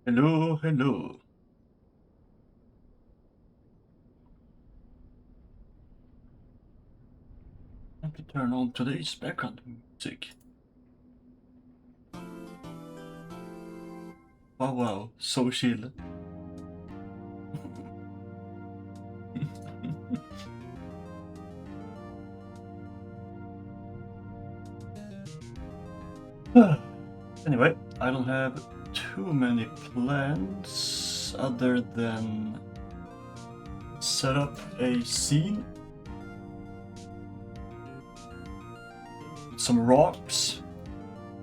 Hello, hello. Let me turn on today's background music. Wow, wow, so chill. Anyway, I don't have too many plans other than set up a scene with some rocks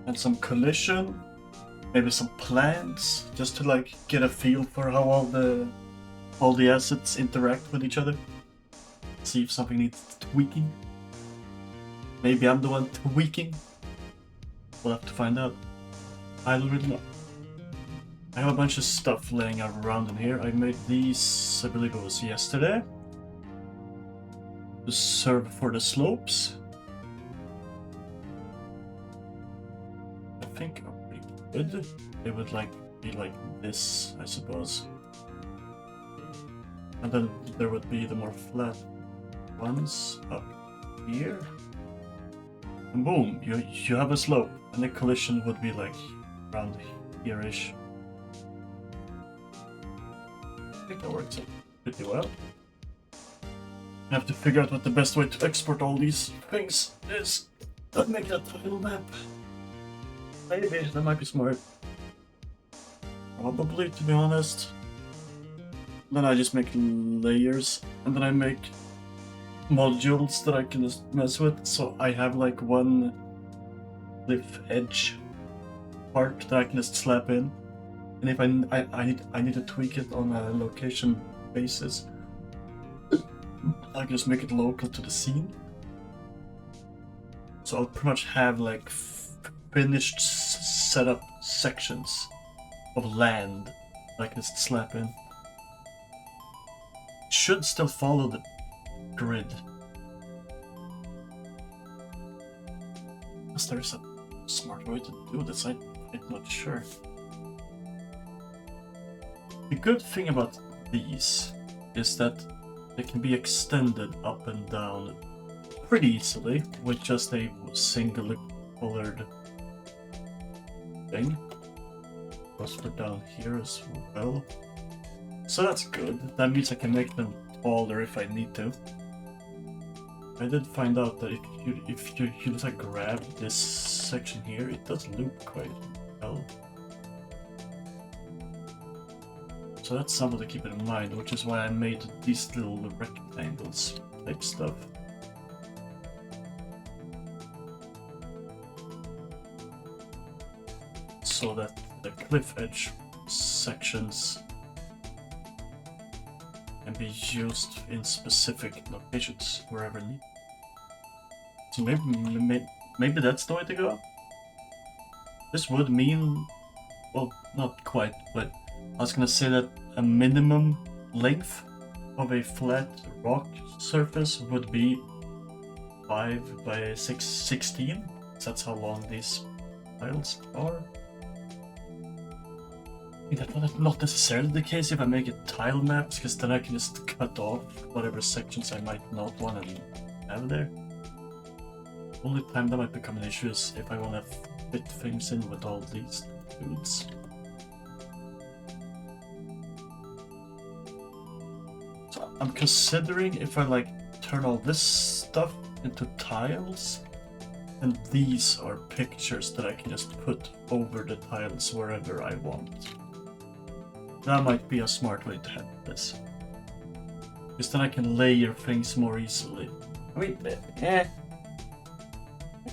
and some collision, maybe some plants, just to like get a feel for how all the assets interact with each other. See if something needs tweaking. Maybe I'm the one tweaking. We'll have to find out. I don't really know. I have a bunch of stuff laying around in here. I made these, I believe it was yesterday, to serve for the slopes. I think are pretty good. They would be like this, I suppose. And then there would be the more flat ones up here. And boom, you have a slope, and the collision would be like around here-ish. I think that works out pretty well. I have to figure out what the best way to export all these things is. Don't make a tile map. Maybe that might be smart. Probably, to be honest. Then I just make layers, and then I make modules that I can just mess with. So I have like one cliff edge part that I can just slap in, and if I need to tweak it on a location basis, I can just make it local to the scene. So I'll pretty much have like finished setup sections of land that I can just slap in. It should still follow the grid. Unless there's a smart way to do this, I'm not sure. The good thing about these is that they can be extended up and down pretty easily with just a single colored thing. Goes for down here as well. So that's good. That means I can make them taller if I need to. I did find out that if you just like grab this section here, it does loop quite well. So that's something to keep in mind, which is why I made these little rectangles type stuff. So that the cliff edge sections can be used in specific locations wherever needed. So maybe that's the way to go. This would mean, well, not quite, but I was gonna say that a minimum length of a flat rock surface would be 5 by 16. That's how long these tiles are. That's not necessarily the case if I make it tile maps, because then I can just cut off whatever sections I might not want to have there. Only time that might become an issue is if I want to fit things in with all these dudes. So I'm considering if I like turn all this stuff into tiles, and these are pictures that I can just put over the tiles wherever I want. That might be a smart way to handle this. Because then I can layer things more easily. I mean, I can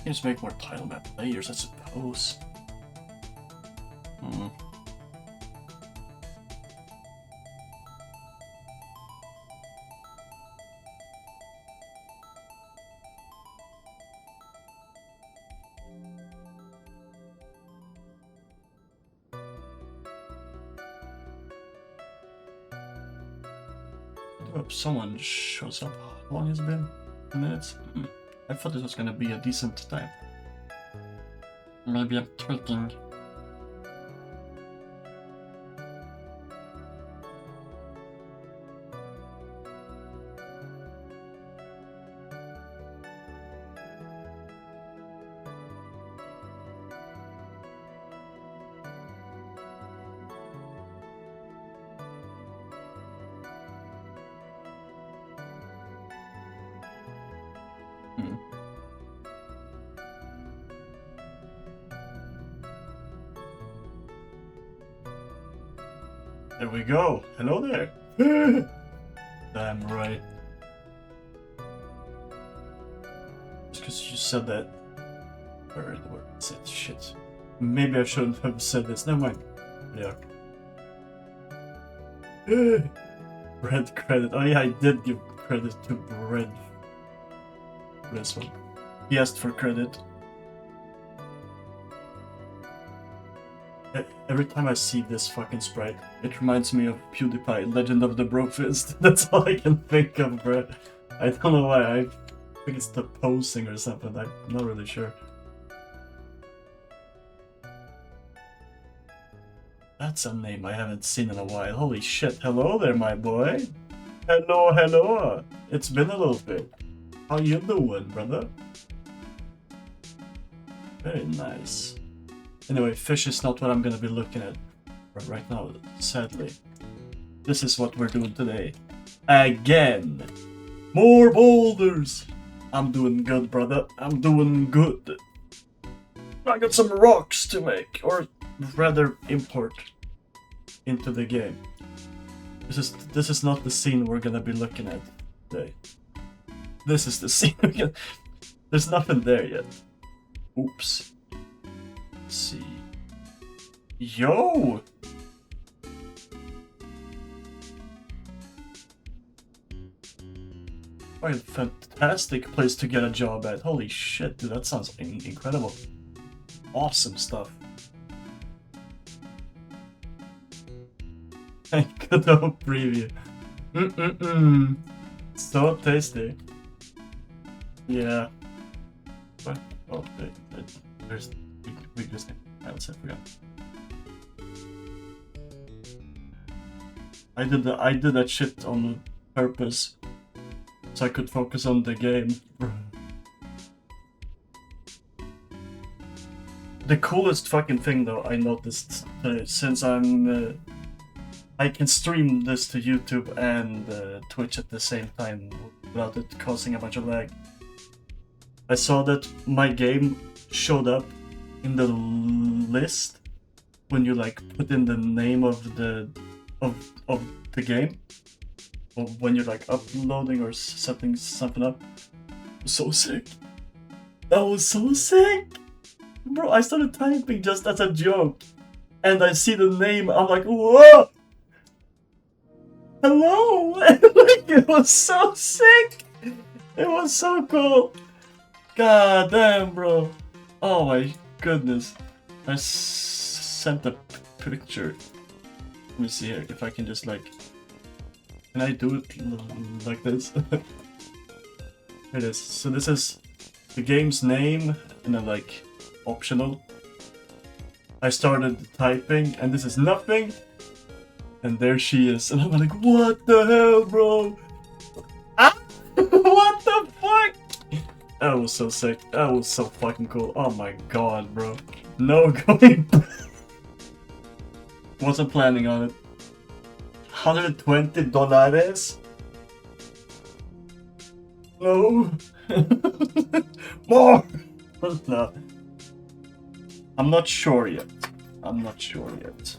just make more tile map layers, I suppose. I hope someone shows up. How long has it been? 10 minutes? I thought this was gonna be a decent time. Maybe I'm tweaking. There we go. Hello there. Damn right. Just because you said that. Where is it? Shit. Maybe I shouldn't have said this. Never mind. Yeah. Bread credit. Oh yeah, I did give credit to Bread. This one. He asked for credit. Every time I see this fucking sprite, it reminds me of PewDiePie, Legend of the Broke Fist. That's all I can think of, bro. I don't know why. I think it's the posing or something. I'm not really sure. That's a name I haven't seen in a while. Holy shit. Hello there, my boy. Hello, hello. It's been a little bit. How you doing, brother? Very nice. Anyway, fish is not what I'm gonna be looking at right now, sadly. This is what we're doing today. Again! More boulders! I'm doing good, brother. I'm doing good. I got some rocks to make, or rather import into the game. This is not the scene we're gonna be looking at today. This is the scene we're gonna... There's nothing there yet. Oops. Let's see. Yo! What a fantastic place to get a job at. Holy shit, dude, that sounds incredible. Awesome stuff. Good old preview. So tasty. Yeah. What? Oh, there's... We just else I forgot. I did that shit on purpose so I could focus on the game. The coolest fucking thing though I noticed since I can stream this to YouTube and Twitch at the same time without it causing a bunch of lag. I saw that my game showed up in the list when you like put in the name of the game, or when you're like uploading or setting something up. So sick. That was so sick, bro. I started typing just as a joke, and I see the name. I'm like, whoa, hello. Like, it was so sick. It was so cool. God damn, bro. Oh my goodness. I sent a picture. Let me see here if I can just like... Can I do it like this? Here it is. So this is the game's name and then like optional. I started typing and this is nothing. And there she is. And I'm like, what the hell, bro? Ah! What the fuck? That was so sick. That was so fucking cool. Oh my god, bro. No going back. Wasn't planning on it. $120? No. More! No. I'm not sure yet. I'm not sure yet.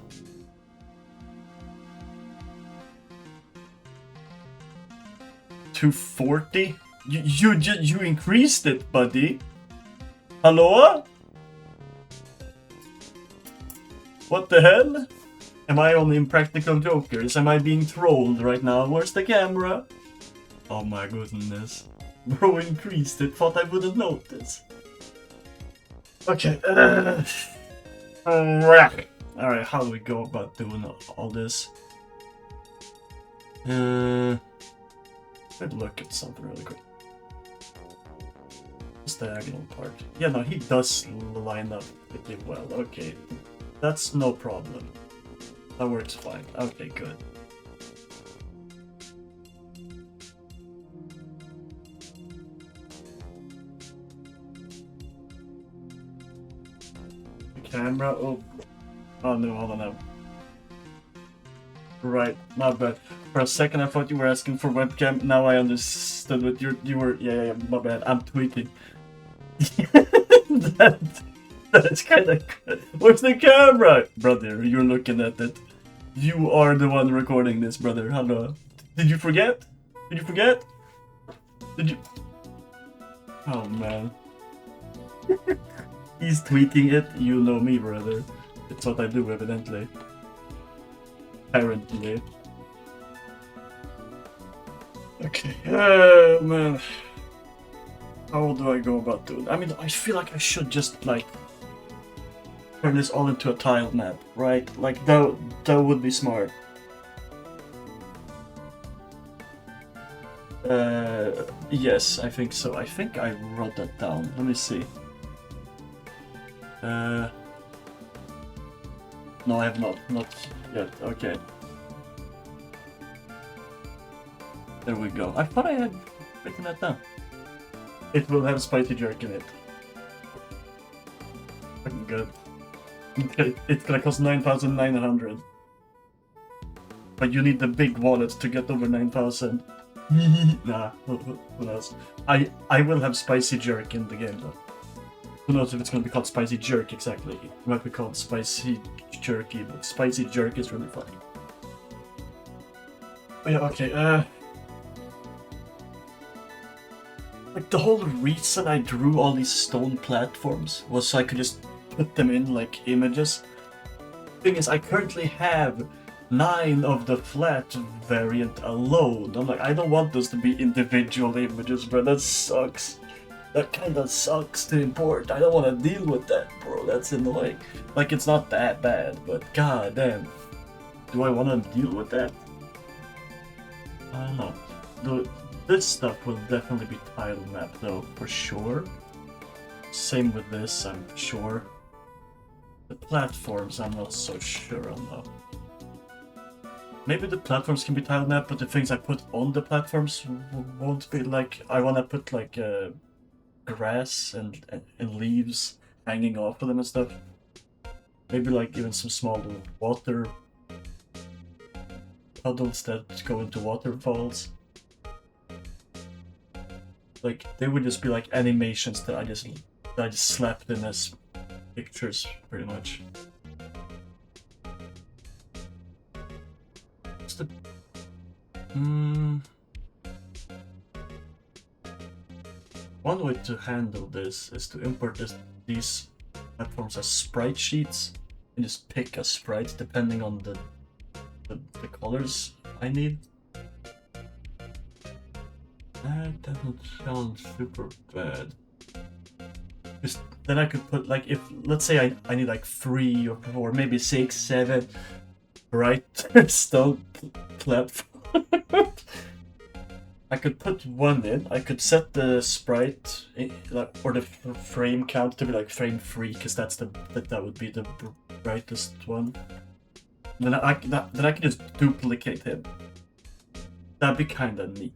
$240? You increased it, buddy. Hello? What the hell? Am I on Impractical Jokers? Am I being trolled right now? Where's the camera? Oh my goodness. Bro increased it, thought I wouldn't notice. Okay. Alright, how do we go about doing all this? Let's look at something really quick. This diagonal part. Yeah, no, he does line up pretty well. Okay, that's no problem. That works fine. Okay, good. The camera? Oh no, hold on now. Right, my bad. For a second I thought you were asking for webcam. Now I understood what you were. Yeah, my bad. I'm tweaking. That's kind of good. Where's the camera? Brother, you're looking at it. You are the one recording this, brother. Hello. Did you forget? Did you forget? Did you? Oh man. He's tweaking it. You know me, brother. It's what I do, evidently. Apparently. Okay. Oh man. How do I go about doing? I mean, I feel like I should just like turn this all into a tile map, right? Like that would be smart. Yes, I think so. I think I wrote that down. Let me see. No, I have not yet. Okay. There we go. I thought I had written that down. It will have spicy jerk in it. Fucking good. It's gonna cost 9,900. But you need the big wallet to get over 9,000. Nah, who knows? I will have spicy jerk in the game though. Who knows if it's gonna be called spicy jerk exactly? It might be called spicy jerky, but spicy jerk is really fun. But yeah, okay, like the whole reason I drew all these stone platforms was so I could just put them in like images. Thing is, I currently have 9 of the flat variant alone. I'm like, I don't want those to be individual images, bro. That sucks. That kinda sucks to import. I don't want to deal with that, bro. That's annoying. Like, it's not that bad, but god damn. Do I want to deal with that? I don't know. This stuff will definitely be tile map though, for sure. Same with this, I'm sure. The platforms, I'm not so sure on though. Maybe the platforms can be tile map, but the things I put on the platforms won't be like. I want to put like grass and leaves hanging off of them and stuff. Maybe like even some small water puddles that go into waterfalls. Like they would just be like animations that I just slapped in as pictures, pretty much. What's the one way to handle this is to import these platforms as sprite sheets and just pick a sprite depending on the colors I need. That doesn't sound super bad. Just then I could put like, if let's say I need like 3 or 4, maybe 6, 7 bright stone platform. I could put one in. I could set the sprite or the frame count to be like frame 3, because that would be the brightest one. Then I can just duplicate him. That'd be kind of neat.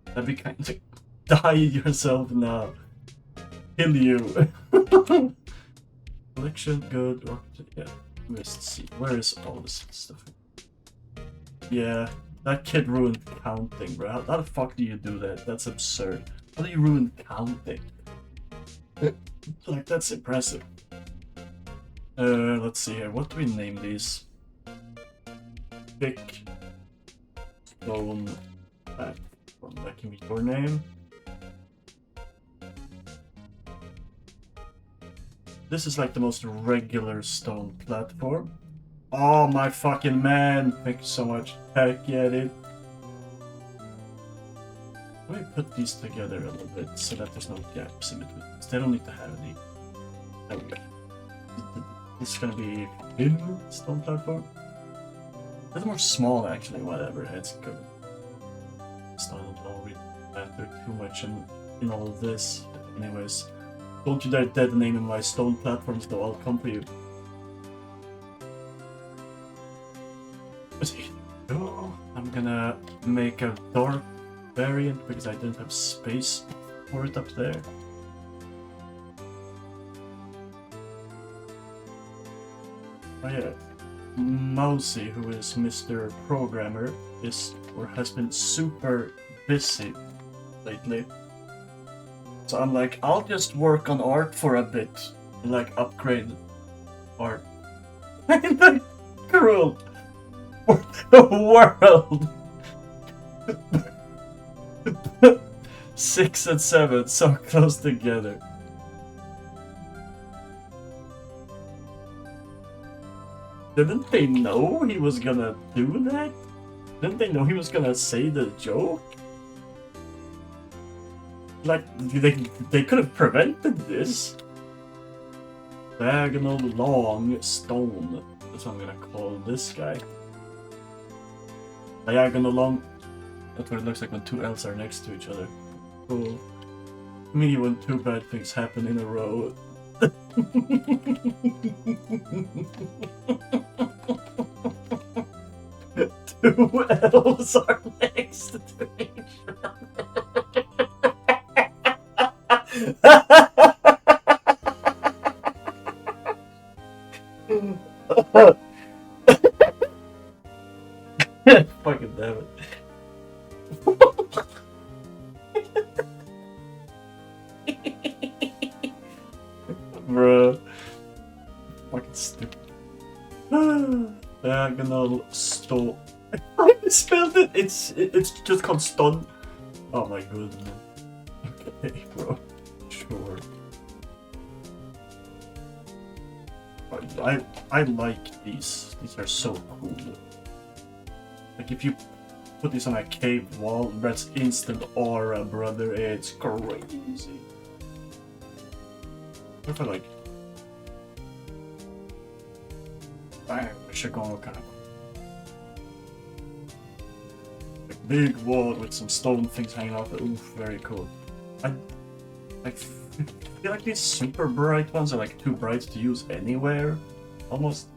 That'd be kind of die yourself now. Kill you. Collection, good, or yeah. Let's see. Where is all this stuff? Yeah, that kid ruined counting, bro. How the fuck do you do that? That's absurd. How do you ruin counting? Like, that's impressive. Let's see here. What do we name these? Pick stone platform. That can be your name. This is like the most regular stone platform. Oh my fucking man! Thank you so much. Heck yeah, dude. Let me put these together a little bit so that there's no gaps in between. They don't need to have any. There we go. This is gonna be thin stone platform. It's more small actually, whatever, it's good. It's not all really matter too much in all of this. Anyways, don't you dare dead name in my stone platforms though, I'll come for you. Oh, I'm gonna make a dark variant because I didn't have space for it up there. Oh yeah, Mousy, who is Mr. Programmer, has been super busy lately. So I'm like, I'll just work on art for a bit and like upgrade art. And like, cruel world. 6 and 7, so close together. Didn't they know he was gonna do that? Didn't they know he was gonna say the joke? Like, they could have prevented this. Diagonal long stone. That's what I'm gonna call this guy. Diagonal long. That's what it looks like when two L's are next to each other. Cool. Me when two bad things happen in a row. Two L's are next to each other. Fucking damn it. Bruh. Fucking stupid. Diagonal stone. I spelled it. It's just called stun. Oh my goodness. Okay, bro. Sure. I like these. These are so cool. Like if you put this on a cave wall, that's instant aura, brother. It's crazy. What if I like? Bang! I should go kind of like big wall with some stone things hanging off it. Oof, very cool. I feel like these super bright ones are like too bright to use anywhere, almost.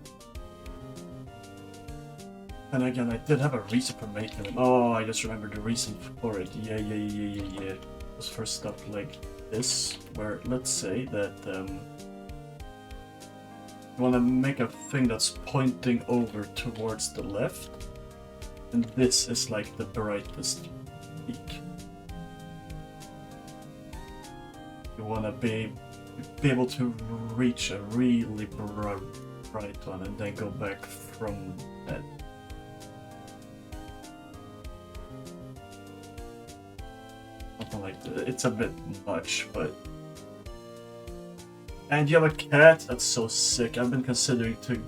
And again, I did have a reason for making them. Oh, I just remembered the reason for it. Yeah. It was for stuff like this, where let's say that you want to make a thing that's pointing over towards the left, and this is like the brightest peak. You want to be able to reach a really bright one and then go back from that. Something like that. It's a bit much, but... And you have a cat? That's so sick. I've been considering to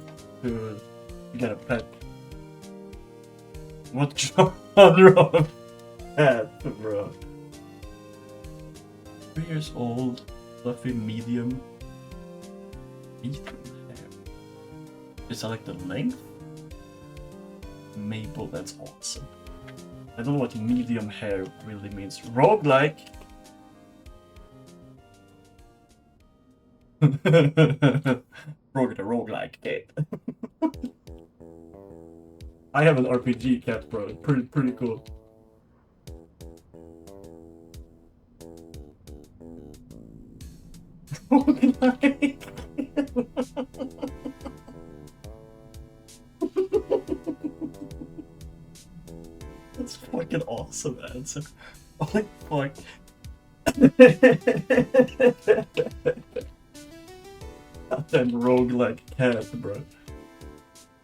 get a pet. What genre of cat, bro? 3 years old, fluffy, medium. Ethan hair. Is that like the length? Maple, that's awesome. I don't know what medium hair really means. Roguelike? Rogue the roguelike cat. I have an RPG cat, bro. Pretty cool. Roguelike. That's fucking awesome answer. Holy fuck. That roguelike cat, bro.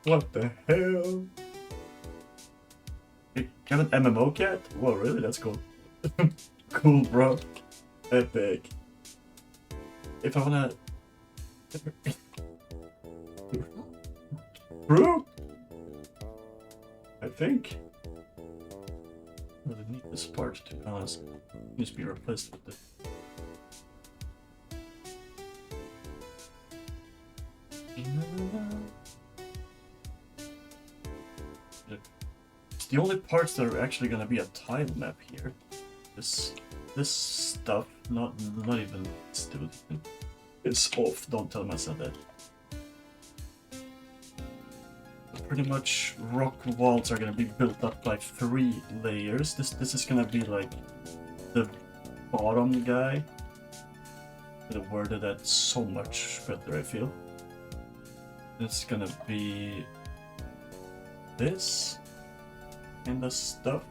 What the hell? You have an MMO cat? Whoa, really? That's cool. Cool, bro. Epic. If I wanna... Bro? I think... I really need this part, to be honest. It needs to be replaced with the... It's the only parts that are actually gonna be a tile map here. This stuff, not even stupid. It's off. Don't tell myself that. Pretty much, rock walls are gonna be built up by 3 layers. This is gonna be like the bottom guy. I could have worded that so much better, I feel. It's gonna be this and the stuff.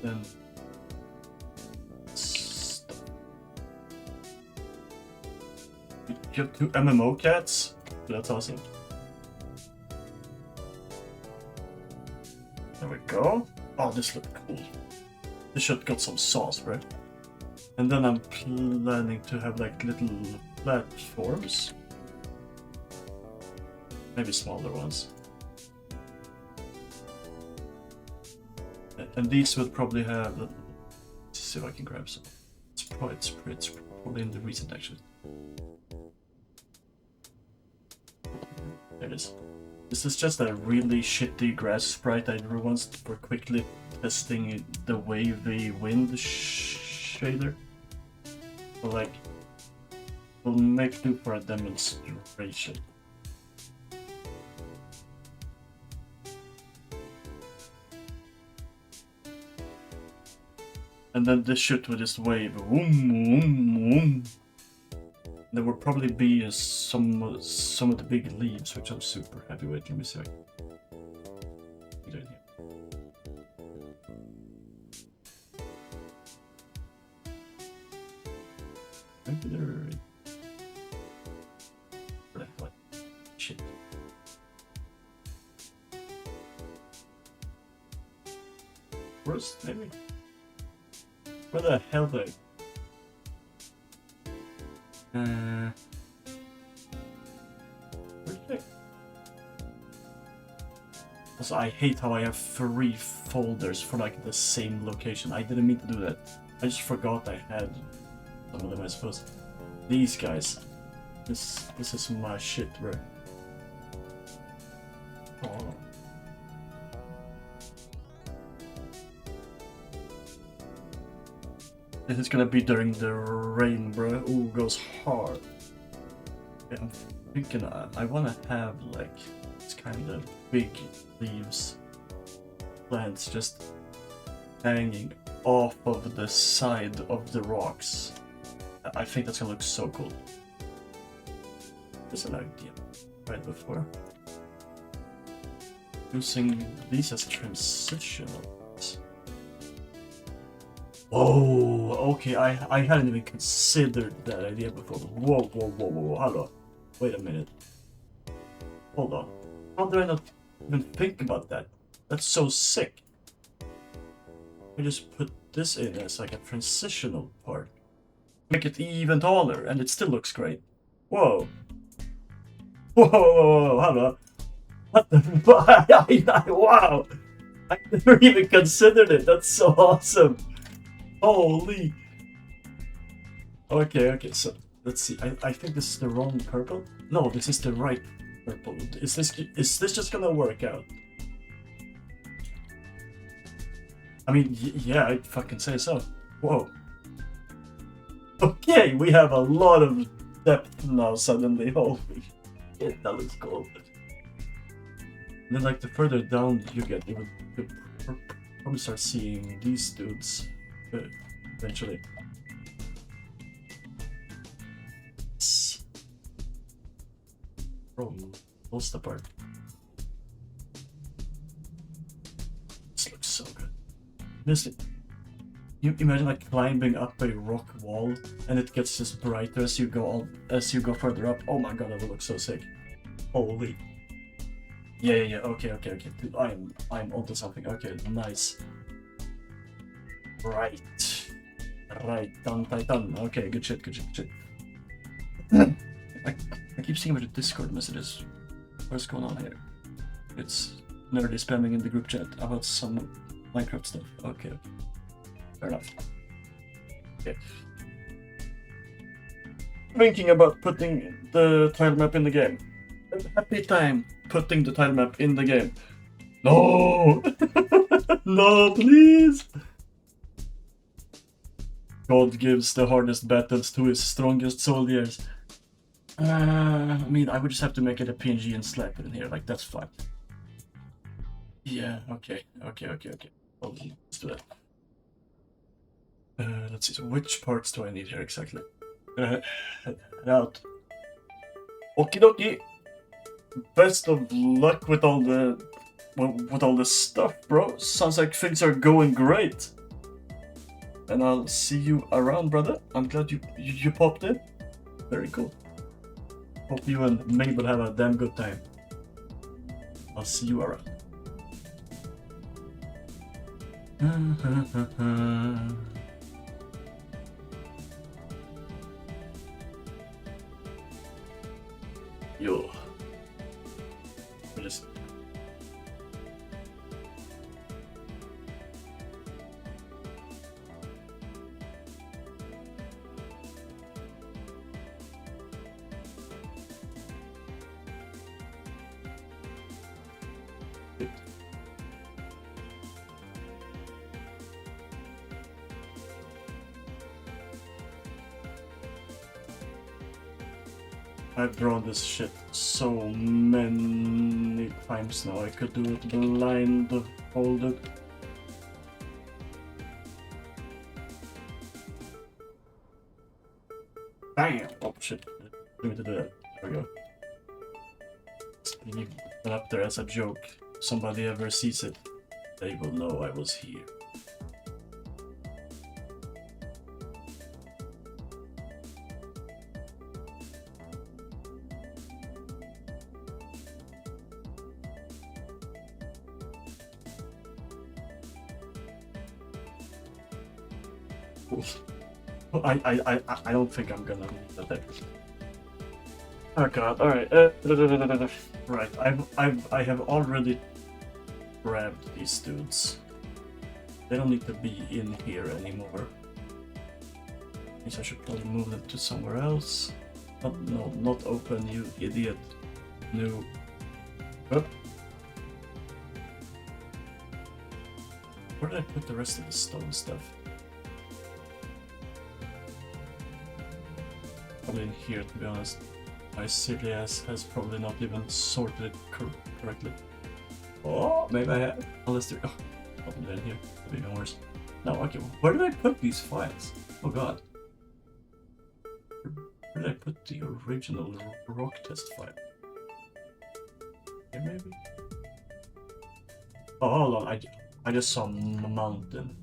Then you have 2 MMO cats? That's awesome. There we go. Oh, this looks cool. This should got some sauce, right? And then I'm planning to have like little platforms. Maybe smaller ones. And these would probably have... Let's see if I can grab some. It's probably in the recent actually. There it is. This is just a really shitty grass sprite I drew once for quickly testing the wavy wind shader. So like, we'll make do for a demonstration. And then this shit with this wave, boom, boom, boom. There will probably be some of the big leaves, which I'm super happy with. Let me see. Get it here. Maybe they're... What? Shit. First, maybe. Where the hell are they? Where's they? Also, I hate how I have 3 folders for like the same location. I didn't mean to do that. I just forgot I had some of them, I suppose. These guys. This is my shit, bro. Oh. This is gonna be during the rain, bro. Ooh, goes hard. Yeah, I'm thinking I wanna have like this kind of big leaves, plants just hanging off of the side of the rocks. I think that's gonna look so cool. There's an idea right before. Using these as transitional. Oh, okay, I hadn't even considered that idea before. Whoa, hold on. Wait a minute. Hold on. How did I not even think about that? That's so sick. I just put this in as like a transitional part. Make it even taller, and it still looks great. Whoa. Whoa, hold on. What the fuck? Wow. I never even considered it. That's so awesome. Holy. Okay, so let's see. I think this is the wrong purple. No, this is the right purple. Is this just gonna work out? I mean, yeah, I'd fucking say so. Whoa. Okay, we have a lot of depth now suddenly. Holy shit, that looks cool. And then like the further down you get, you would probably start seeing these dudes. Eventually. Bro, lost the part. This looks so good. Honestly, you imagine like climbing up a rock wall and it gets just brighter as you go further up. Oh my god, that would look so sick. Holy. Yeah. Okay. Dude, I'm onto something. Okay, nice. Right, done. Okay, good shit. I keep seeing the Discord messages. What's going on here? It's nerdy spamming in the group chat about some Minecraft stuff. Okay. Fair enough. Okay. Thinking about putting the tile map in the game. A happy time putting the tile map in the game. No! No, please! God gives the hardest battles to his strongest soldiers. I mean, I would just have to make it a PNG and slap it in here, like, that's fine. Yeah, okay. Oh, let's do that. Let's see, so which parts do I need here exactly? Head out. Okie dokie. Best of luck with all the stuff, bro. Sounds like things are going great. And I'll see you around, brother. I'm glad you popped in. Very cool. Hope you and Mabel have a damn good time. I'll see you around. Yo. What is it? I've drawn this shit so many times now. I could do it blindfolded. Bam! Oh shit. Didn't mean to do that. There we go. Leave it up there as a joke. If somebody ever sees it, they will know I was here. I don't think I'm gonna need that there. Oh god, alright. Right, I have already grabbed these dudes. They don't need to be in here anymore. Means I should probably move them to somewhere else. No, not open, you idiot. No. Oh. Where did I put the rest of the stone stuff? Probably in here, to be honest. My silly ass has probably not even sorted it correctly. Oh, maybe I have. Unless they're. Oh, probably in here. That'd be even worse. No, okay. Where did I put these files? Oh god. Where did I put the original rock test file? Here, maybe? Oh, hold on. I just saw a mountain.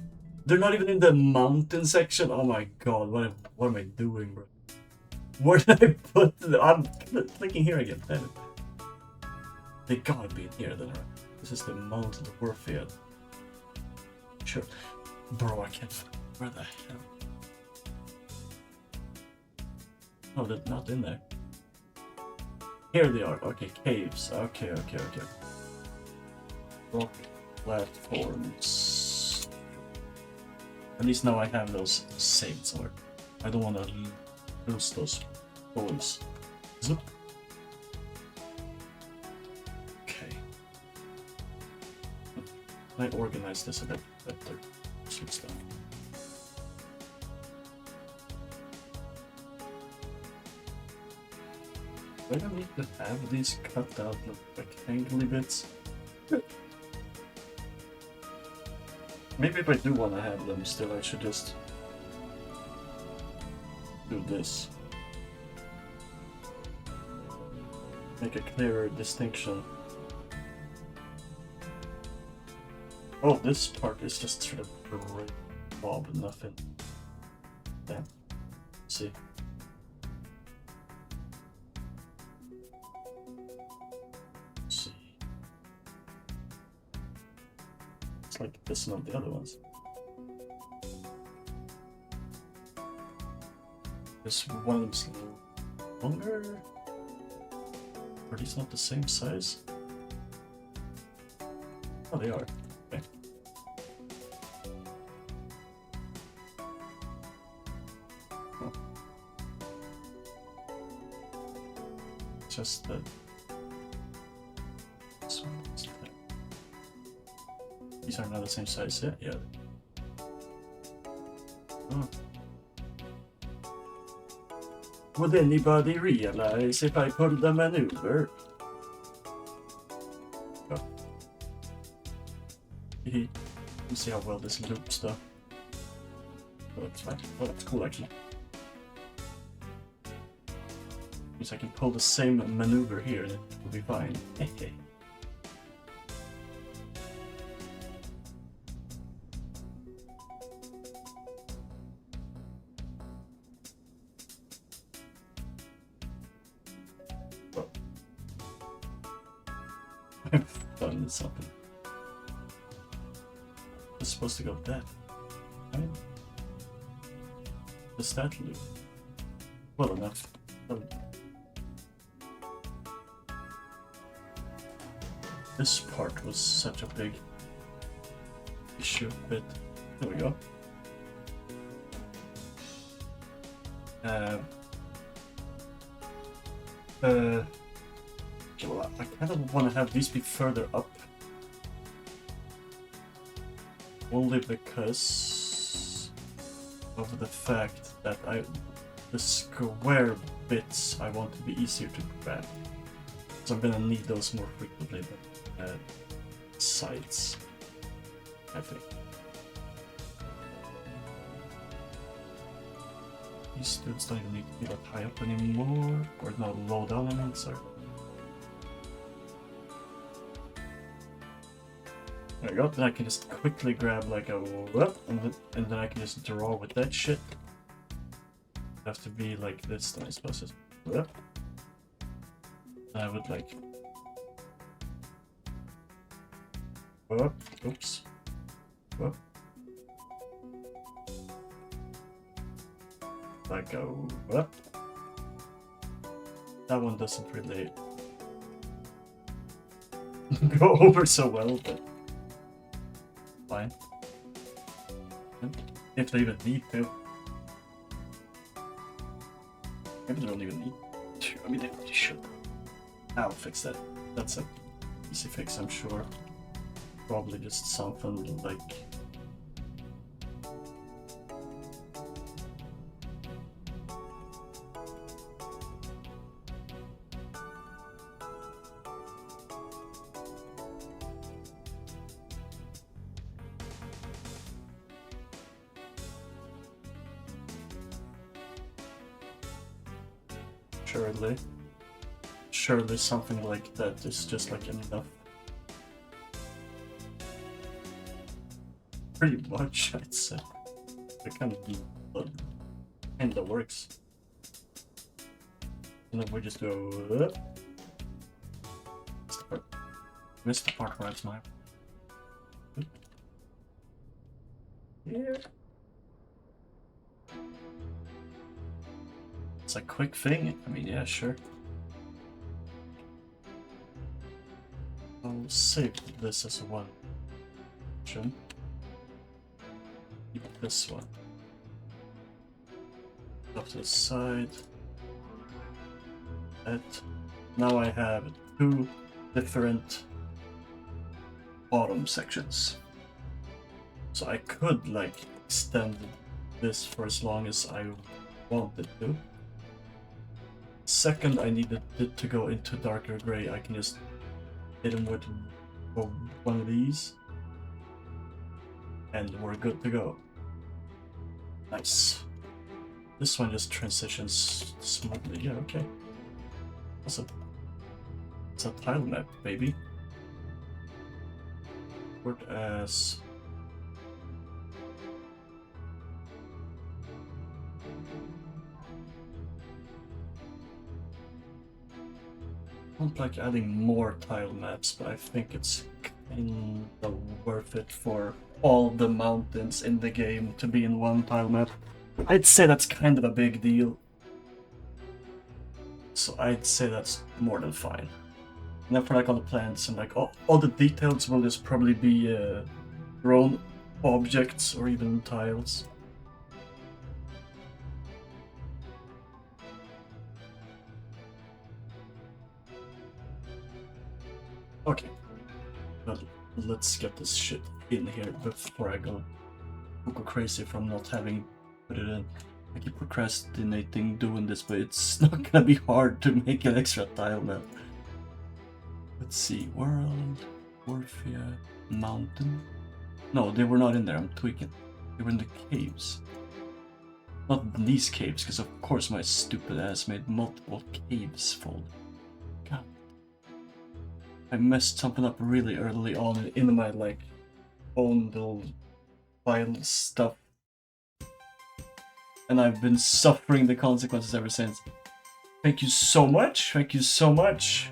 They're not even in the mountain section? Oh my god. What am I doing, bro? Where did I put them? I'm clicking here again. Damn it. They gotta be in here then, right? This is the Mount of Warfield. Sure. Bro, I can't find. Where the hell? Oh, they're not in there. Here they are. Okay, caves. Okay. Rock platforms. At least now I have those saved somewhere. I don't want to lose those boys. Zoop. Okay. I organize this a bit better. Switch that. Do I don't need to have these cut out of rectangular bits? Maybe if I do want to have them still, I should just do this. Make a clearer distinction. Oh, this part is just sort of great bob, nothing. Damn. Let's see. Let's see. It's like this and the other ones. This one of them's a little longer. Are these not the same size? Oh, they are. Okay. Oh. Just that. This one is there. These are not the same size yet. Yeah. Oh. Would anybody realize if I pulled the maneuver? Oh. Let's see how well this loops though. Oh, that's fine. Oh, that's cool actually. Means I can pull the same maneuver here and it will be fine. I've done something. It's supposed to go dead. Right? Does that loop? Well enough. This part was such a big issue, but there we go. Okay, well, I kind of want to have these be further up. Only because of the fact that the square bits I want to be easier to grab. So I'm gonna need those more frequently than sides, I think. These dudes don't even need to be that high up anymore, or not low down, I mean, sorry. There we go, then I can just quickly grab like a whoop, and then I can just draw with that shit. It has to be like this, then I suppose just whoop. And I would like whoop, oops, whoop. Like a whoop. That one doesn't really go over so well, but fine. If they even need to. Maybe they don't even need to. I mean, they should. I'll fix that. That's an easy fix, I'm sure. Probably just something like... Surely something like that is just like enough. Pretty much, I'd say. It kind of deep, but kinda works. And then we just go up. Missed the part where it's my... Yeah. It's a quick thing. I mean, yeah, sure. I'll save this as one option. Keep this one off to the side. That. Now I have two different bottom sections. So I could like extend this for as long as I wanted to. Second, I needed it to go into darker gray. I can just hit him with one of these, and we're good to go. Nice. This one just transitions smoothly. Yeah, okay. It's a tile map, baby. Word as I don't like adding more tile maps, but I think it's kind of worth it for all the mountains in the game to be in one tile map. I'd say that's kind of a big deal. So I'd say that's more than fine. And then for like all the plants and like all the details will just probably be their own objects or even tiles. Okay, but let's get this shit in here before I go crazy from not having put it in. I keep procrastinating doing this, but it's not gonna be hard to make an extra tile map. Let's see, world, Orphea, mountain. No, they were not in there, I'm tweaking. They were in the caves. Not in these caves, because of course my stupid ass made multiple caves full. God. I messed something up really early on in my like own little file stuff, and I've been suffering the consequences ever since. Thank you so much. Thank you so much.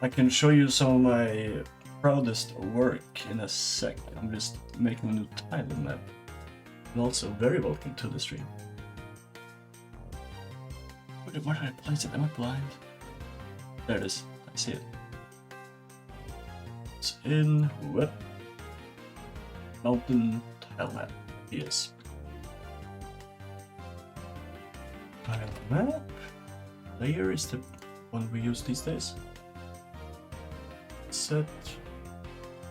I can show you some of my proudest work in a sec. I'm just making a new tile map. And also very welcome to the stream. Where did I place it? Am I blind? There it is. I see it. It's in what? Mountain tile map. Yes. Tile map. Layer is the one we use these days. Set.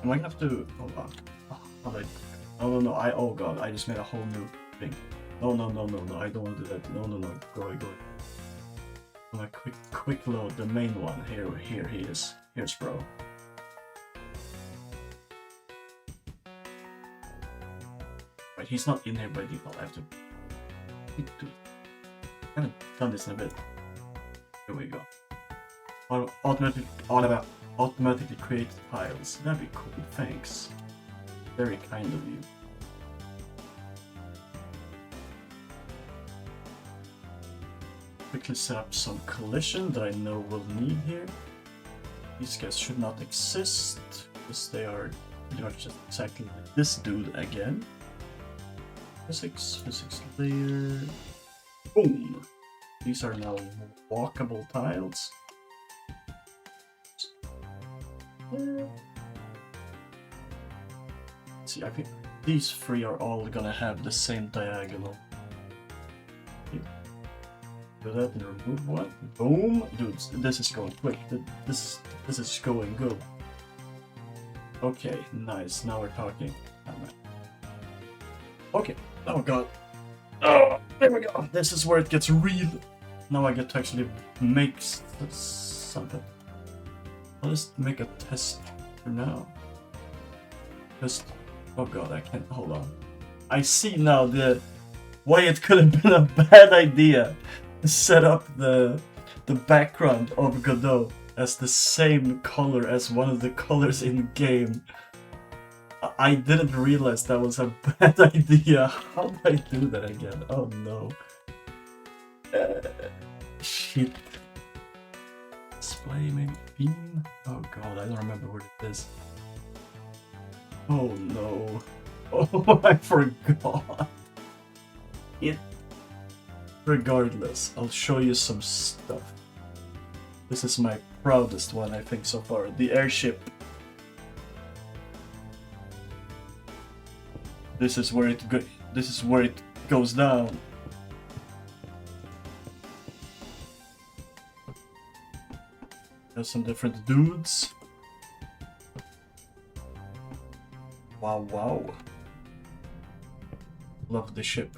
Am I gonna have to? Hold on. Oh no! Oh god! I just made a whole new thing. No! I don't want to do that. No! Go away. I'm gonna quick load the main one. Here he is. Here's bro. Right, he's not in here by default. I have to. I haven't done this in a bit. Here we go. Automatically create tiles. That'd be cool. Thanks. Very kind of you. Quickly set up some collision that I know we'll need here. These guys should not exist because they are pretty much just exactly like this dude again. Physics layer. Boom! These are now walkable tiles. See, I think these three are all gonna have the same diagonal. Do that and remove one. Boom! Dudes, this is going quick. This is going good. Okay, nice. Now we're talking. Okay. Oh god. Oh, there we go. This is where it gets real. Now I get to actually make something. I'll just make a test for now. Just. Oh god, I can't. Hold on. I see now why it could have been a bad idea to set up the background of Godot as the same color as one of the colors in game. I didn't realize that was a bad idea. How did I do that again? Oh no. Shit. Display maybe theme? Oh god, I don't remember what it is. Oh no. Oh, I forgot. Regardless, I'll show you some stuff. This is my proudest one, I think, so far. The airship. This is where it goes down. There's some different dudes. Wow. Love the ship.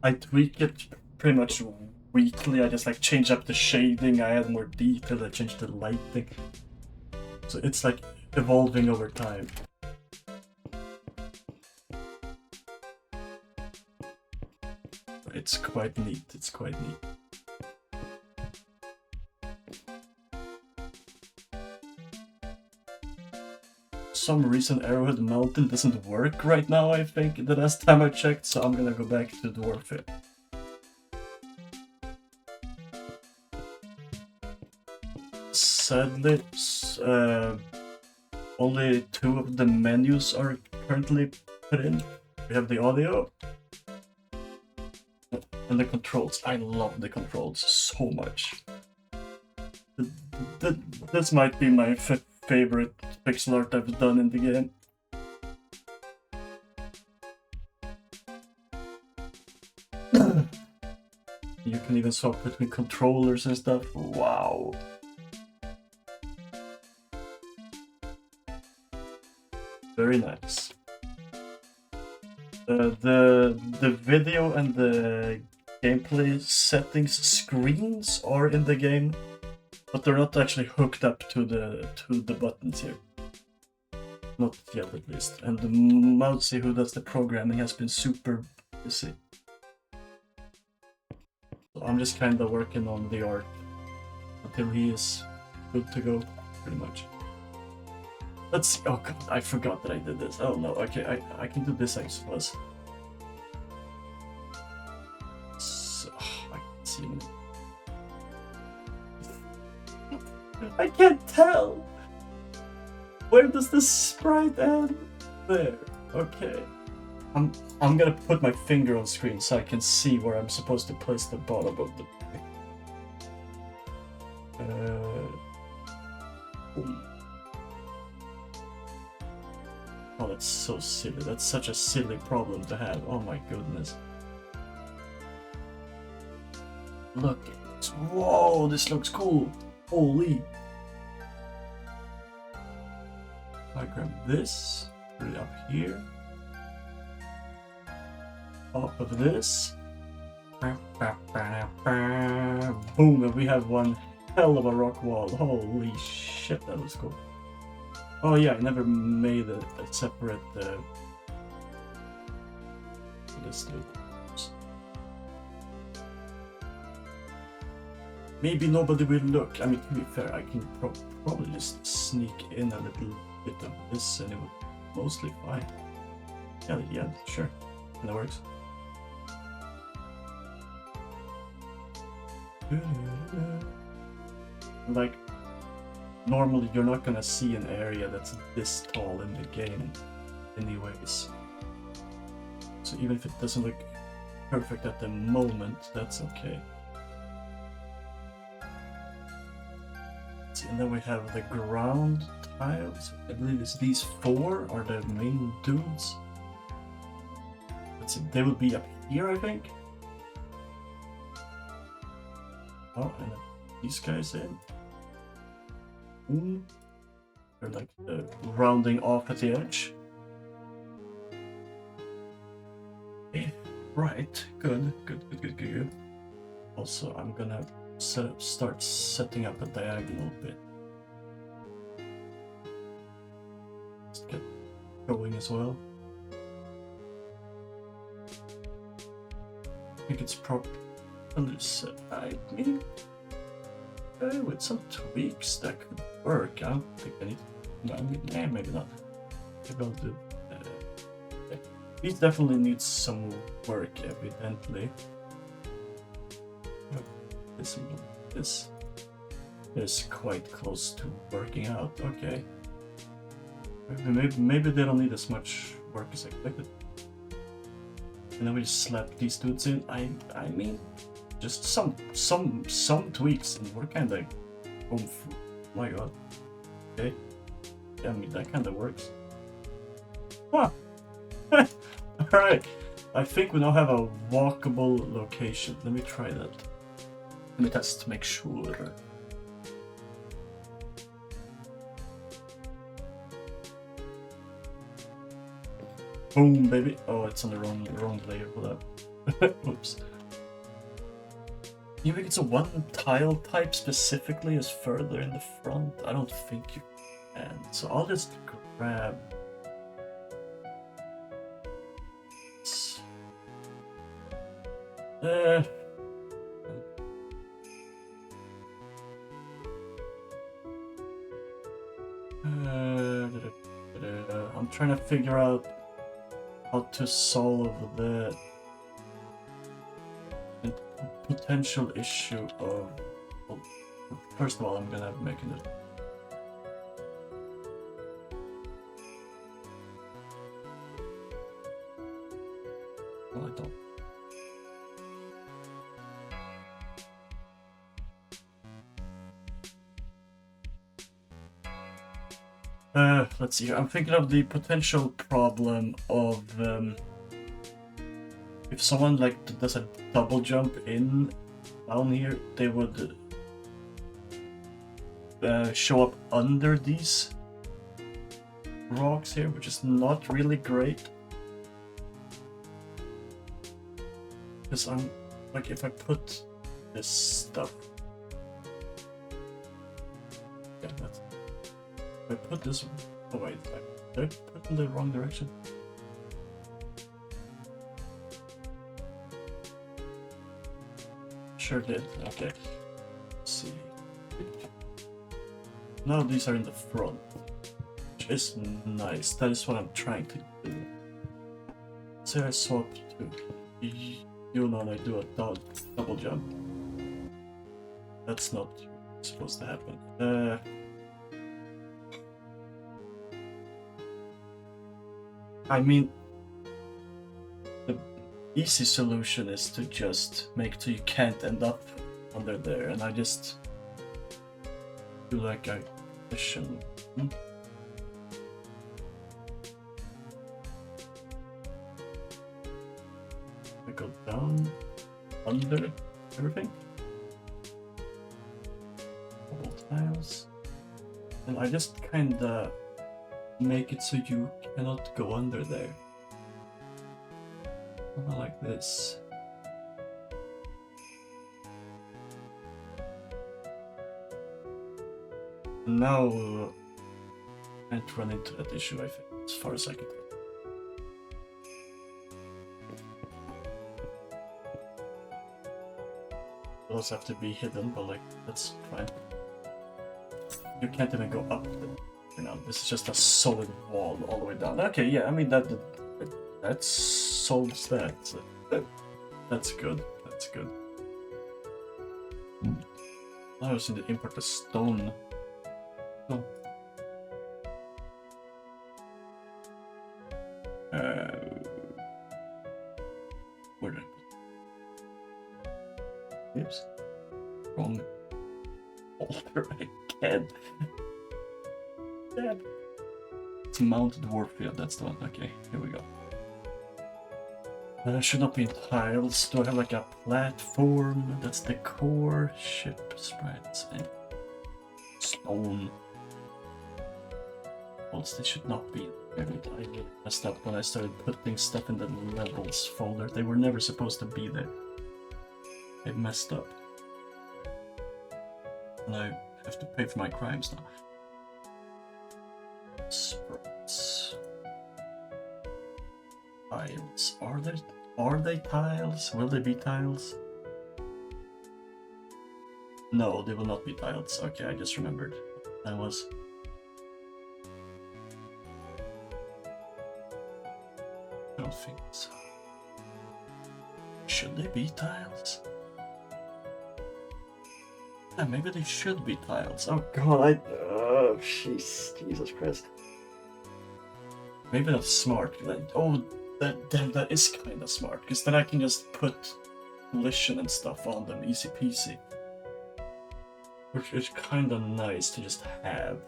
I tweak it pretty much weekly. I just like change up the shading, I add more detail, I change the lighting. So it's like evolving over time. It's quite neat, Some reason Arrowhead Mountain doesn't work right now, I think, the last time I checked, so I'm gonna go back to Dwarf. Sadly, only 2 of the menus are currently put in. We have the audio and the controls. I love the controls so much. This might be my favorite pixel art I've done in the game. You can even swap between controllers and stuff. Wow. Very nice. The video and the gameplay settings screens are in the game, but they're not actually hooked up to the buttons here. Not yet, at least. And the Mousy who does the programming has been super busy. So I'm just kind of working on the art until he is good to go, pretty much. Let's see. Oh god, I forgot that I did this. Oh no, okay, I can do this, I suppose. So, I can see. I can't tell. Where does the sprite end? There. Okay. I'm gonna put my finger on screen so I can see where I'm supposed to place the bottom of the. Oh, that's so silly. That's such a silly problem to have. Oh my goodness. Look. Whoa, this looks cool. Holy. I grab this, put it up here. Top of this. Boom, and we have one hell of a rock wall. Holy shit, that was cool. Oh yeah, I never made a separate this dude. Maybe nobody will look. I mean, to be fair, I can probably just sneak in a little bit of this and it would mostly fine. Yeah, sure. And that works. Like, normally you're not gonna see an area that's this tall in the game anyways. So even if it doesn't look perfect at the moment, that's okay. And then we have the ground tiles. I believe it's these 4 are the main dudes. Let's see, they will be up here, I think. Oh, and then these guys in. They're like rounding off at the edge. Okay. Right, good. Also, I'm gonna start setting up a diagonal bit. Let's get going as well. I think it's properly set. I mean, with some tweaks that could work. I don't think I need. No, I mean, maybe not. Maybe I'll do. These definitely needs some work, evidently. This is quite close to working out. Okay. Maybe they don't need as much work as expected. And then we just slap these dudes in. I mean, just some tweaks, and we're kind of going through. Oh my god. Okay. Yeah, I mean that kind of works. Huh. All right. I think we now have a walkable location. Let me try that. Let me test to make sure. Boom, baby. Oh, it's on the wrong layer for that. Oops. You think it's a one tile type specifically is further in the front? I don't think you can. So I'll just grab. I'm trying to figure out how to solve the potential issue of. Well, first of all, I'm gonna make it. Well, I don't. Let's see. I'm thinking of the potential problem of if someone like does a double jump in down here, they would show up under these rocks here, which is not really great. Because I'm like, if I put this stuff, yeah, that's. If I put this. Oh wait, did I put it in the wrong direction? Sure did. Okay. Let's see. Now these are in the front, which is nice. That is what I'm trying to do. So I swap to you know, and I do a double jump. That's not supposed to happen. I mean, the easy solution is to just make so you can't end up under there, and I just do like a mission. I go down under everything. Couple tiles, and I just kinda make it so you cannot go under there. Something like this. Now I can't run into that issue, I think, as far as I can tell. It does have to be hidden, but like, that's fine. You can't even go up there. You know, this is just a solid wall all the way down. Okay, yeah, I mean that solves that. That's good. That's good. I was in the import the stone. Oh. Where did I put? Oops. Wrong folder again. Yeah. It's Mount Dwarfzbound, that's the one. Okay, here we go. Should not be in tiles. Do I have like a platform? That's the core. Ship sprites and stone. Walls, they should not be there. I messed up when I started putting stuff in the levels folder. They were never supposed to be there. I messed up. And I have to pay for my crimes now. Sprites. Tiles. Are they tiles? Will they be tiles? No, they will not be tiles. Okay, I just remembered. That was. I don't think so. Should they be tiles? Yeah, maybe they should be tiles. Oh god, oh Jesus Christ. Maybe that's smart. Oh, that is kind of smart, because then I can just put collision and stuff on them, easy peasy. Which is kind of nice to just have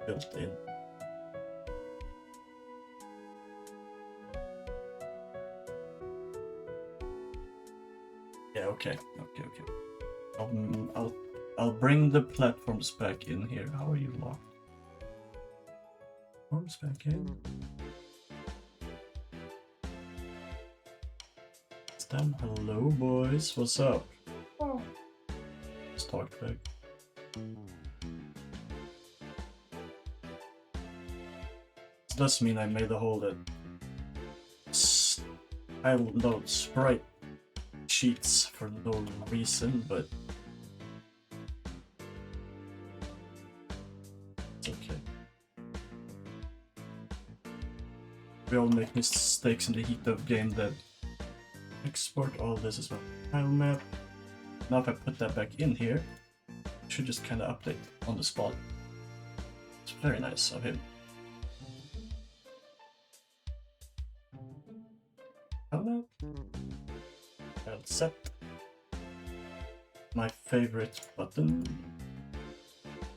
built in. Yeah, okay. I'll bring the platforms back in here. How are you locked? Platforms back in. Them. Hello, boys. What's up? Oh. Let's talk back. This does mean I made a whole tile load sprite sheets for no reason, but it's okay. We all make mistakes in the heat of game dev. Export all this as well. Tile map. Now if I put that back in here, it should just kind of update on the spot. It's very nice of him. Tile map. Tile set. My favorite button.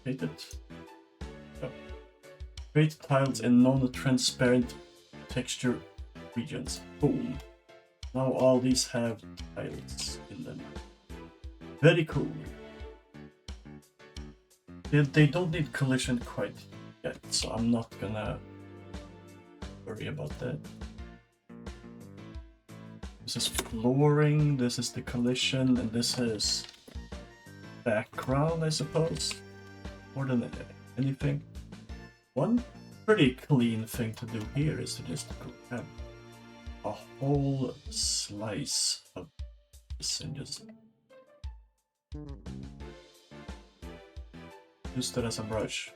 Hate it. Oh. Create tiles in non-transparent texture regions. Boom. Now all these have tiles in them. Very cool. They don't need collision quite yet, so I'm not gonna worry about that. This is flooring, this is the collision, and this is background, I suppose. More than anything. One pretty clean thing to do here is to just have a whole slice of this and just use that as a brush.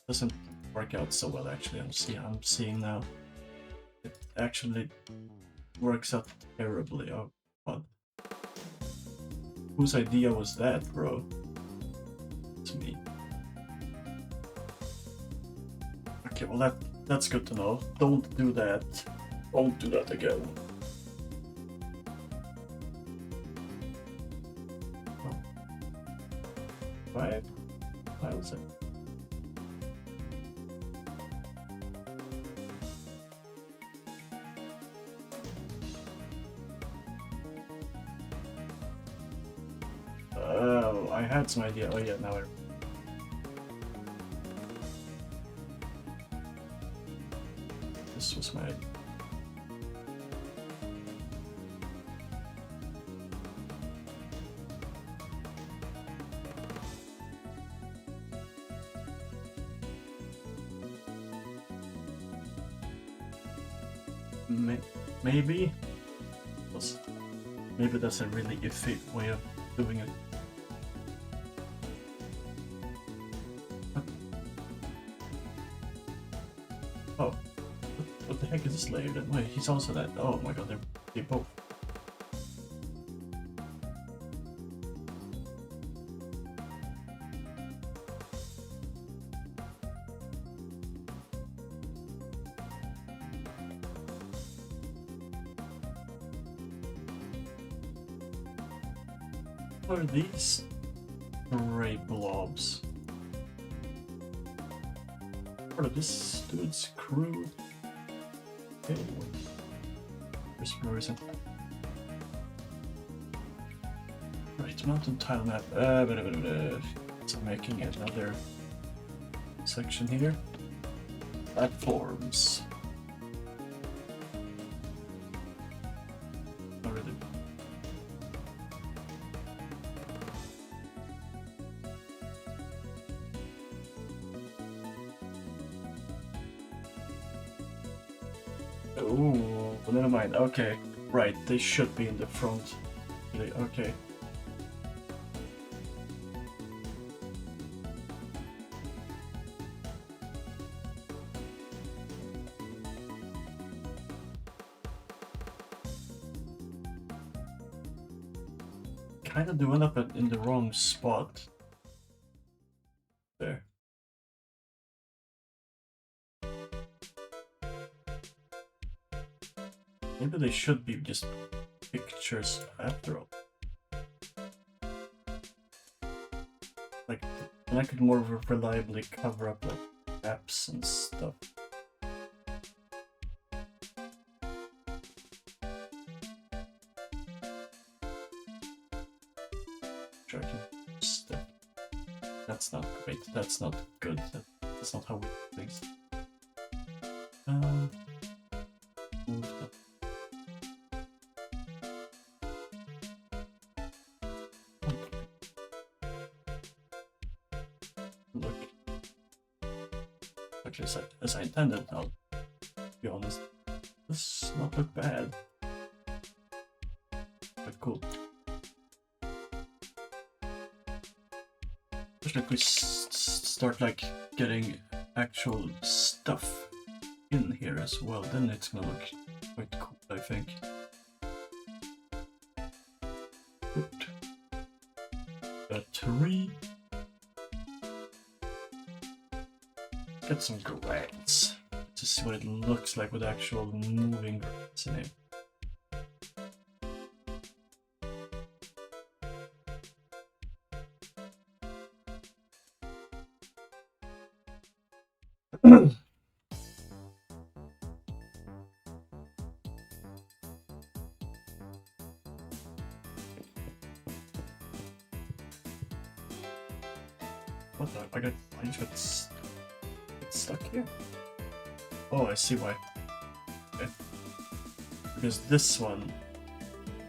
Doesn't work out so well actually. I'm seeing now. It actually works out terribly. Oh god. Whose idea was that, bro? to me. Okay, well that's good to know. Don't do that. Don't do that again. Oh. Right? That was it. Oh, I had some idea. Oh yeah, now I... This was my... Maybe? Maybe that's a really iffy way of doing it. Oh, what the heck is this layer then? Wait, he's also that. Oh my god, they're both. What are these gray blobs? Part of this dude's crew. Okay, there's no reason. Right, mountain tile map. So I'm making another section here. Platforms. Not really. Oh, never mind. Okay, right. They should be in the front. Okay. Kind of doing up in the wrong spot. There. Maybe they should be just pictures after all. Like, then I could more reliably cover up like apps and stuff. That's not great. That's not good. That's not how we do things. Move that. Look. Actually, as I intended, I'll be honest. This does not look bad. But cool. Especially if we start like getting actual stuff in here as well, then it's gonna look quite cool, I think. Good. A tree. Get some grass to see what it looks like with actual moving grass in it. What the? I just got stuck here. Oh, I see why. Okay. Because this one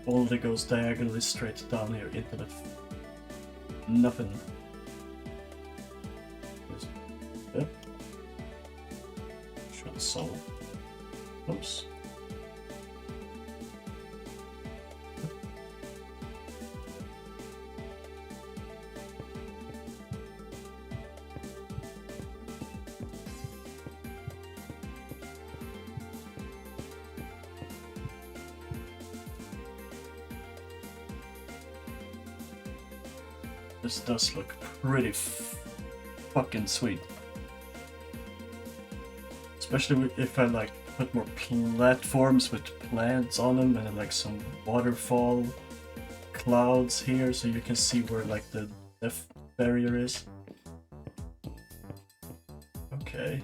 only goes diagonally straight down here into the nothing. Yep. Should solve. Oops. This does look pretty fucking sweet. Especially if I like put more platforms with plants on them and then like some waterfall clouds here so you can see where like the depth barrier is. Okay.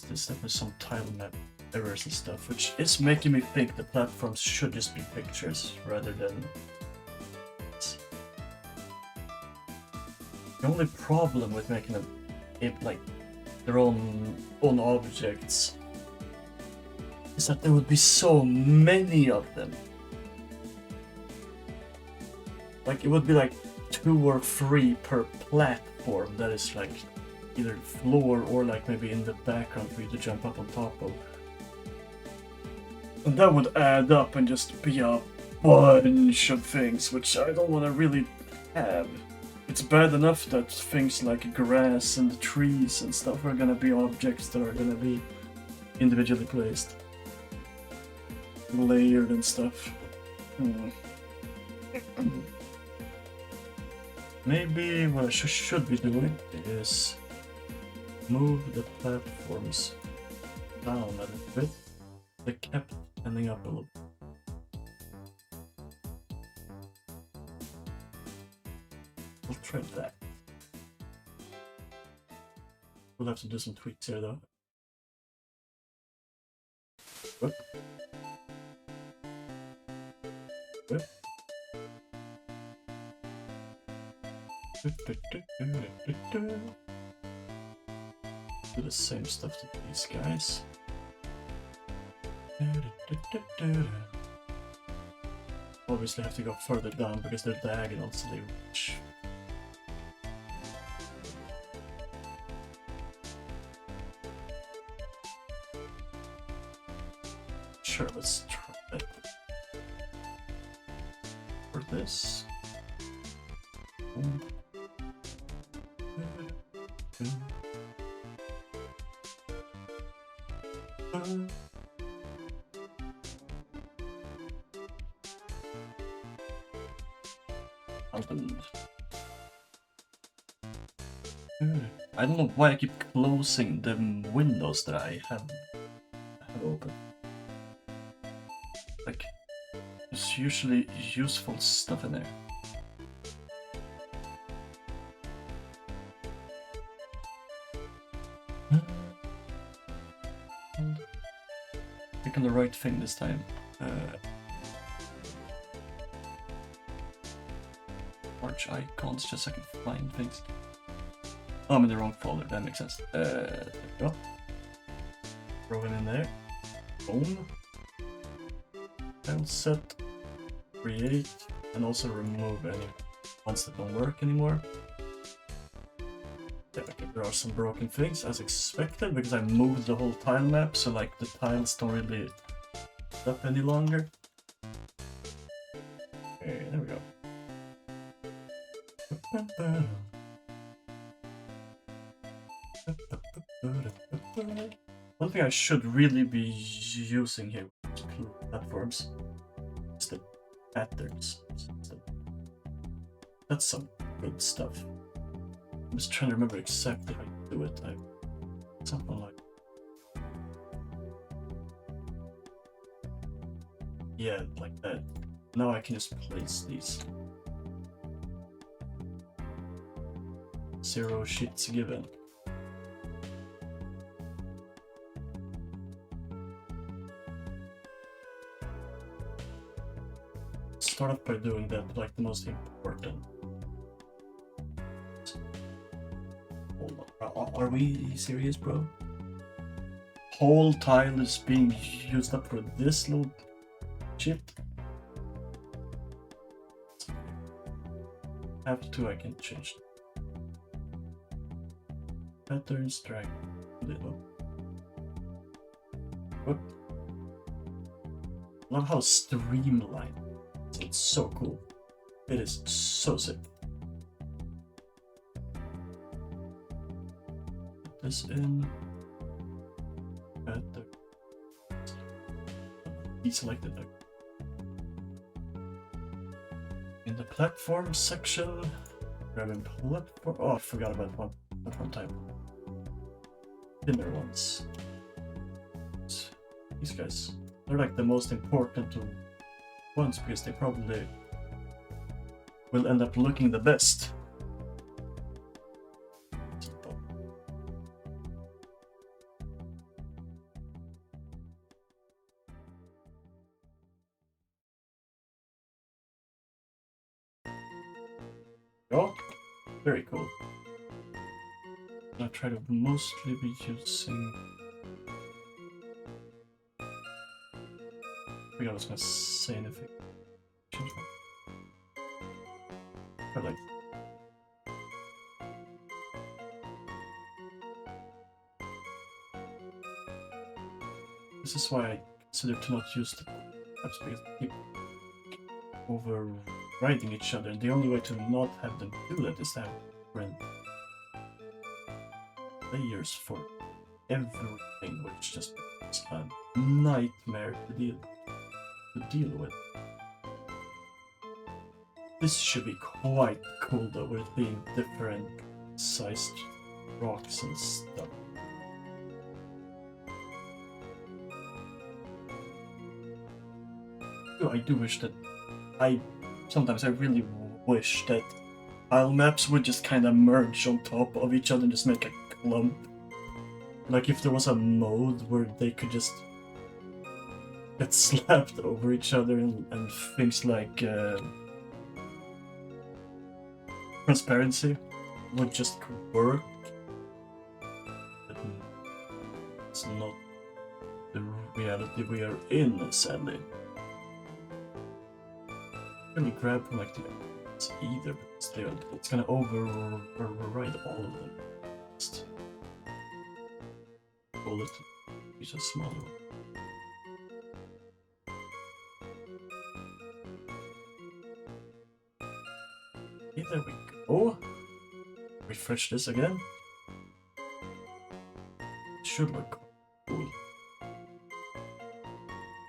This stuff is some tile map errors and stuff, which is making me think the platforms should just be pictures rather than... The only problem with making them like their own objects is that there would be so many of them. Like it would be like 2 or 3 per platform that is like either floor or like maybe in the background for you to jump up on top of. And that would add up and just be a bunch of things, which I don't want to really have. It's bad enough that things like grass and trees and stuff are gonna be objects that are gonna be individually placed. Layered and stuff. Maybe what I should be doing is move the platforms down a little bit. They kept ending up a little bit. We'll try that. We'll have to do some tweaks here though. What? What? Do the same stuff to these guys. Obviously have to go further down because they're diagonal, so they reach. Sure, let's try that. For this. I don't know why I keep closing the windows that I have open. Like, there's usually useful stuff in there. Picking the right thing this time. Large icons, just so I can find things. Oh, I'm in the wrong folder, that makes sense. There we go. Throw it in there. Boom. File set. Create. And also remove any ones that don't work anymore. Yeah, okay, there are some broken things as expected because I moved the whole tile map, so like the tiles don't really up any longer. Okay, there we go. One thing I should really be using here with platforms is the patterns. That's some good stuff. I'm just trying to remember exactly how to do it. Something like... Yeah, like that. Now I can just place these. 0 shits given. Start off by doing that, like the most important. Hold on. Are we serious, bro? Whole tile is being used up for this little shit? Have to, I can change. Patterns, drag little. Whoop. Love how streamlined. It's so cool. It is so sick. Put this in. Add the deselected in the platform section. Grabbing platform. Oh, I forgot about one platform type. Thinner ones. These guys. They're like the most important ones because they probably will end up looking the best. Oh, very cool. I'll try to mostly be using. I think I was gonna say anything. I like. This is why I consider to not use the tabs because they keep overriding each other, and the only way to not have them do that is to have different layers for everything, which just becomes a nightmare to deal with. This should be quite cool though, with it being different sized rocks and stuff. I do wish that sometimes I really wish that tile maps would just kind of merge on top of each other and just make a clump. Like if there was a mode where they could just get slapped over each other and things like transparency would just work. But it's not the reality we are in, sadly. Really grab from like the either, but still, it's gonna override all of them. Just pull it to be just smaller. Okay, there we go. Refresh this again. It should look cool.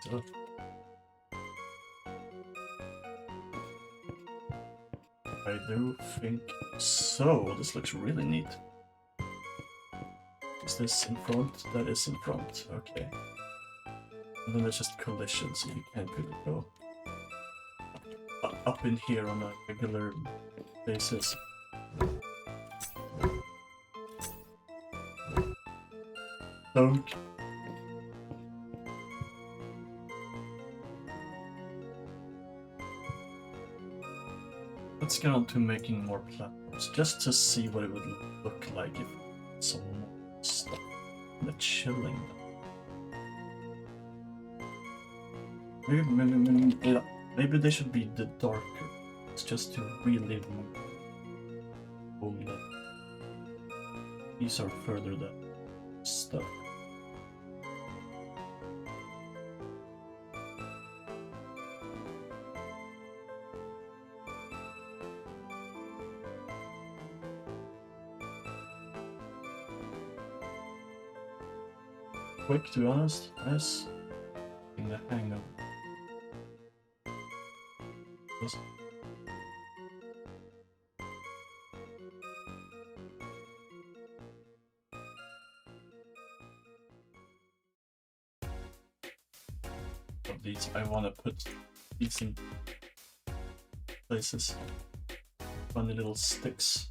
So, I do think so. This looks really neat. Is this in front? That is in front. Okay. And then there's just collision, so you can't really go up in here on a regular basis. Don't. Let's get on to making more platforms, just to see what it would look like if some more stuff in the chilling. Maybe they should be the darker. It's just to really boom that. These are further than stuff. Quick, to be honest. Nice. In the hang of this. Of these, I want to put these in places. Funny little sticks.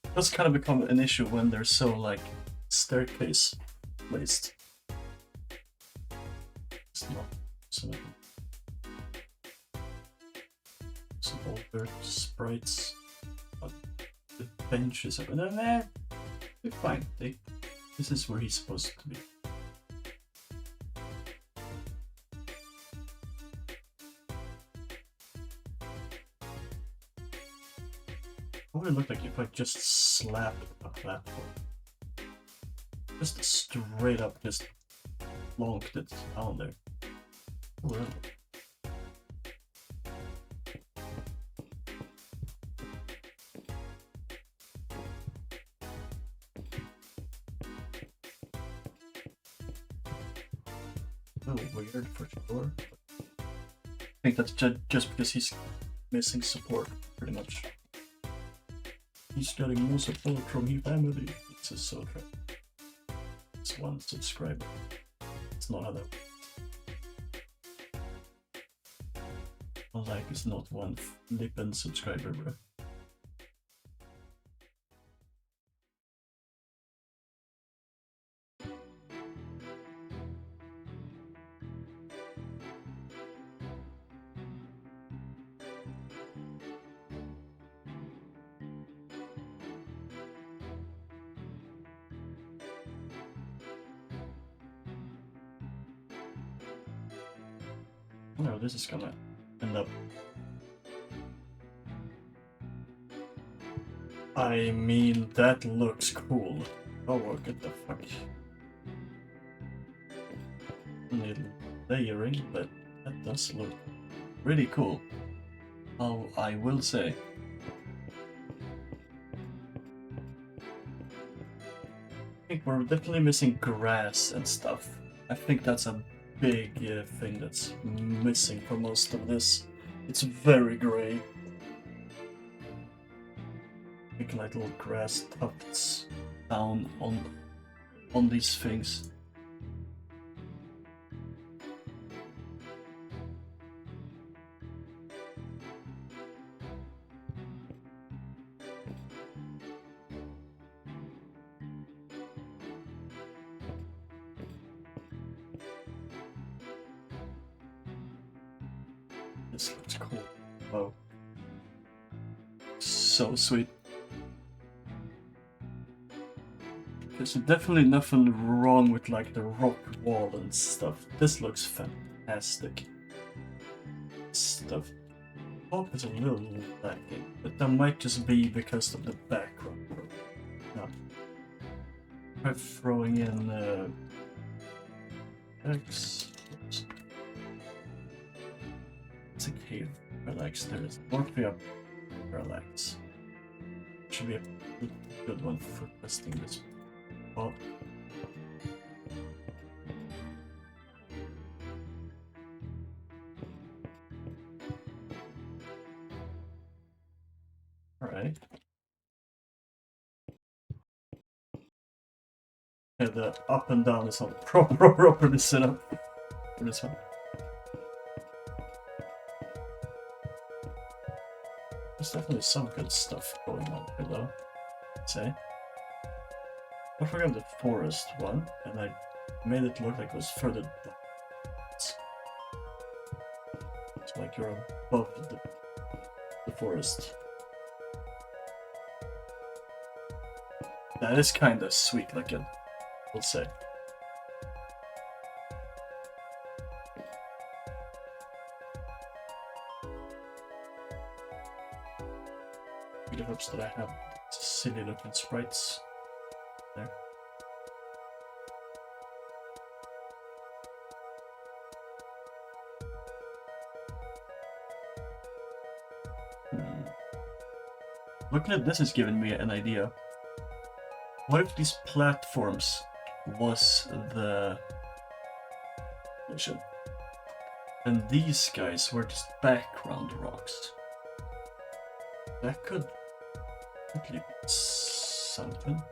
It does kind of become an issue when they're so like staircase placed. It's not some older sprites, but the benches are they're fine. This is where he's supposed to be. What would it look like if I just slapped a platform? Just straight up, just plonked it down there. Well. Oh, weird for sure. I think that's just because he's missing support, pretty much. He's getting no support from his family. It's a so trap. It's one subscriber. It's not other. Like it's not one flippin' subscriber, bro. No, this is gonna end up. I mean, that looks cool. Oh, what the fuck? Little layering, but that does look pretty cool. Oh, I will say. I think we're definitely missing grass and stuff. I think that's a big thing that's missing for most of this. It's very gray. Like little grass tufts down on these things. This looks cool. Oh. So sweet. There's definitely nothing wrong with like the rock wall and stuff. This looks fantastic. Stuff. Oh, it's a little lacking, but that might just be because of the background. No. Try throwing in X. Oops. It's a cave. Relax. There is Morphia. Relax. Should be a good one for testing this. Oh. Alright. Yeah, the up and down is not properly set up for this one. There's definitely some good stuff going on below, I'd say. I forgot the forest one, and I made it look like it was further down. It's like you're above the forest. That is kinda sweet looking, we'll say. Really hopes that I have silly looking sprites there. Looking at this is giving me an idea. What if these platforms was the mission, and these guys were just background rocks? That could be something.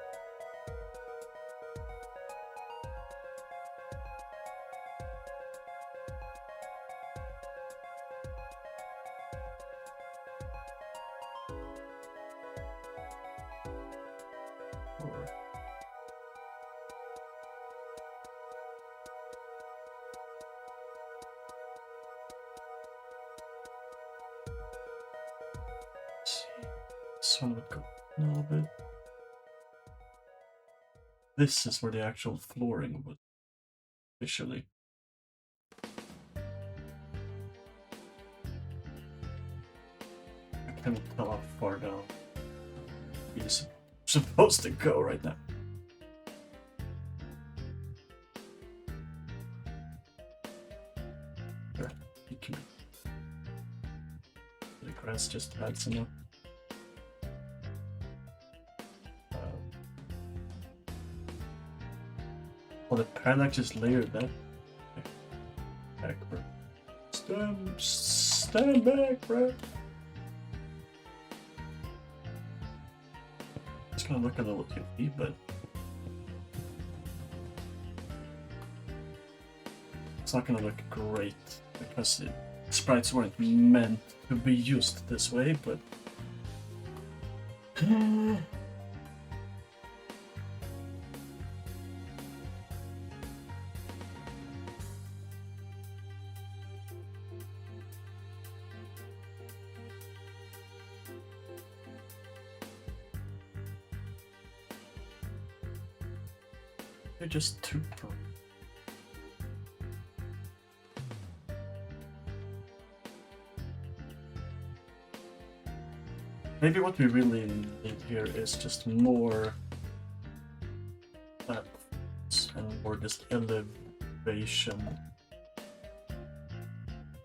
This one would go a little bit. This is where the actual flooring would officially. I can't tell how far down he's supposed to go right now. There, he can. The grass just adds enough. Oh, the parallax just layered that. Back, bro. Stand back, bro. It's gonna look a little goofy, but it's not gonna look great because sprites weren't meant to be used this way, but they're just too bright. Maybe what we really need here is just more platforms and more just elevation.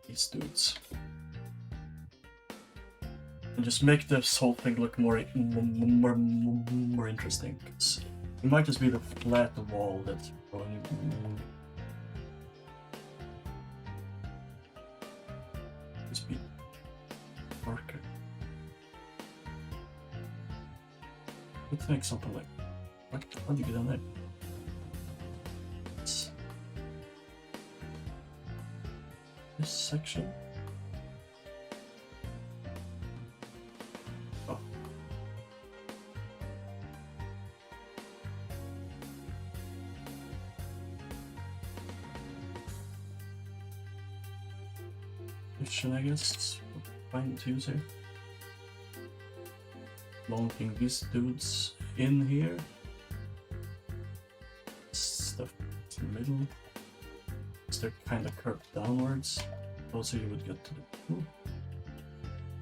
These dudes. And just make this whole thing look more interesting. It might just be the flat wall that's going. Just be darker. Let's make something like. What? How do you get on there? This section. Oh. I guess it's fine to use here. Launching these dudes in here. Stuff in the middle. They're kind of curved downwards. Also, you would get to the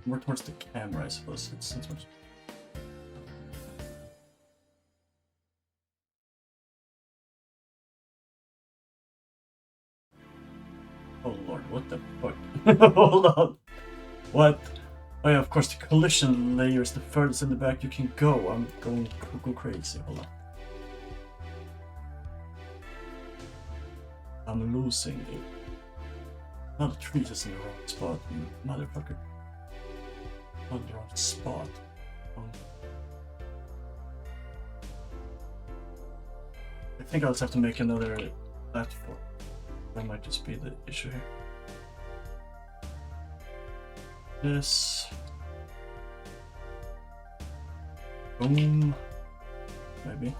more towards the camera, I suppose. It's much. Oh lord, what the fuck? Hold on. What? Oh yeah, of course, the collision layer is the furthest in the back you can go. I'm going crazy. Hold on. I'm losing it. Now the tree is in the wrong spot, motherfucker. Not the wrong spot. I think I'll just have to make another platform. That might just be the issue here. This. Boom. Maybe.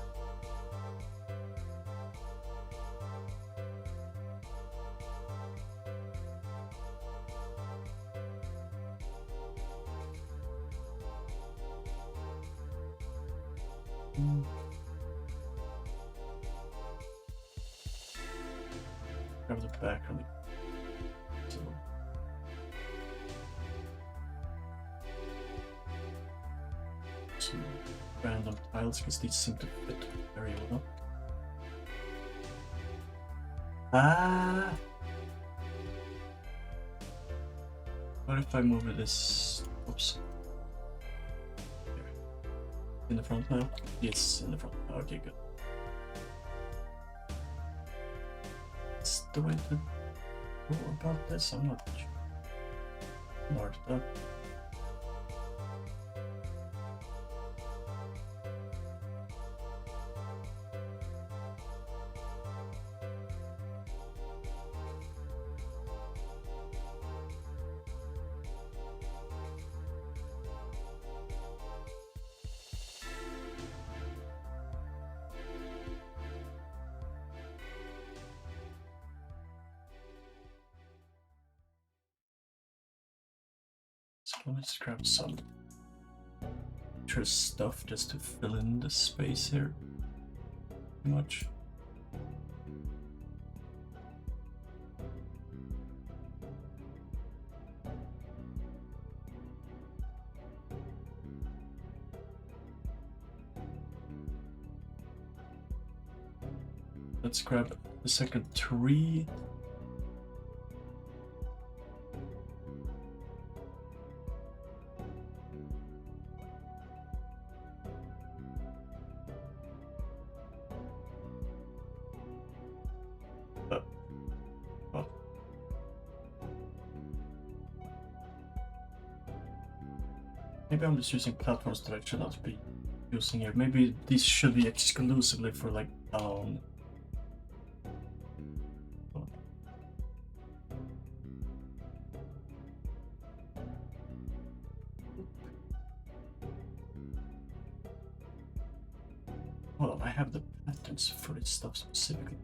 Grab the back on the some random tiles because these seem to fit very well. What if I move this? Oops. Here. In the front now? Yes, in the front. Okay, good. That's the way to go about this. I'm not marked up. So let's grab some extra stuff just to fill in the space here. Too much. Let's grab the second tree. Maybe I'm just using platforms that I should not be using here. Maybe these should be exclusively for like town. Hold on, I have the patterns for this stuff specifically.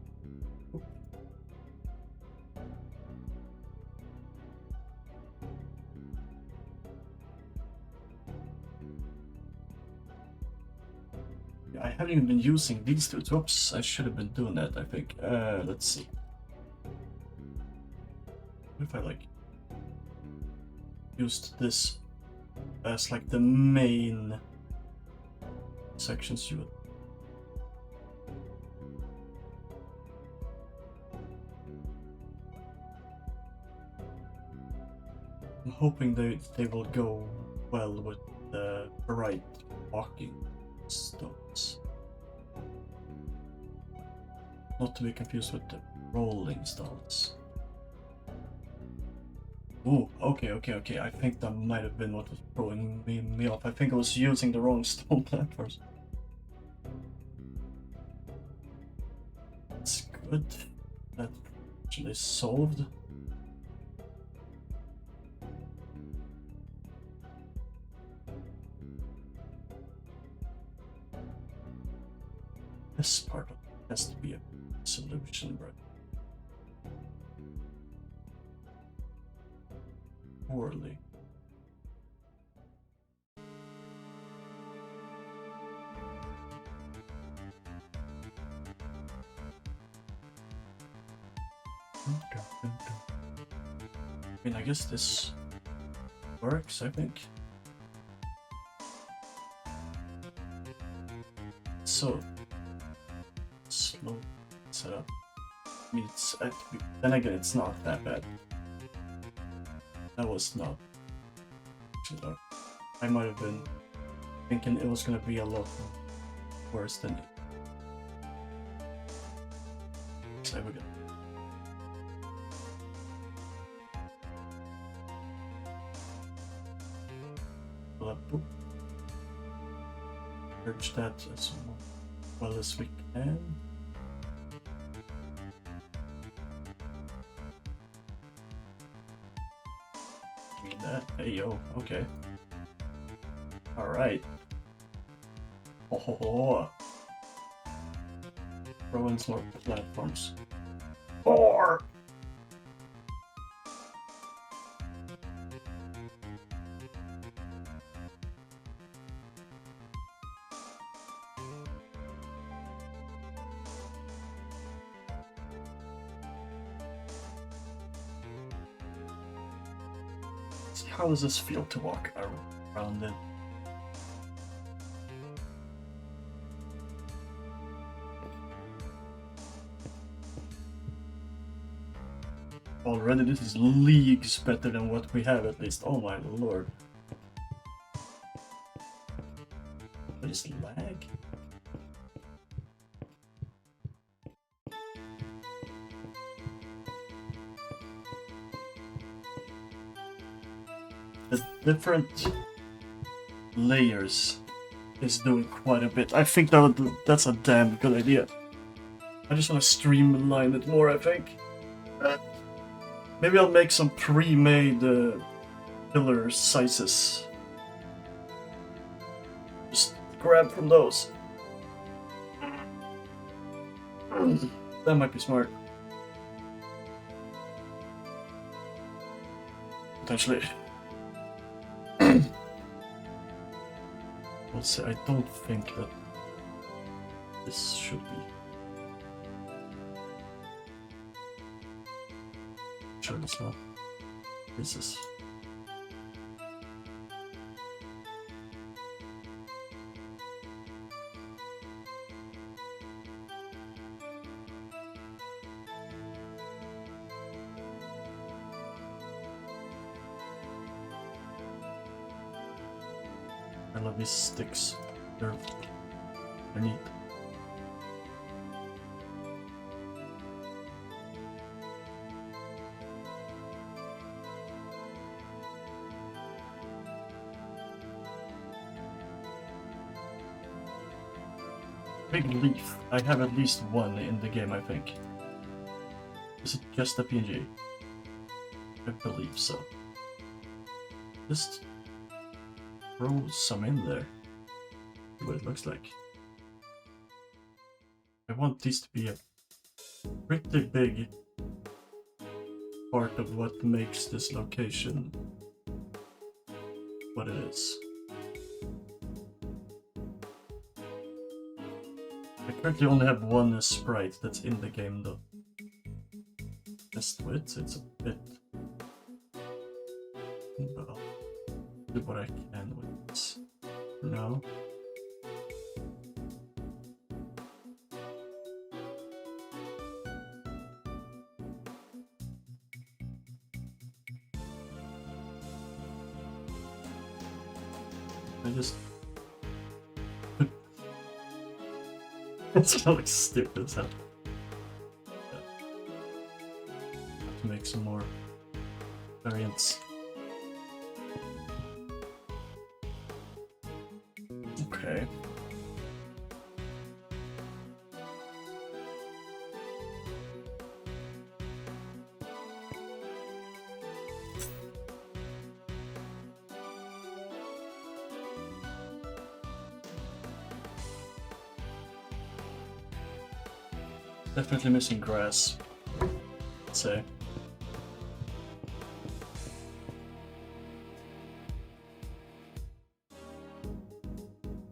I haven't even been using these two drops. I should have been doing that, I think. Let's see. What if I like used this as like the main sections you would. I'm hoping they will go well with the right walking stones. Not to be confused with the rolling stones. Ooh, okay. I think that might have been what was throwing me off. I think I was using the wrong stone platforms. That's good. That actually solved. This part of it has to be a solution, right? Poorly. I mean, I guess this works, I think. So slow setup. I mean, then again, it's not that bad. That was not. I might have been thinking it was gonna be a lot worse than it. So we go. Purge that as well as we can. Read that. Hey yo, okay. Alright. Oh, throw in some more platforms. 4! How does this feel to walk around it? Already this is leagues better than what we have at least. Oh my lord. What is lag? The different layers is doing quite a bit. I think that's a damn good idea. I just want to streamline it more, I think. Maybe I'll make some pre-made pillar sizes. Just grab from those. That might be smart. Potentially. Let's see, I don't think that this should be. Sure, it's not. This is. I love these sticks. They're neat. big leaf. I have at least one in the game, I think. Is it just a PNG? I believe so. Just throw some in there. See what it looks like. I want this to be a pretty big part of what makes this location what it is. I currently only have one sprite that's in the game though. Test with it's a bit. Well, do what I can with this for now. I just it's really stupid as hell. Have to make some more variants. Okay. Definitely missing grass, I'd say.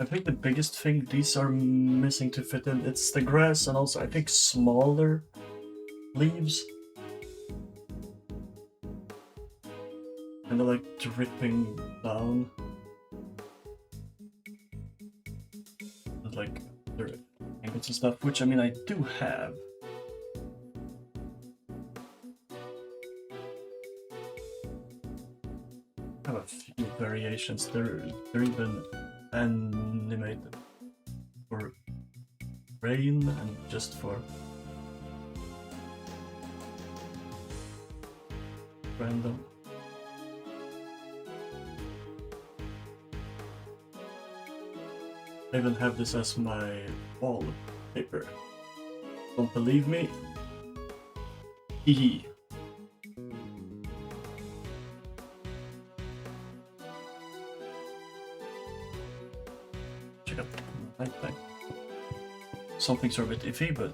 I think the biggest thing these are missing to fit in, it's the grass and also I think smaller leaves. And they're like dripping down. And like they're angles and stuff, which I mean I do have. I have a few variations. They're even animated for rain and just for random. I even have this as my wallpaper. Don't believe me? Hehe. Check out the night thing. Some things are a bit iffy, but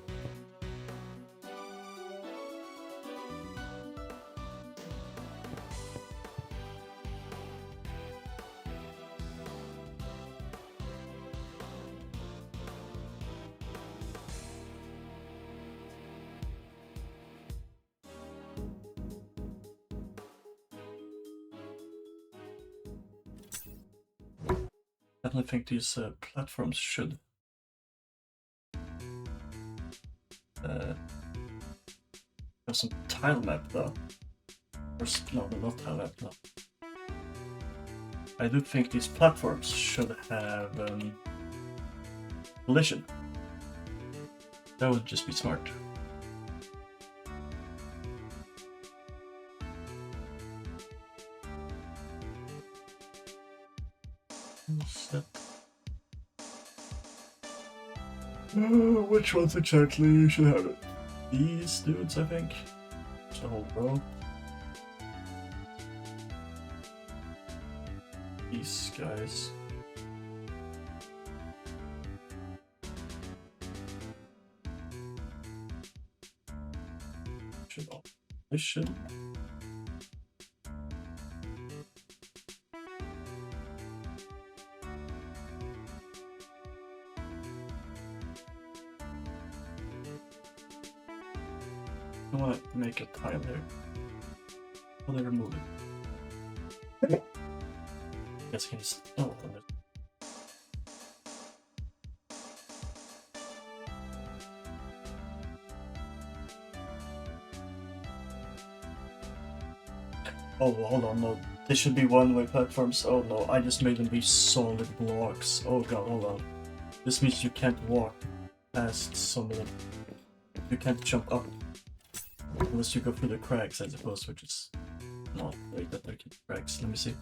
I definitely think these platforms should have some tile map though. Or no, not tile map, no. I do think these platforms should have collision. That would just be smart. Which ones exactly you should have it? These dudes, I think. Just a whole row. These guys. Should all mission. I want to make a tile there. Will they remove it? Guess I can install it. Oh, hold on, no. They should be one-way platforms. Oh no, I just made them be solid blocks. Oh god, hold on. This means you can't walk past some of them. You can't jump up. Unless you go through the cracks, I suppose, which is not great that there can be cracks. Let me see.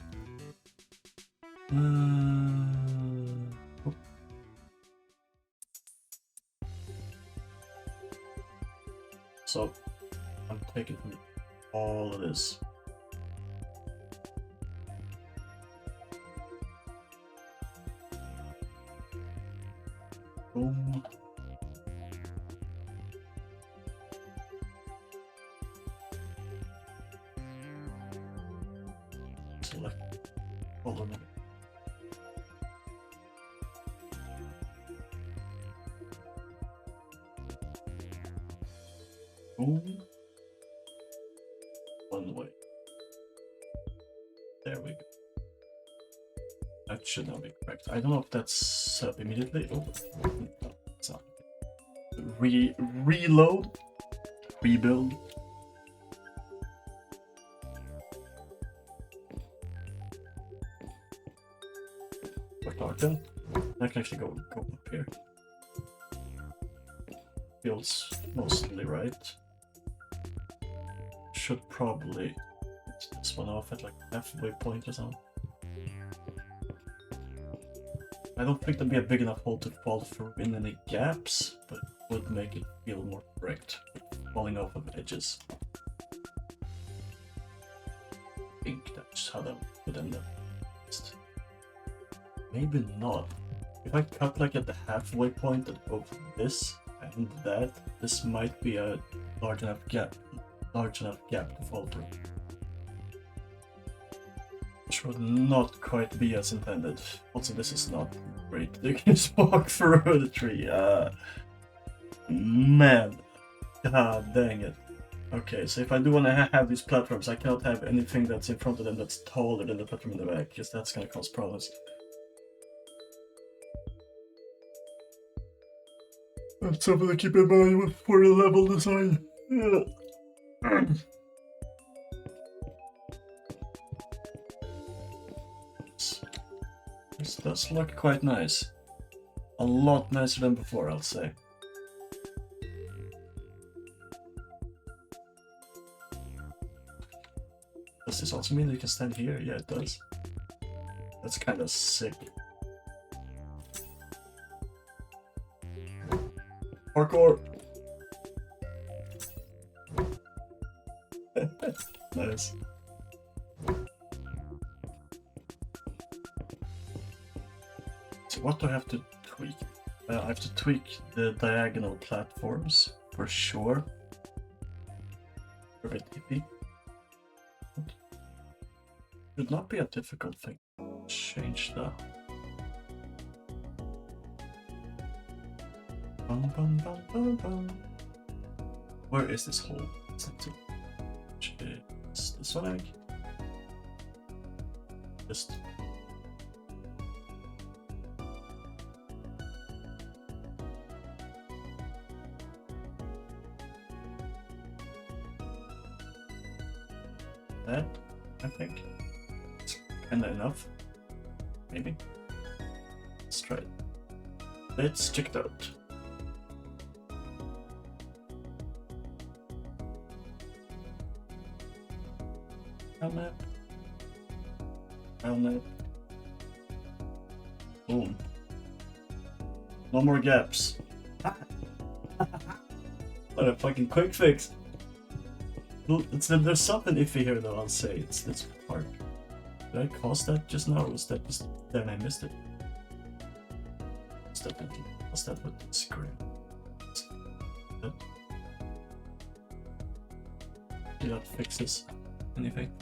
Oh. so I'm taking all of this. Boom. Select all of them. Boom. One way. There we go. That should now be correct. I don't know if that's set up immediately. Oh, no, it's not. Reload. Rebuild. Darken. I can actually go up here. Feels mostly right. Should probably get this one off at like halfway point or something. I don't think there'd be a big enough hole to fall through in any gaps, but it would make it feel more correct, falling off of edges. I think that's how that would end up. Maybe not. If I cut like at the halfway point of both this and that, this might be a large enough gap to fall through. Which would not quite be as intended. Also, this is not great. You can just walk through the tree. Man. God dang it. Okay, so if I do want to have these platforms, I cannot have anything that's in front of them that's taller than the platform in the back, because that's going to cause problems. That's something to keep in mind for the level design. This does look quite nice. A lot nicer than before, I'll say. Does this also mean you can stand here? Yeah, it does. That's kind of sick. Parkour! Nice. So what do I have to tweak? I have to tweak the diagonal platforms, for sure. A bit iffy. Should not be a difficult thing. Change that. Bum, bum, bum, bum, bum. Where is this hole? It's this one, I think. Just that, I think. It's kinda enough. Maybe. Let's try it. Let's check it out. Helmet. Helmet. Boom. No more gaps. What a fucking quick fix. There's something iffy here though, I'll say. It's this part. Did I cause that just now, or was that just there and I missed it? What's that with the screen? Did that fix this? Anything?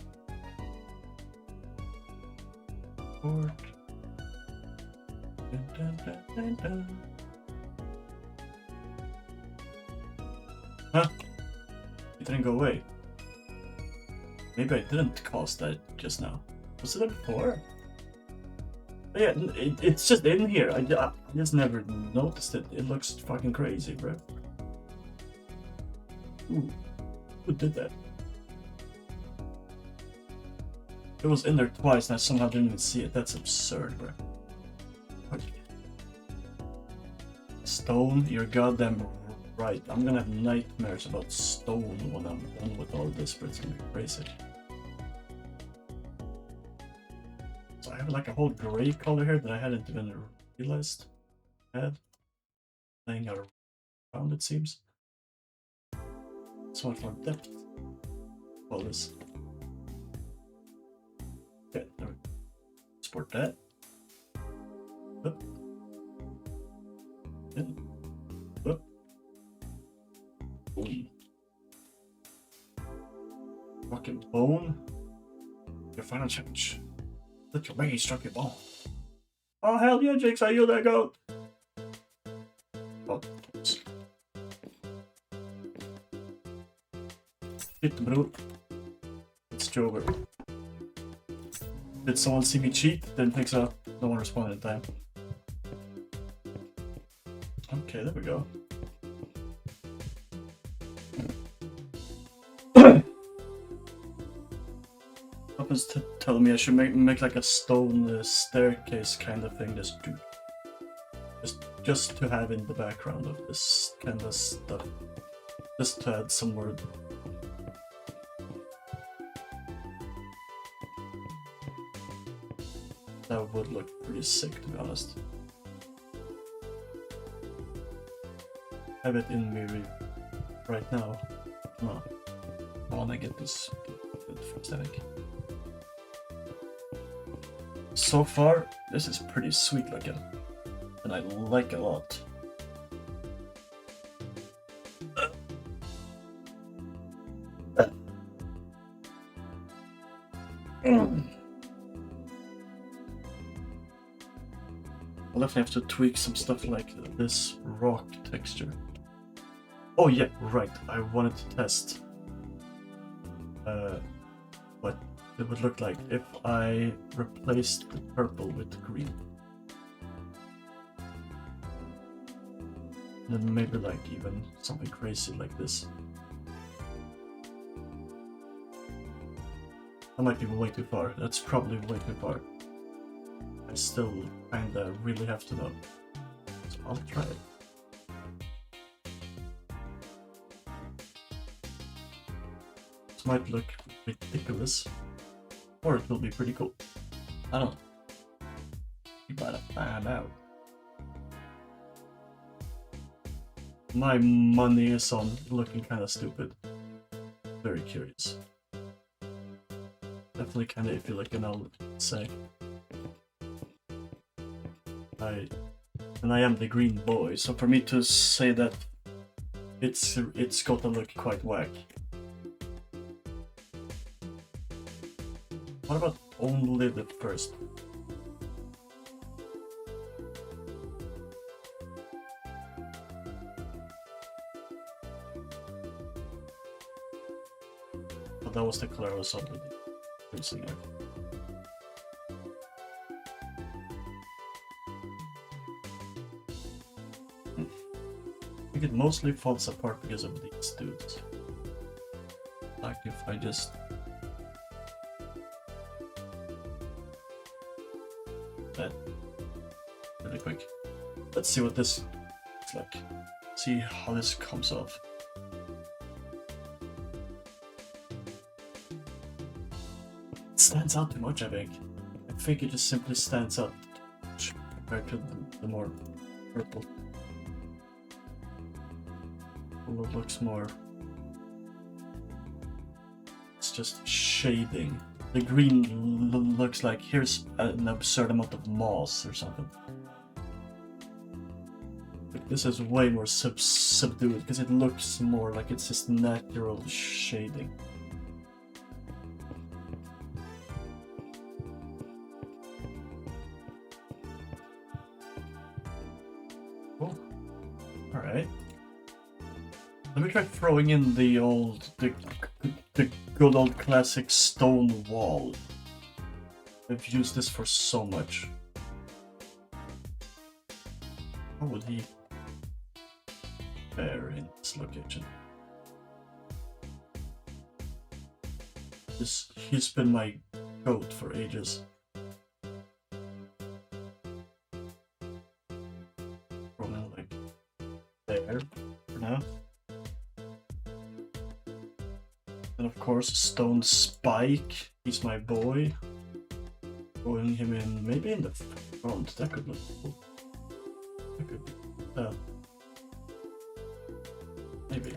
Port. Dun, dun, dun, dun, dun. Huh? It didn't go away. Maybe I didn't cause that just now. Was it there before? But yeah, it's just in here. I just never noticed it. It looks fucking crazy, bro. Ooh. Who did that? It was in there twice and I somehow didn't even see it. That's absurd, bro. Stone, you're goddamn right. I'm gonna have nightmares about stone when I'm done with all this, but it's gonna be crazy. So I have like a whole gray color here that I hadn't even realized I had. Laying around, it seems. so much more depth. All this. Okay, there we go. Export that. Up. In. Up. Boom. Fucking bone. Your final challenge. Let your base struck your bone. Oh hell yeah, Jinx, are you there, goat? Oh, shit, bro. It's Jover. Did someone see me cheat? Didn't think so. No one responded in time. Okay, there we go. Happens to tell me I should make like a stone staircase kind of thing. Just to have in the background of this kind of stuff. Just to add some word. That would look pretty sick, to be honest. Have it in me right now. No. I wanna get this good aesthetic. So far, this is pretty sweet looking, and I like it a lot. I'll definitely have to tweak some stuff like this rock texture. Oh yeah, right, I wanted to test what it would look like if I replaced the purple with the green. And then maybe like even something crazy like this. That might be way too far. That's probably way too far. I still kinda really have to know. So I'll try it. This might look ridiculous. Or it will be pretty cool. I don't know. You gotta find out. My money is on looking kinda stupid. Very curious. Definitely kinda iffy looking, I'll say. And I am the green boy, so for me to say that it's gotta look quite whack. What about only the first? But that was the color I was already using. I think it mostly falls apart because of these dudes. Like if I just... that really quick. Let's see what this looks like. See how this comes off. It stands out too much, I think. I think it just simply stands out compared to the more purple. It looks more... it's just shading. The green looks like here's an absurd amount of moss or something. Like this is way more subdued because it looks more like it's just natural shading. Oh, all right. Let me try throwing in the good old classic stone wall. I've used this for so much. How would he fare in this location? He's been my goat for ages. Probably like there for now. And of course, Stone Spike, he's my boy. Throwing him in, maybe in the front, that could look cool. That could be, maybe.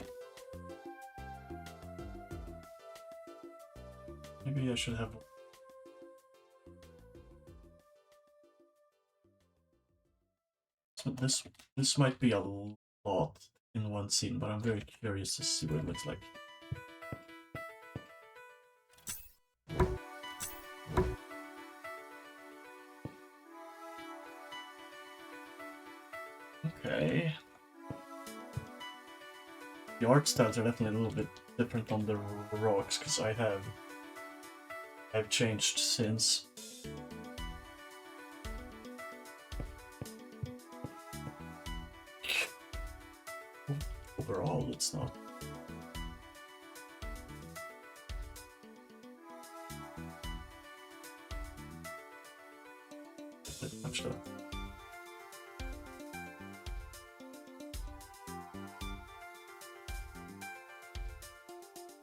maybe I should have. So this might be a lot in one scene, but I'm very curious to see what it looks like. Okay. The art styles are definitely a little bit different on the rocks, because I've changed since. Overall, it's not. Much though.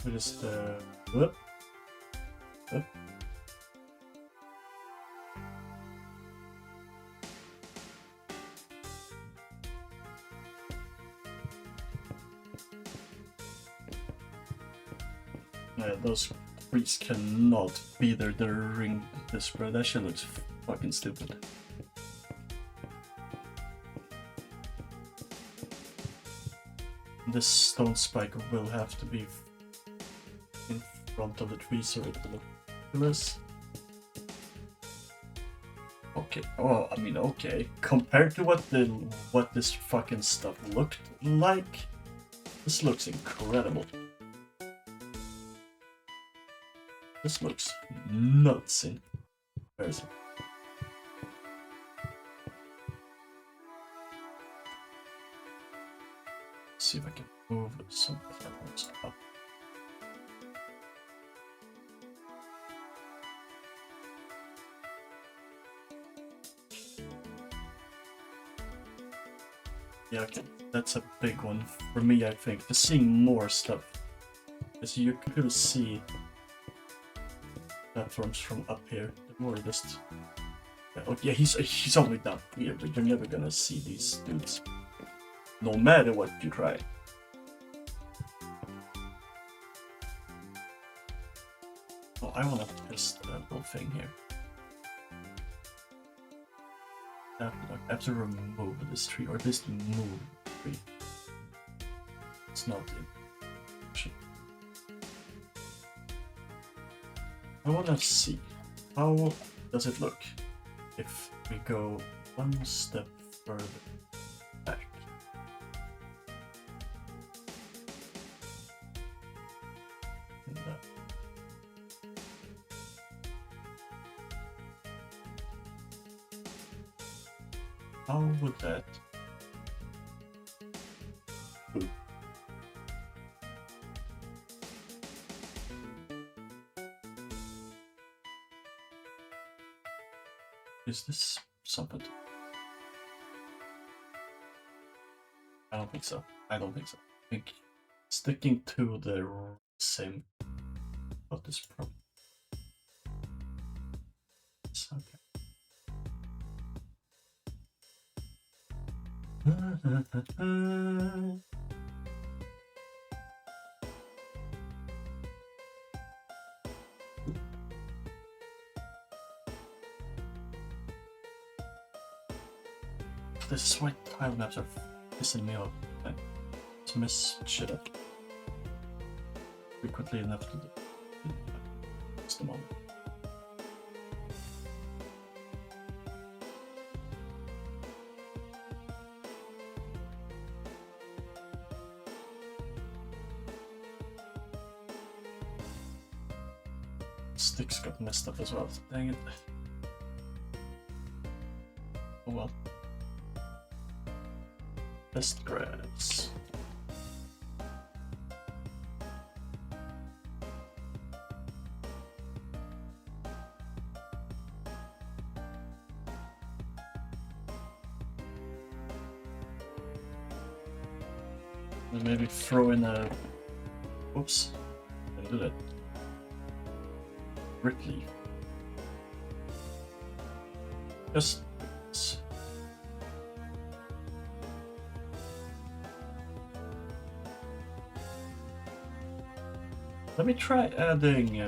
We just whoop. Whoop. Yeah, those trees cannot be there during this spread. That shit looks fucking stupid. This stone spike will have to be in front of the tree so it will look less. Okay, oh, I mean, okay. Compared to what this fucking stuff looked like, this looks incredible. This looks nuts in comparison. Let's see if I can move some platforms up. Yeah, okay, that's a big one for me, I think. To see more stuff, as you could see platforms from up here. The more just, oh yeah, he's all the way down here, but you're never gonna see these dudes, no matter what you try. Oh, I wanna test that little thing here. I have to remove this tree, or at least move the tree. It's not in. I wanna see, how does it look if we go one step further back? How would that? Ooh. Is this something? I don't think so. I don't think so. I think sticking to the same of this problem. It's okay. This is why tile maps are pissing me off. I just mess shit up frequently enough to miss them all. Sticks got messed up as well. Dang it. Oh well. Best grass. And maybe throw in a. Oops. Didn't do that. Brick leaf. Just. Let me try adding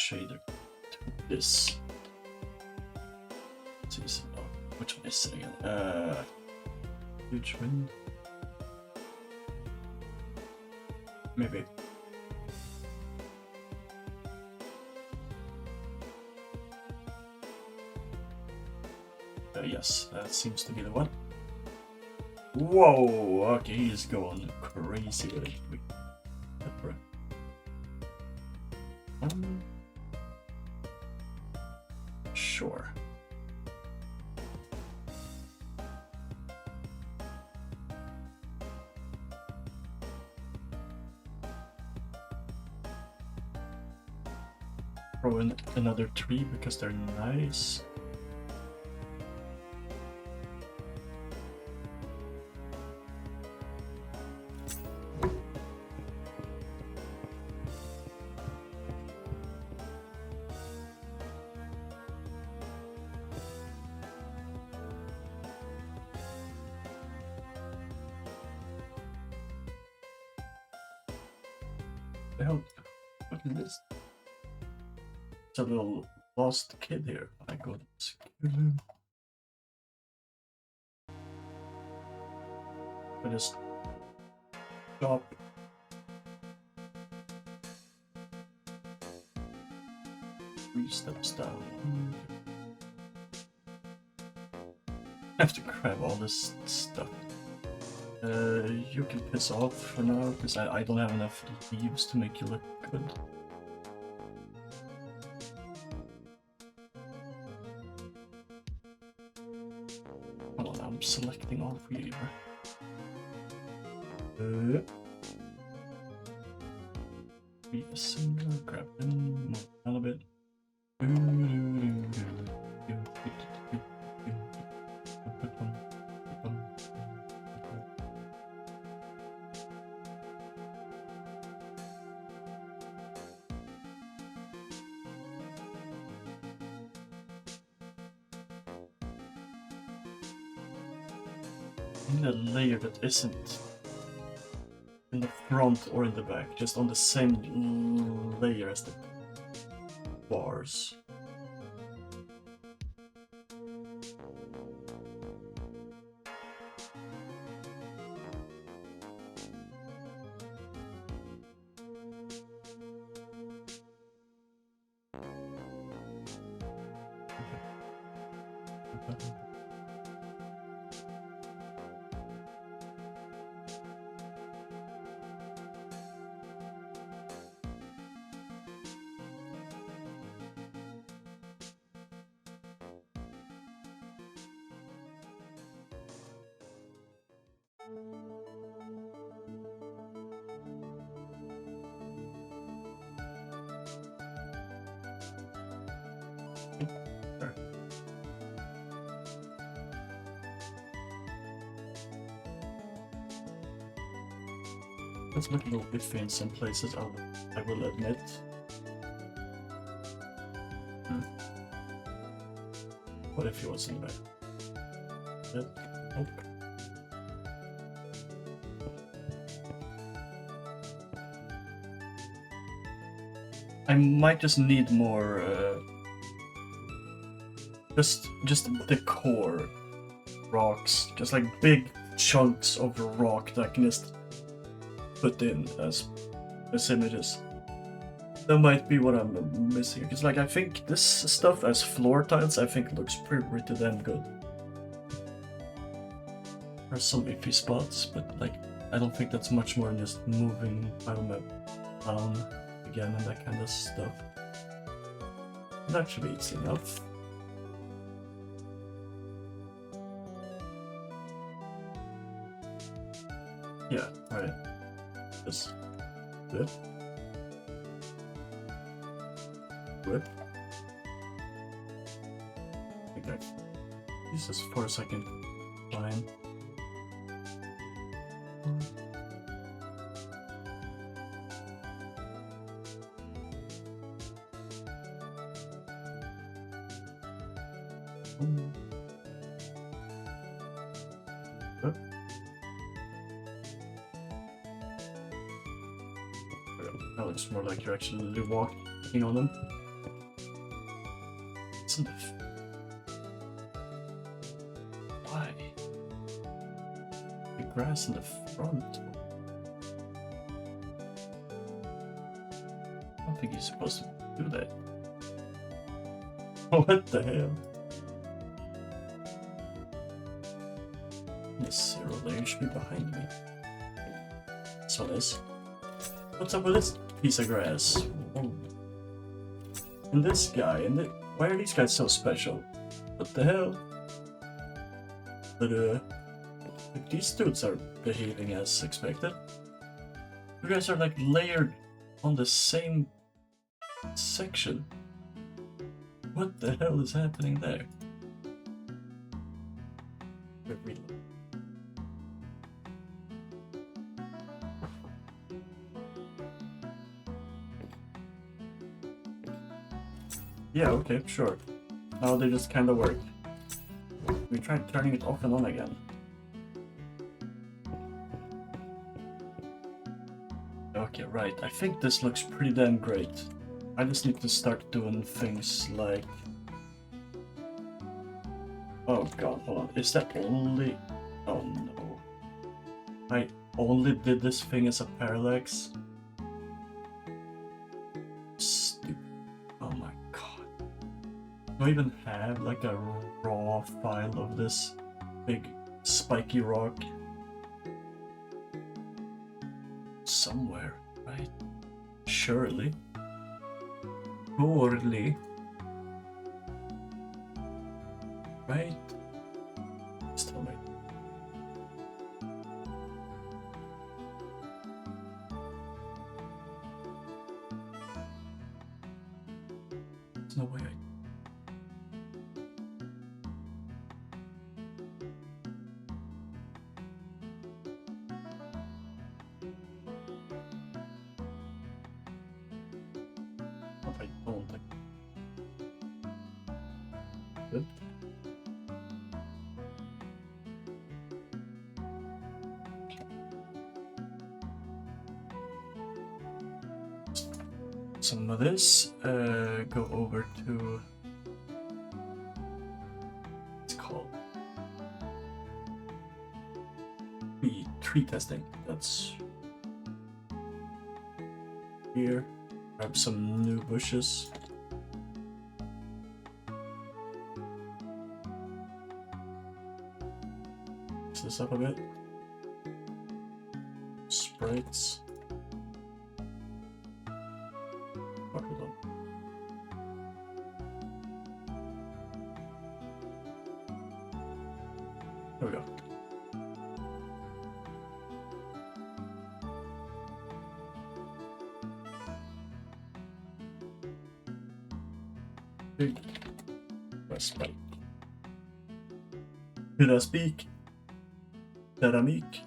shader to this. Let's see, which one is it again? Huge wind. Maybe. Yes, that seems to be the one. Whoa! Okay, he's going crazy with it. Sure. Throw in another tree because they're nice. The hell? What is this? It's a little lost kid here. I got him. I just stop. 3 steps down. I have to grab all this stuff. You can piss off for now, because I don't have enough leaves to make you look good. Hold on, I'm selecting all for you. Be a single, grab them, move down a bit. In a layer that isn't in the front or in the back, just on the same layer as the bars. That's looking a little iffy in some places, I will admit. What if he was in there? Nope. I might just need more, just the core rocks, just like big chunks of rock that I can just put in as images. That might be what I'm missing, because like I think this stuff as floor tiles I think looks pretty damn good. There's some iffy spots, but like I don't think that's much more than just moving tile map down again and that kind of stuff. And actually it's enough. Yeah, alright. This. Good. Good. Okay. Use this for a second. Fine. Good. That looks more like you're actually walking on them. What's in the... Why? The grass in the front. I don't think he's supposed to do that. What the hell? The zero layer should be behind me. This one is. What's up with this piece of grass? Oh. And this guy, why are these guys so special? What the hell? But like these dudes are behaving as expected. You guys are like layered on the same section. What the hell is happening there? Yeah, okay, sure. Now they just kind of work. We tried turning it off and on again. Okay, right. I think this looks pretty damn great. I just need to start doing things like... Oh god, hold on. Is that only... Oh no. I only did this thing as a parallax? Stupid. Oh my god. Do I even have like a raw file of this big spiky rock? Somewhere, right? Surely. Surely. Right? Still right. There's no way I don't like good. Some of this, go over to, it's called tree testing. That's here. Grab some new bushes. Mix this up a bit. Sprites. There we go. Big spike. Could I speak? That I meek? This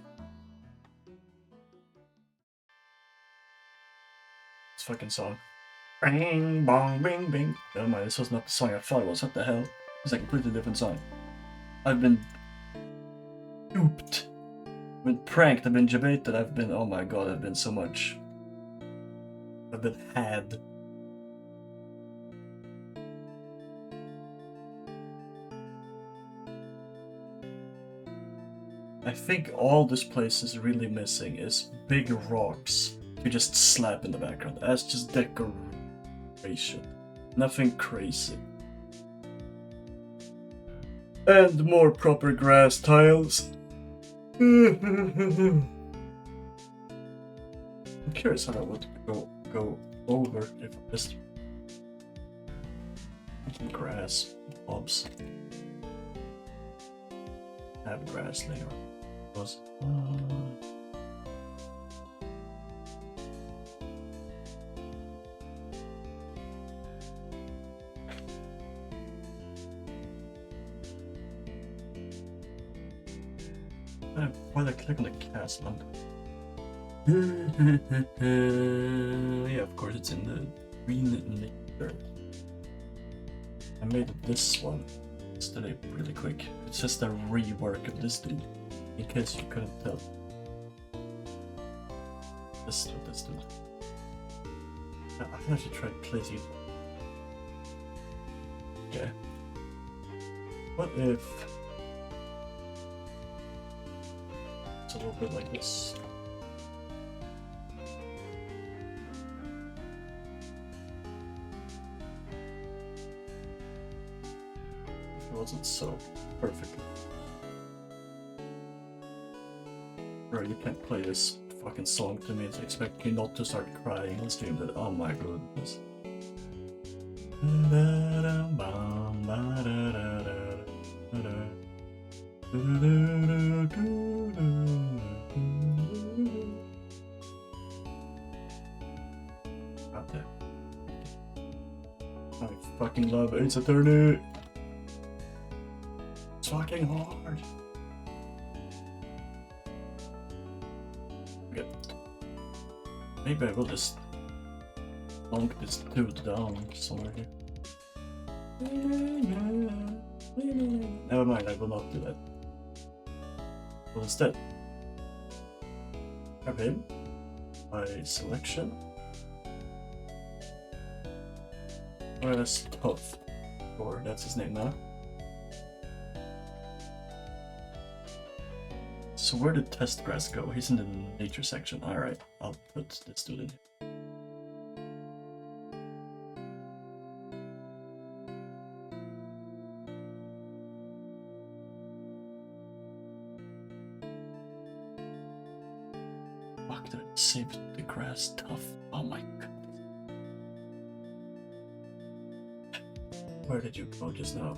fucking song. Bang, bong, bing, bing. Oh my, this was not the song I thought it was. What the hell? It's a completely different song. I've been duped. I've been pranked. I've been debated. I've been, oh my god, I've been so much. I've been had. I think all this place is really missing is big rocks you just slap in the background as just decoration. Nothing crazy. And more proper grass tiles. I'm curious how that would go over if this grass blobs. Have grass layer. Was why did I click on the castle? Yeah, of course it's in the green layer. I made this one yesterday really quick. It's just a rework of this dude, in case you couldn't tell. This is what this dude. I think I should try placing it. Okay. What if it's a little bit like this? If it wasn't so perfect. Bro, you can't play this fucking song to me and expect me not to start crying on stream. That, oh my goodness. Out there. I fucking love Ace Attorney. It's fucking hard. Okay. Maybe I will just plonk this dude down somewhere here. Never mind, I will not do that. Well, instead, have him by selection. Whereas Tough, or that's his name now. So where did Test Grass go? He's in the nature section. Alright, I'll put this dude in. Fuck, did I save the grass Tough? Oh my god. Where did you go just now?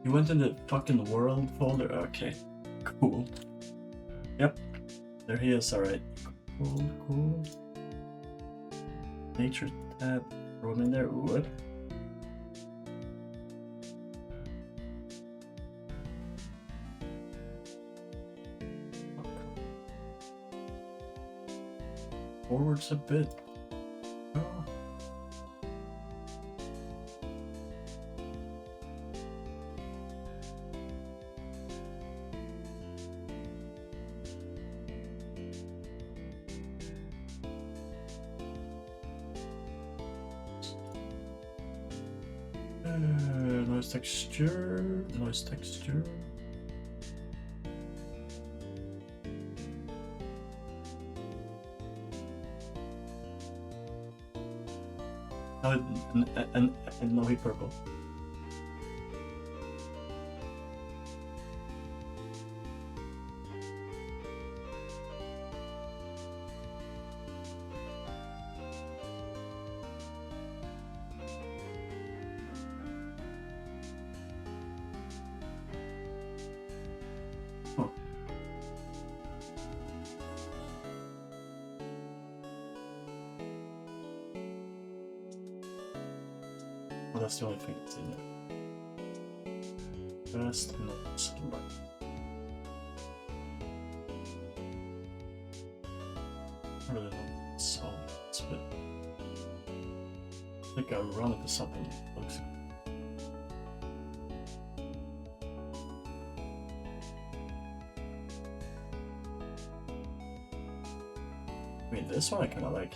You went in the fucking world folder? Okay, cool. Yep, there he is, alright. Cool, cool. Nature tab, throw him in there, what? Forwards a bit. Oh. Noise texture, noise texture. And no, he purple. Huh. Well, that's the only thing that's in there. Best not select. I really don't solve this bit. I think I'll run into something that looks. I mean, this one I kind of like.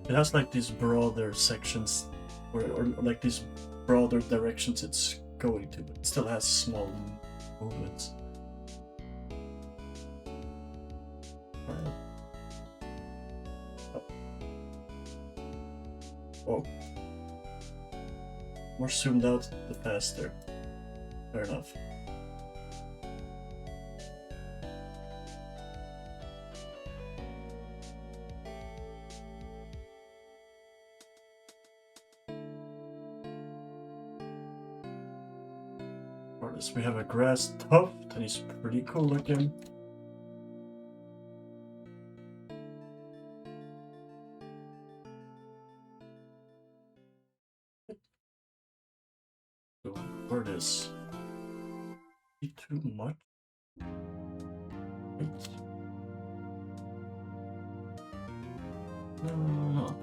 It has like these broader sections, or like these broader directions it's going to, but it still has small movements. Right. Oh. More zoomed out, the faster. Fair enough. We have a grass Tough, and he's pretty cool looking. So, where it is? Too much? Wait. No.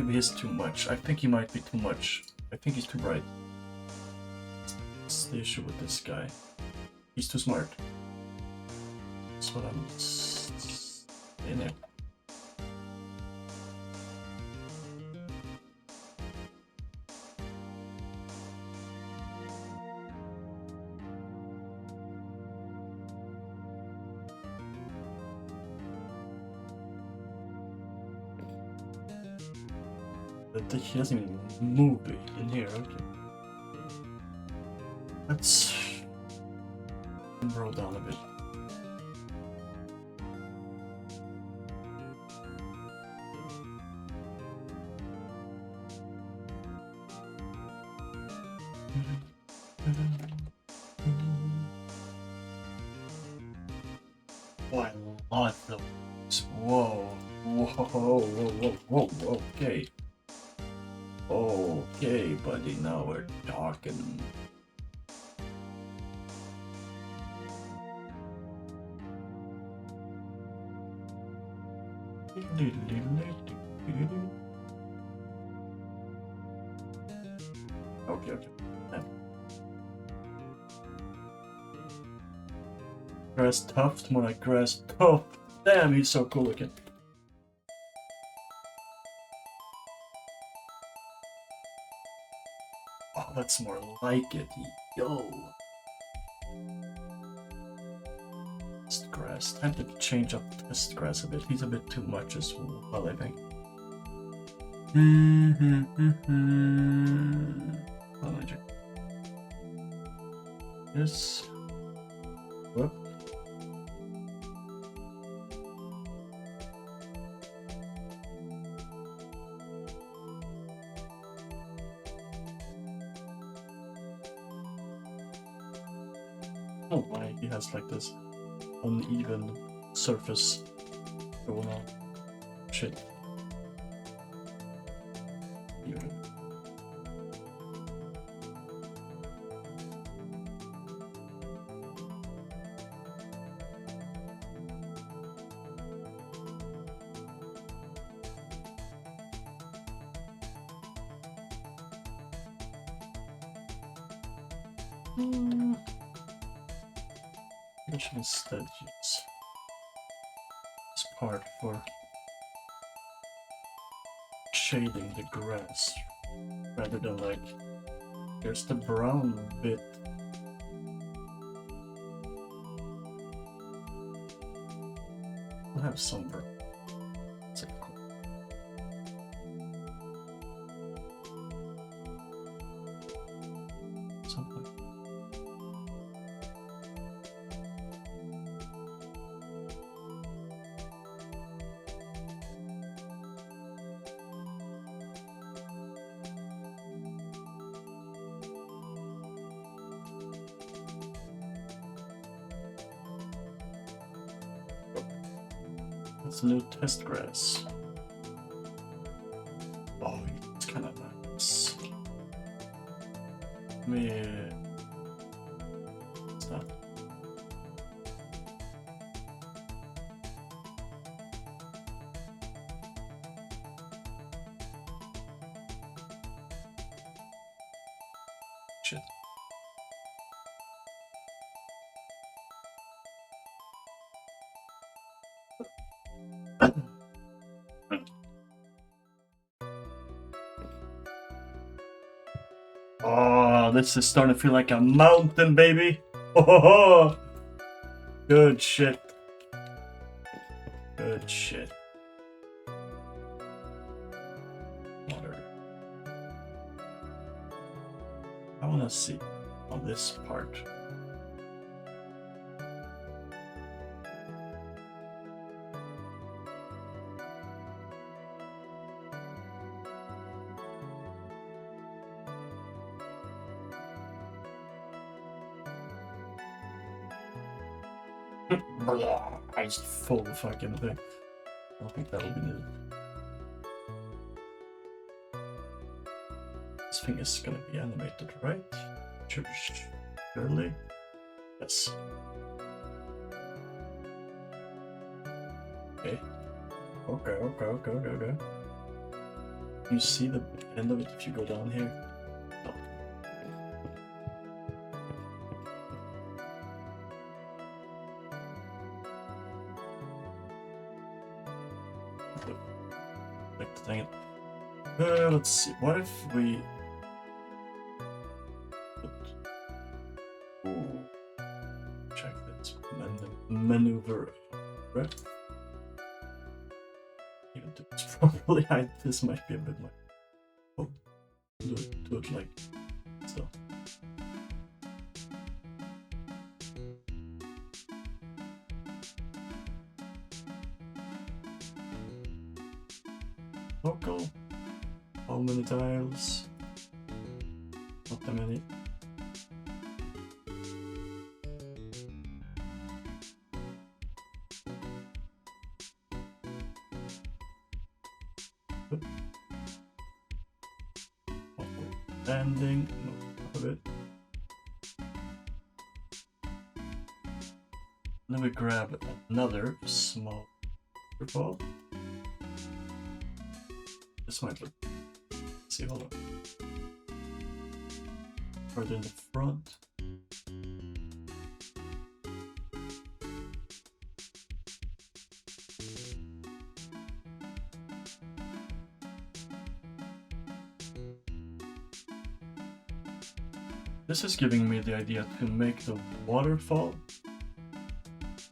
Maybe he's too much. I think he might be too much. I think he's too bright. That's the issue with this guy. He's too smart. That's what I'm in there. He doesn't even move in here. Okay. Let's roll down a bit. Oh, I love those. Whoa. Whoa, whoa, whoa, whoa, whoa, okay. Okay, buddy, now we're talking. Okay, okay. Yeah. Grass tuft, more like grass tuft. Damn, he's so cool looking. Oh, that's more like it. Yo. Test grass. Time to change up test grass a bit. He's a bit too much as well, I think. Yes. Whoop. Oh, why he has like this uneven surface going on. Shit. Even. I should instead use this part for shading the grass rather than like here's the brown bit. We'll have some brown. That's cool. Something. That's a new test grass. Oh, it's kind of nice. Stop. Shit. Oh, this is starting to feel like a mountain, baby. Oh, good shit. Good shit. Water. I want to see on this part. I just full the fucking thing. I don't think that'll be needed. This thing is gonna be animated, right? Surely? Yes. Okay. Okay. Can you see the end of it if you go down here? No. Like, dang it. Let's see. What if we... Ooh. Check this. Maneuver. Right? Even do this properly. This might be a bit much. Oh, do it like so. Local. How many tiles? Not that many. Landing, no, a bit. Then we grab another small waterfall. This might look. Let's see, hold on. Further in the front. This is giving me the idea to make the waterfall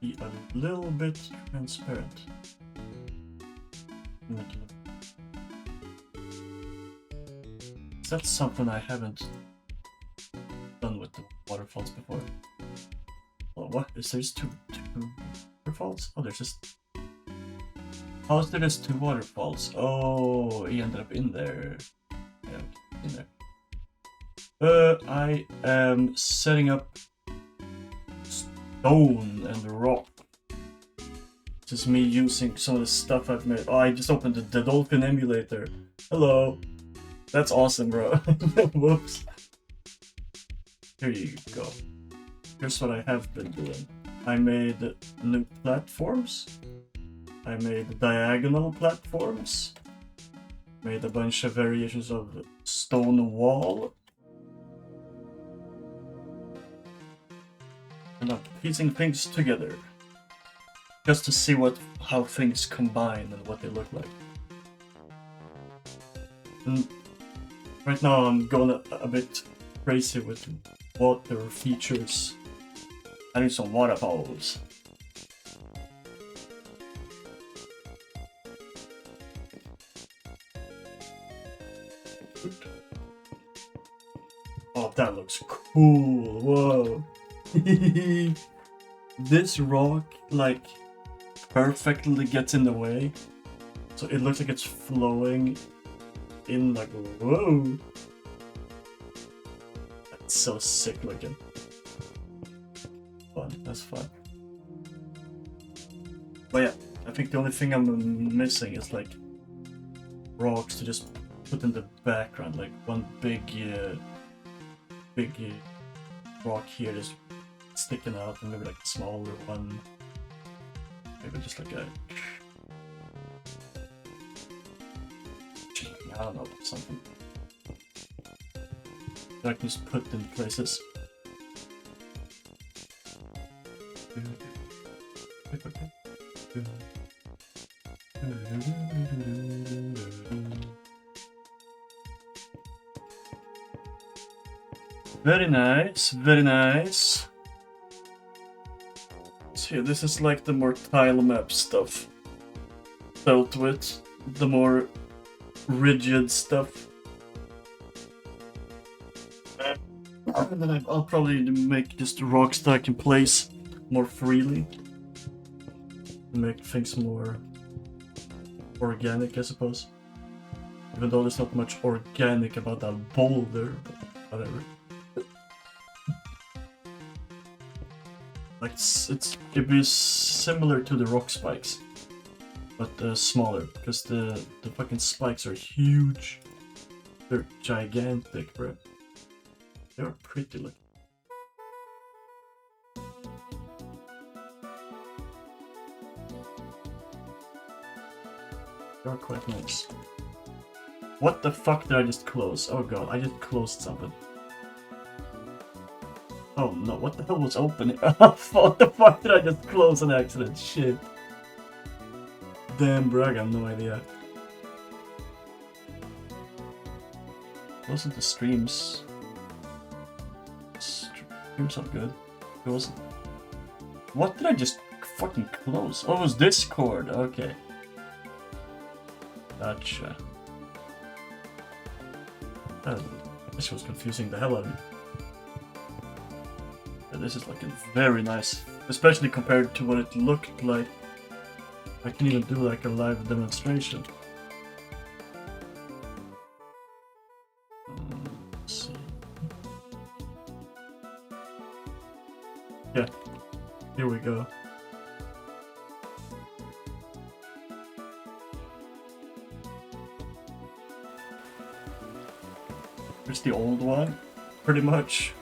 be a little bit transparent. That's something I haven't done with the waterfalls before. Well, what? Is there just two waterfalls? Oh, there's just... How is there just two waterfalls? Oh, he ended up in there. Yeah, in there. I am setting up stone and rock. Just me using some of the stuff I've made. Oh, I just opened the Dolphin emulator. Hello. That's awesome, bro. Whoops. Here you go. Here's what I have been doing. I made new platforms. I made diagonal platforms. Made a bunch of variations of stone wall. And I'm piecing things together. Just to see how things combine and what they look like. And right now I'm going a bit crazy with water features. I need some waterfalls. Oh, that looks cool. Whoa. This rock, like, perfectly gets in the way. So it looks like it's flowing in, like, whoa. That's so sick looking. Fun, that's fun. But yeah, I think the only thing I'm missing is, like, rocks to just put in the background. Like, one big rock here just sticking out, and maybe like a smaller one. Maybe just like a... I don't know, something that I can just put in places. Very nice, very nice. So this is like the more tile map stuff dealt with, the more rigid stuff. And then I'll probably make just rock stack in place more freely. Make things more organic, I suppose. Even though there's not much organic about that boulder, but whatever. Like it'd be similar to the rock spikes, but smaller, because the fucking spikes are huge. They're gigantic, bro. They're pretty looking. They're quite nice. What the fuck did I just close? Oh god, I just closed something. Oh no, what the hell was open? What the fuck did I just close on accident? Shit. Damn, bro, I got no idea. Wasn't the streams... Streams are good. It wasn't... What did I just fucking close? Oh, it was Discord, okay. Gotcha. This was confusing the hell out of me. Yeah, this is like a very nice, especially compared to what it looked like. I can even do like a live demonstration. Let's see. Yeah, here we go. Here's the old one, pretty much.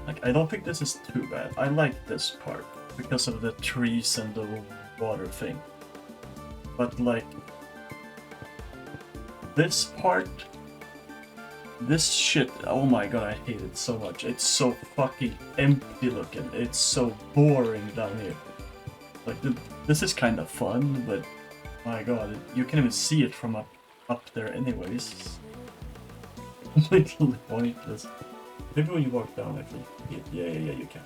Like, I don't think this is too bad. I like this part because of the trees and the water thing. But like, this part, this shit, oh my god, I hate it so much. It's so fucking empty looking. It's so boring down here. Like, this is kind of fun, but my god, you can even see it from up there anyways. Completely pointless. Maybe when you walk down, actually. Yeah, you can.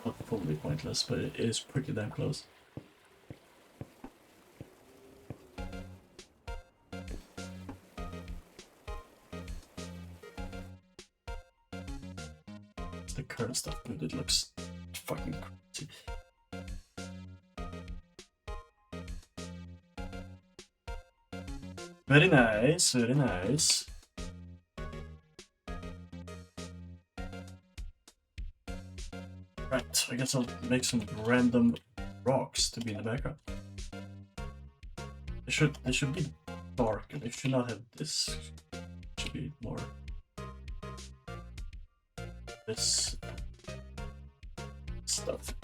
Not fully pointless, but it is pretty damn close. The current stuff, but it looks fucking crazy. Very nice, very nice. Right, I guess I'll make some random rocks to be in the background. They should be dark, and they should not have this. It should be more this stuff.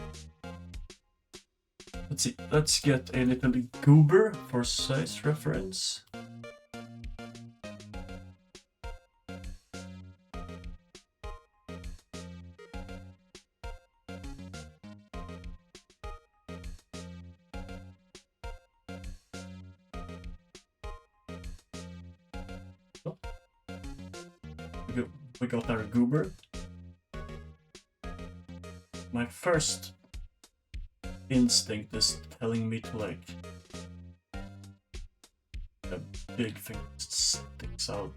Let's see, let's get a little goober for size reference. Oh. We got our goober. My first instinct is telling me to like a big thing sticks out.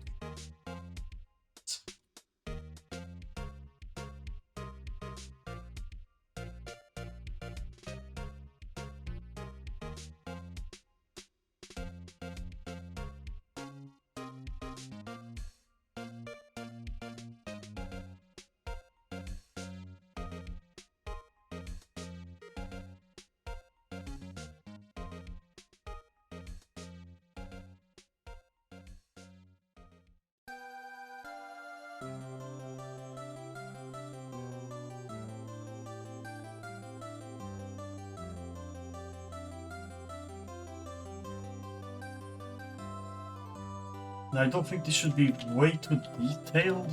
I don't think this should be way too detailed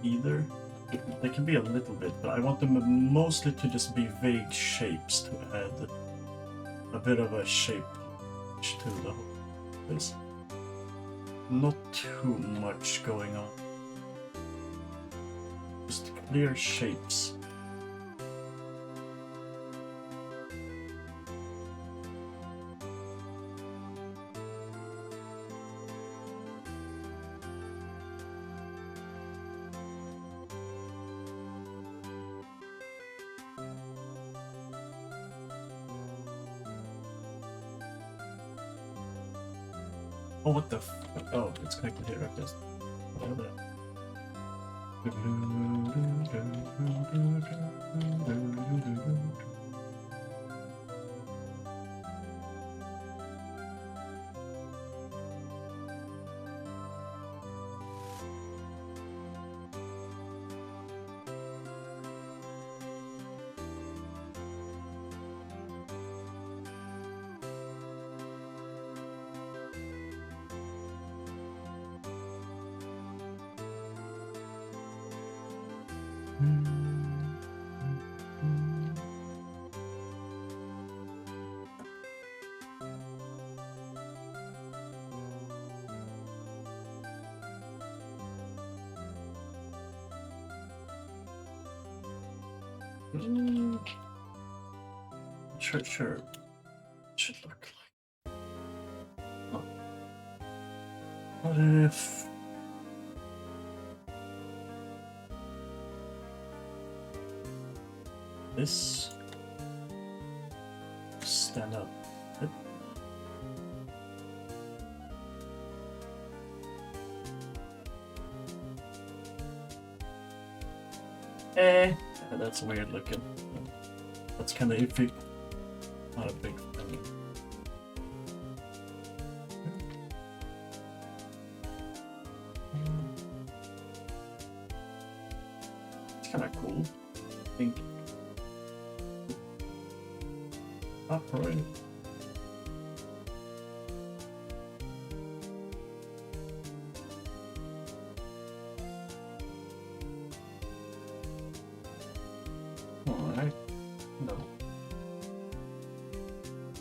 either. They can be a little bit, but I want them mostly to just be vague shapes to add a bit of a shape to the whole place. Not too much going on. Just clear shapes. Oh, what the f- oh, it's connected here, I guess. Sure. Should look like. Oh. What if this stand up? That's weird looking. That's kind of iffy. Not a big fan. It's kind of cool, I think. Upright. Alright. No.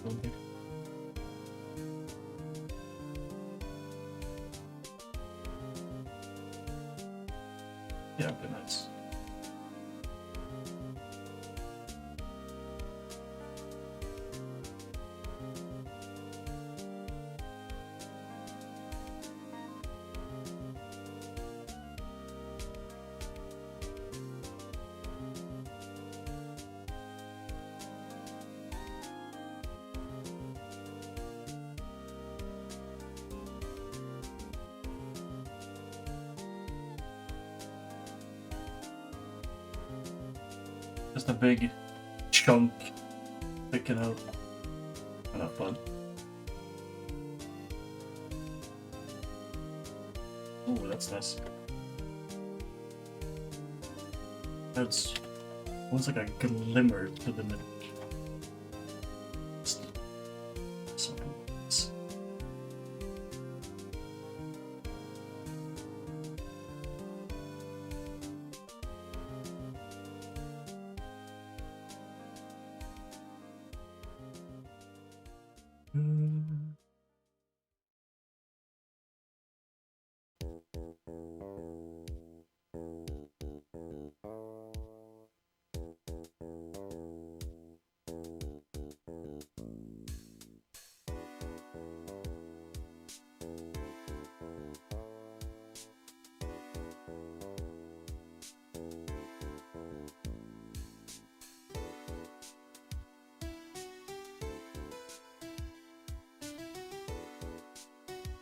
Okay. Yeah, okay, nice. Just a big chunk sticking out. Kind of fun. Oh, that's nice. That's almost like a glimmer to the middle. Something else.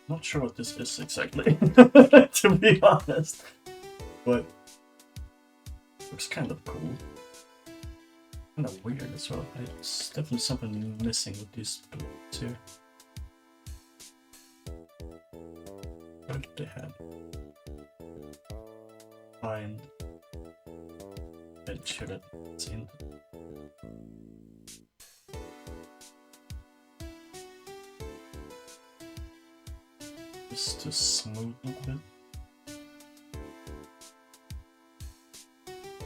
Not sure what this is exactly, to be honest, but looks kind of cool. Kind of weird as well. It's definitely something missing with these bullets here. What did they have? Find and sure that it's in. Just to smooth a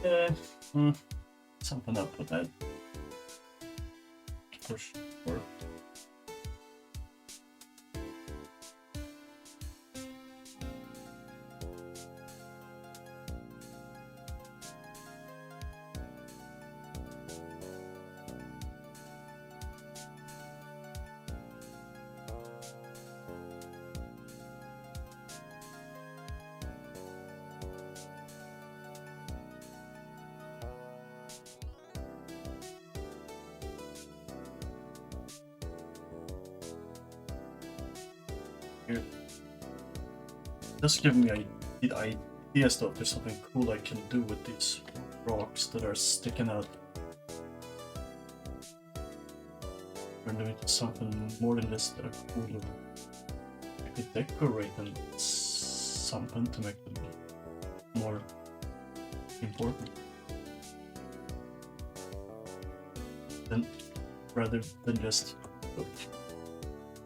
bit. Something up with that. For sure. Here. Just give me the idea stuff. There's something cool I can do with these rocks that are sticking out. We're doing something more than just a cooler. I could decorate them something to make them more important. Then, rather than just look.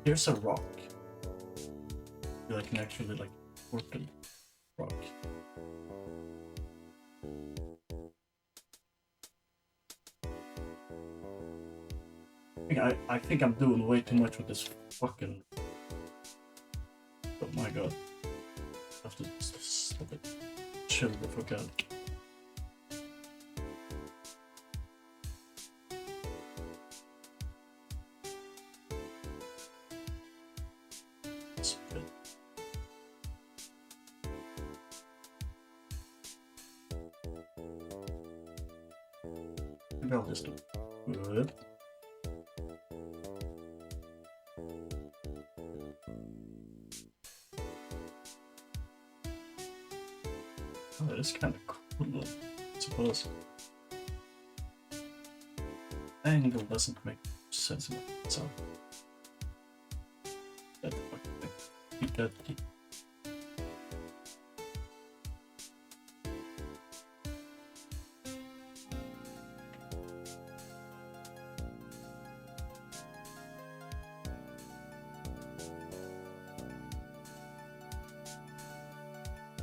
Here's a rock. I can actually like work the rock. I think I'm doing way too much with this fucking. Oh my god. I have to stop it. Chill the fuck out. Maybe I'll just good. Oh, that is kind of cool, I suppose. Angle doesn't make sense in itself. That keep that key.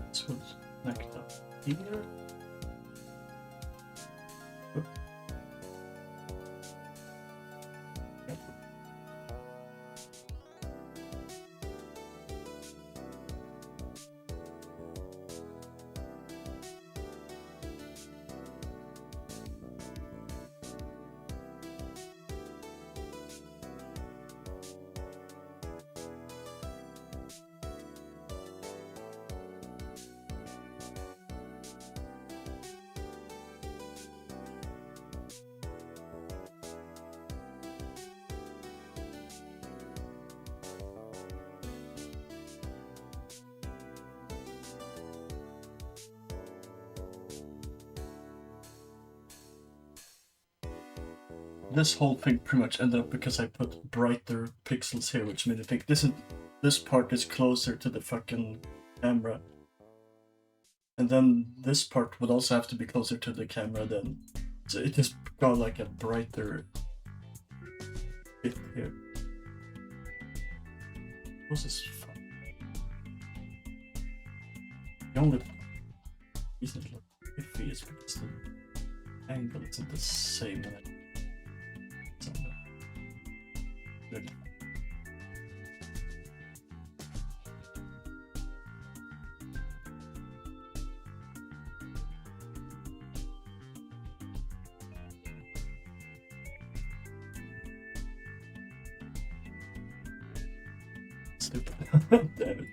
This was connect up here. Oop. Yep. This whole thing pretty much ended up because I put brighter pixels here, which made me think this part is closer to the fucking camera. And then this part would also have to be closer to the camera then. So it just got like a brighter bit here. This is fun. The only reason it looks iffy is because the angle isn't the same. Good. Stupid. Damn it.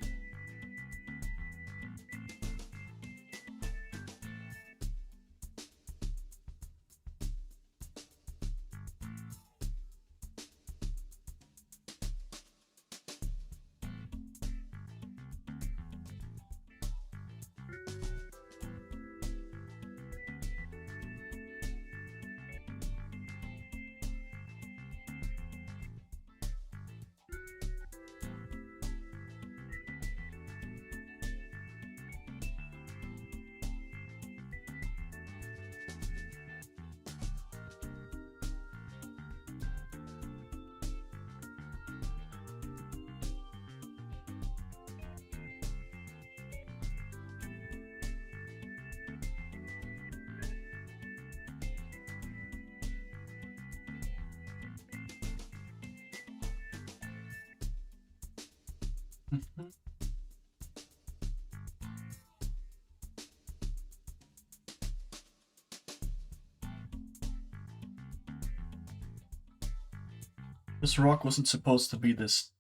This rock wasn't supposed to be this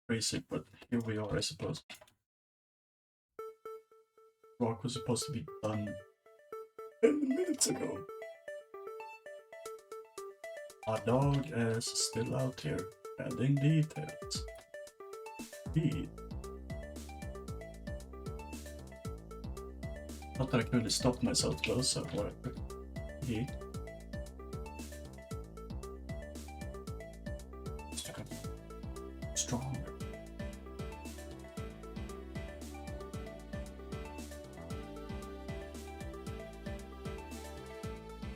crazy, but here we are, I suppose. Rock was supposed to be done 10 minutes ago. Our dog is still out here, adding details. He. Not that I could really stop myself though, so whatever. He. Stronger.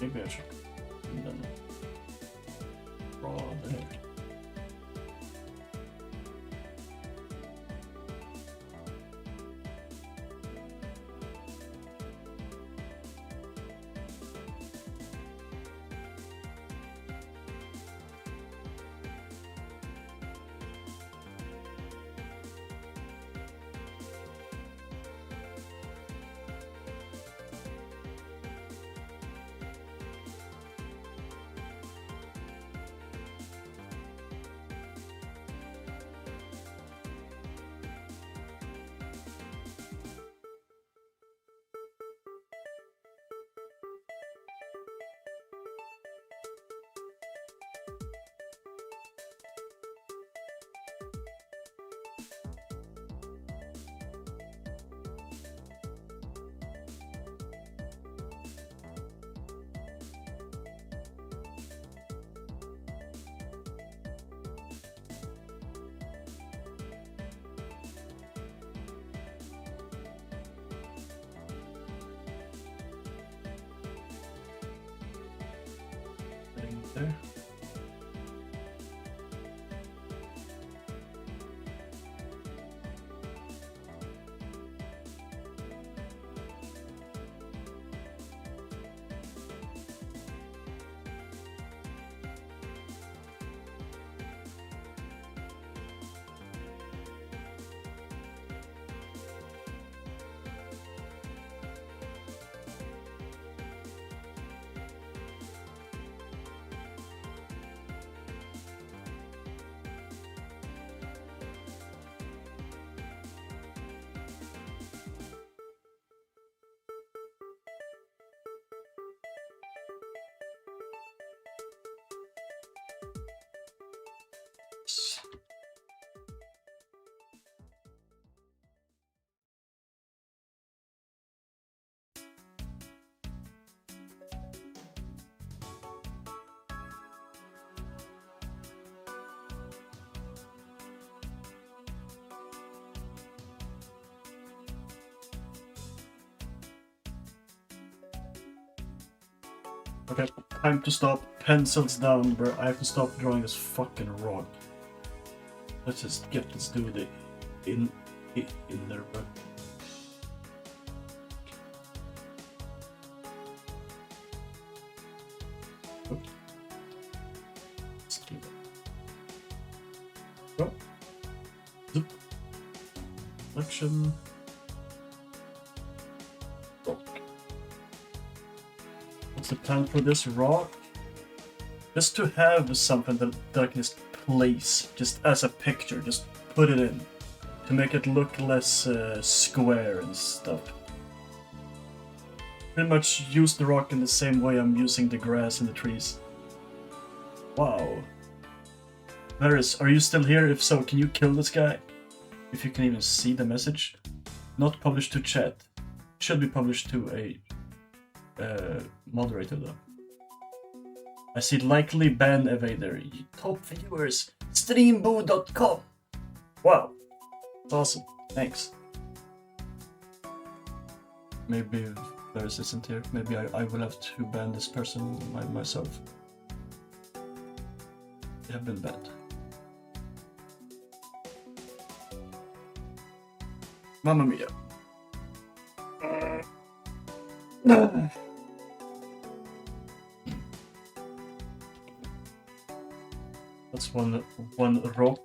Maybe I should draw there. there. Okay, time to stop. Pencils down, bro. I have to stop drawing this fucking rock. Let's just get this dude in there, bro. Oops. Let's do that. Oh. Zoop. Selection. What's the plan for this rock? Just to have something that I can just place, just as a picture, just put it in, to make it look less square and stuff. Pretty much use the rock in the same way I'm using the grass and the trees. Wow. Varys, are you still here? If so, can you kill this guy? If you can even see the message. Not published to chat. Should be published to a moderator though. I see likely ban evader. Top viewers. Streamboo.com. Wow. That's awesome. Thanks. Maybe Varys isn't here. Maybe I will have to ban this person myself. They have been banned. Mamma mia. That's one rock.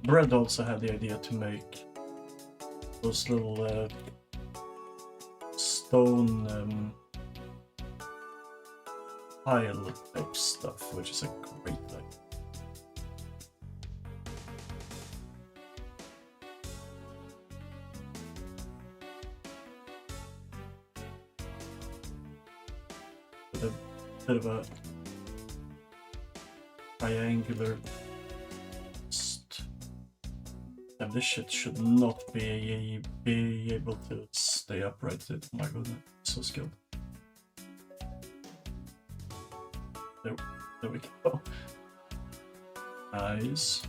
Brad also had the idea to make those little stone pile type stuff, which is a great idea. Bit of a triangular. And this shit should not be able to stay upright. Oh my god, so skilled. There we go. Nice.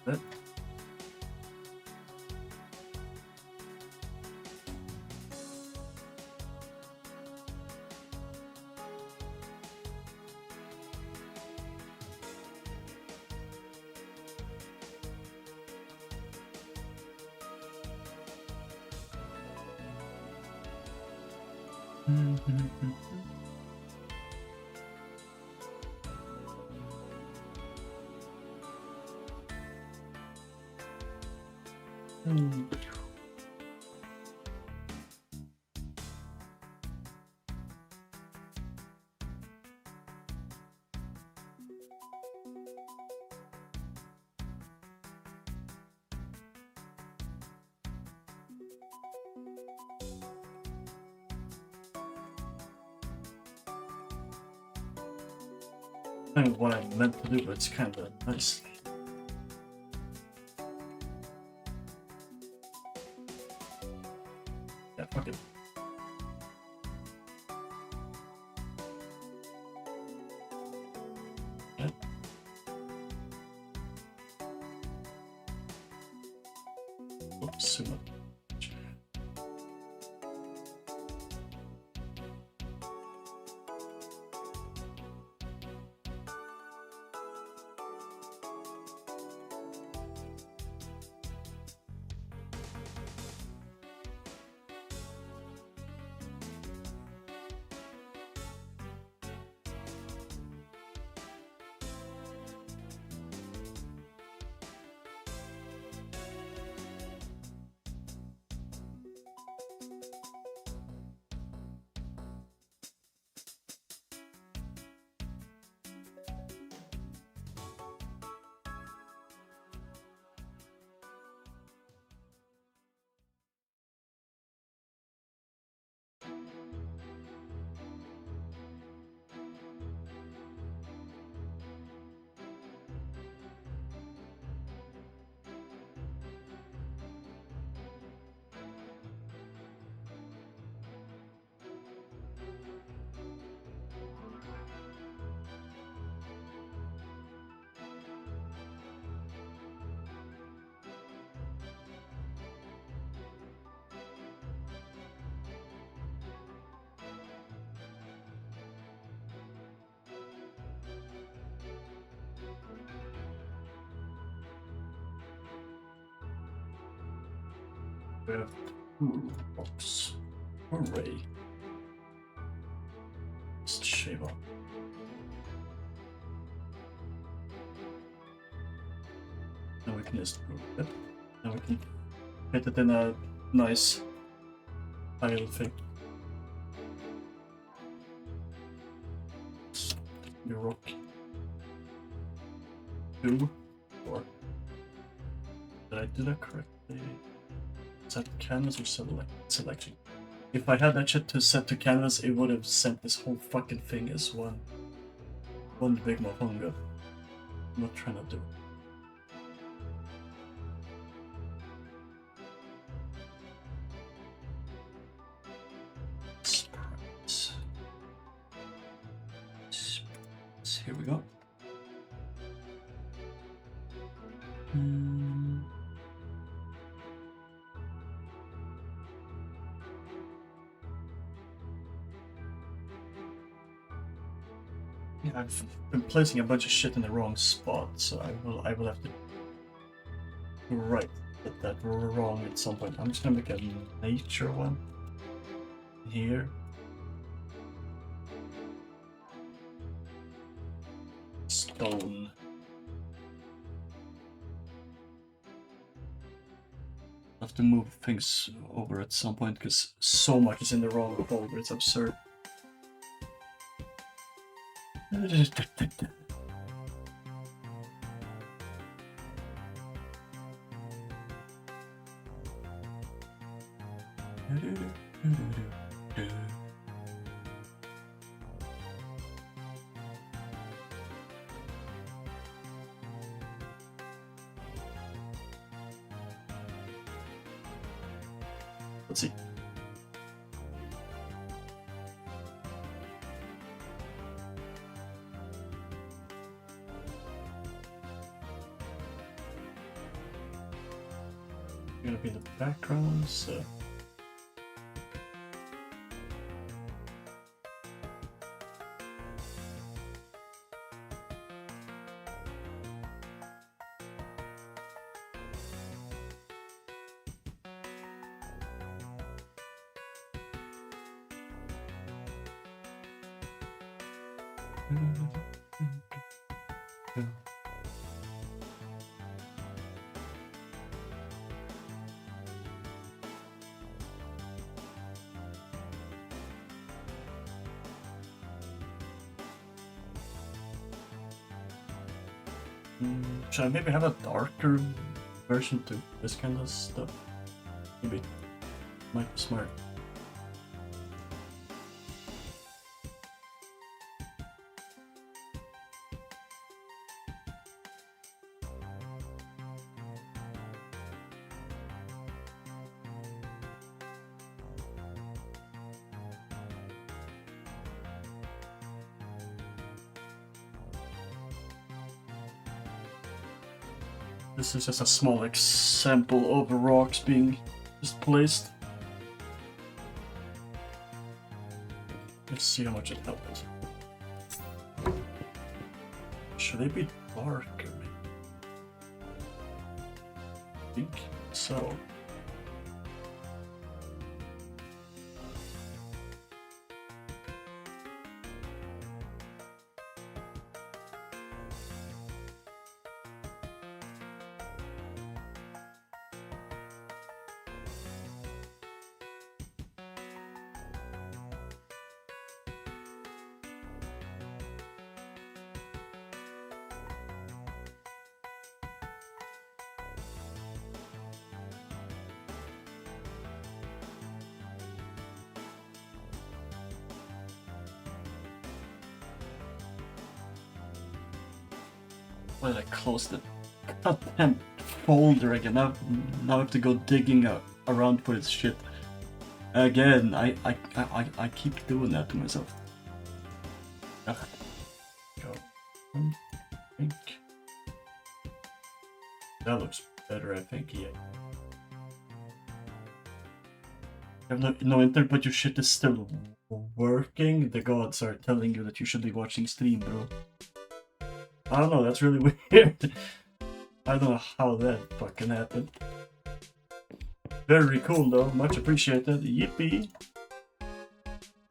That. kind of what I meant to do, but it's kind of nice. Yeah, fuck it. Yeah. Oops, too much. We have 2 rocks. Hooray. Just shave off. Now we can just move it. Now we can fit it in a nice tile thing. New rock. 2 or did I do that correctly? Is that canvas or selection? If I had that shit to set to canvas, it would have sent this whole fucking thing as one big mohonga. I'm not trying to do it. Sprites. Here we go. Yeah, I've been placing a bunch of shit in the wrong spot, so I will have to put that wrong at some point. I'm just gonna make a nature one here. Stone. I have to move things over at some point because so much is in the wrong folder, it's absurd. Let's see. Gonna be in the background, so should I maybe have a darker version to this kind of stuff? Maybe. Might be smart. This is just a small example of rocks being just placed. Let's see how much it helped. Should they be darker? I think so. Why did I close the goddamn folder again? Now I have to go digging around for this shit. Again, I keep doing that to myself. Ugh. Go. I think that looks better. I think, yeah. I have no internet, but your shit is still working. The gods are telling you that you should be watching stream, bro. I don't know, that's really weird. I don't know how that fucking happened. Very cool though, much appreciated. Yippee!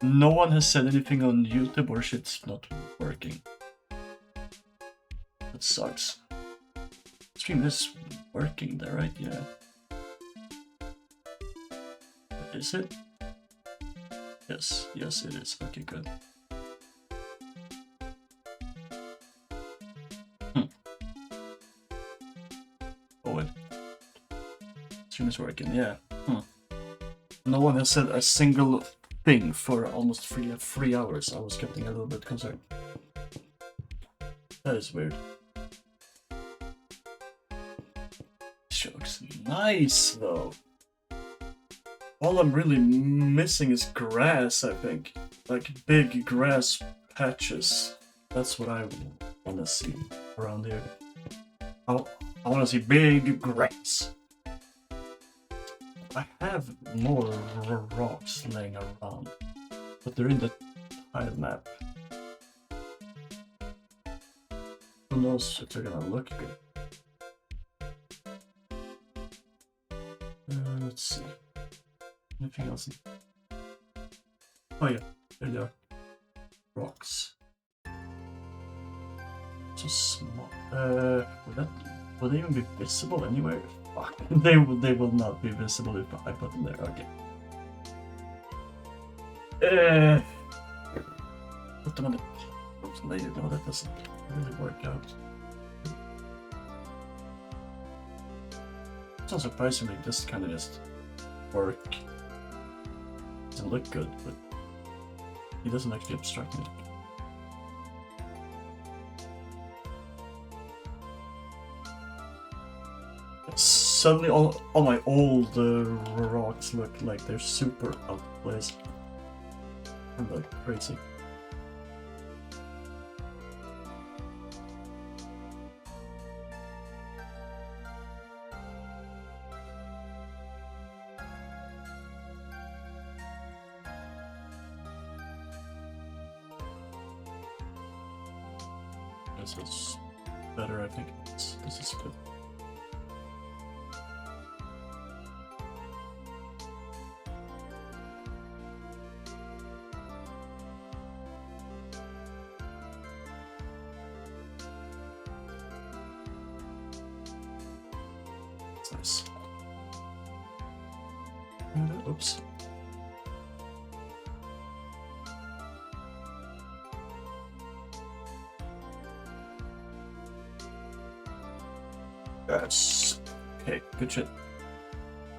No one has said anything on YouTube or shit's not working. That sucks. Stream is working there, right? Yeah. Is it? Yes, yes it is. Okay, good. Stream is working, yeah. No one has said a single thing for almost 3 hours. I was getting a little bit concerned. That is weird. This looks nice though. All I'm really missing is grass, I think. Like big grass patches. That's what I want to see around here. I want to see big grass. I have more rocks laying around, but they're in the tile map. Who knows if they're gonna look good. Let's see. Anything else? Oh yeah, there they are. Rocks. So small. Would they even be visible anywhere? Fuck. They will not be visible if I put them there. Okay. Put them on the post later. No, that doesn't really work out. So surprisingly, this kind of just work. Doesn't look good, but it doesn't actually obstruct me. Suddenly all my old rocks look like they're super out of place. I'm like crazy. This is better, I think. This is good. Nice. Oops. Yes. Okay, good shit.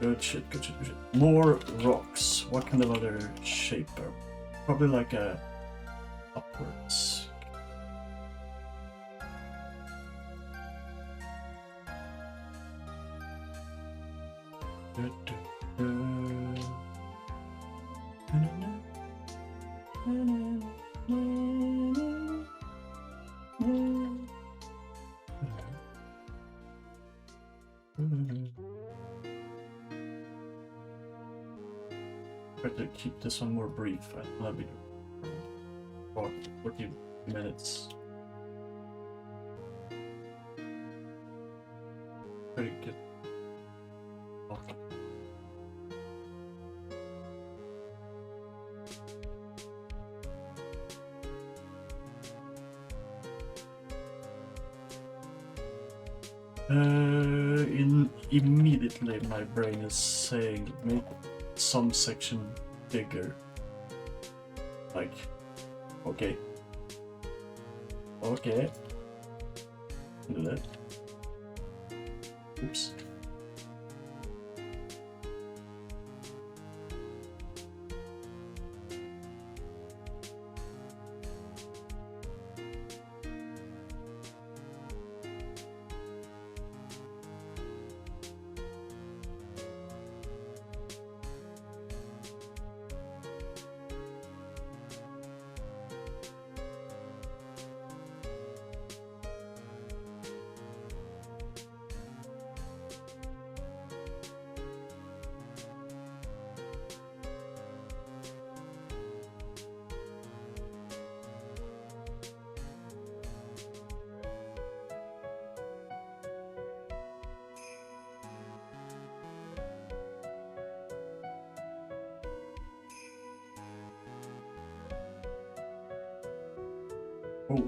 Good shit, good shit, good shit. More rocks. What kind of other shape are? Probably like a upwards. Try to keep this one more brief. I'll be about 40 minutes. Very good. Okay. Immediately my brain is saying make some section bigger. Like, okay. Okay. Do that. Oops. Oh.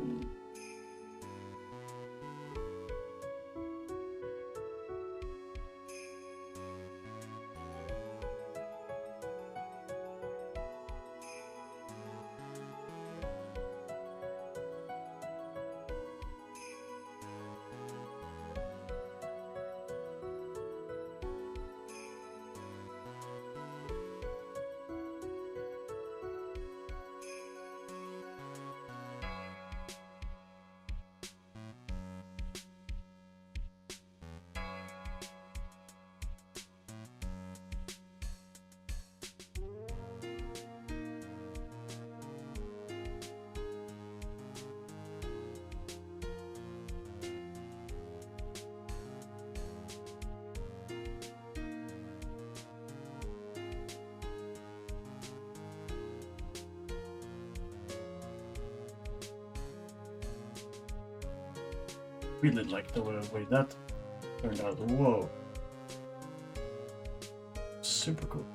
Really like the way that turned out. Whoa. Super cool.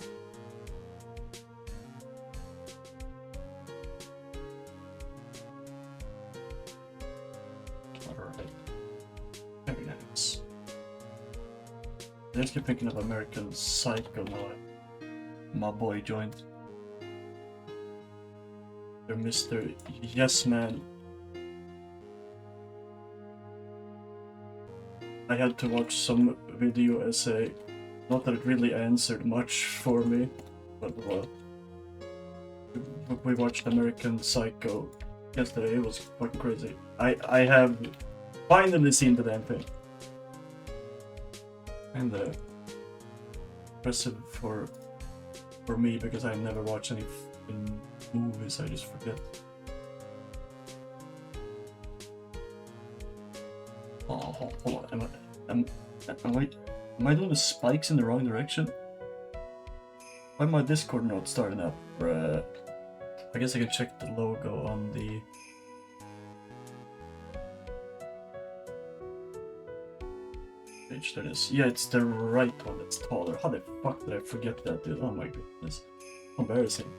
Alright. Very nice. I just keep thinking of American Psycho now. My boy joined. They're Mr. Yes Man. I had to watch some video essay. Not that it really answered much for me, but well. We watched American Psycho yesterday. It was fucking crazy. I have finally seen the damn thing. And impressive for me because I never watch any movies. I just forget. Oh, hold on. Am I doing the spikes in the wrong direction? Why my Discord not starting up? Bruh. I guess I can check the logo on the... page. There it is. Yeah, it's the right one that's taller. How the fuck did I forget that, dude? Oh my goodness. Embarrassing.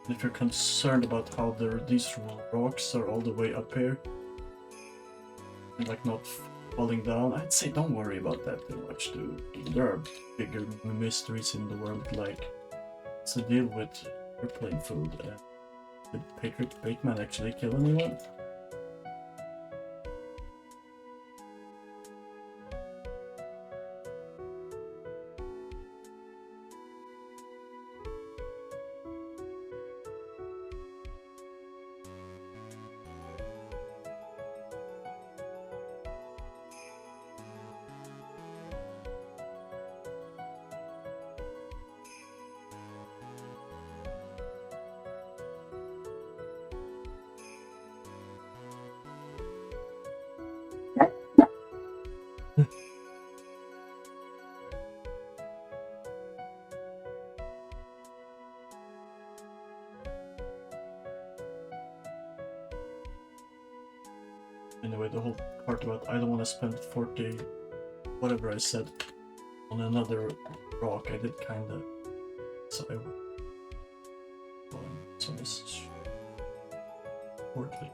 If you're concerned about how these rocks are all the way up here and like not falling down, I'd say don't worry about that too much, dude. There are bigger mysteries in the world, like what's the deal with airplane food? Did Patrick Bateman actually kill anyone? Anyway, the whole part about I don't want to spend 40, whatever I said, on another rock, I did kinda. So I will. So this is shortly.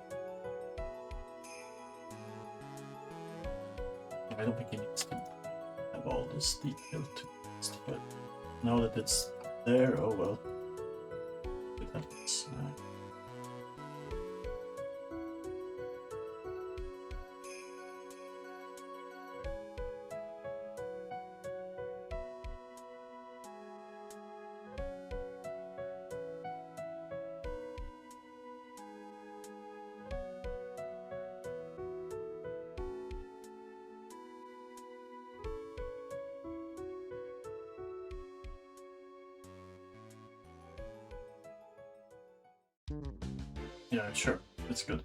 I don't think it needs to have all this detail to it, but now that it's there, oh well. It happens. Yeah, sure. It's good.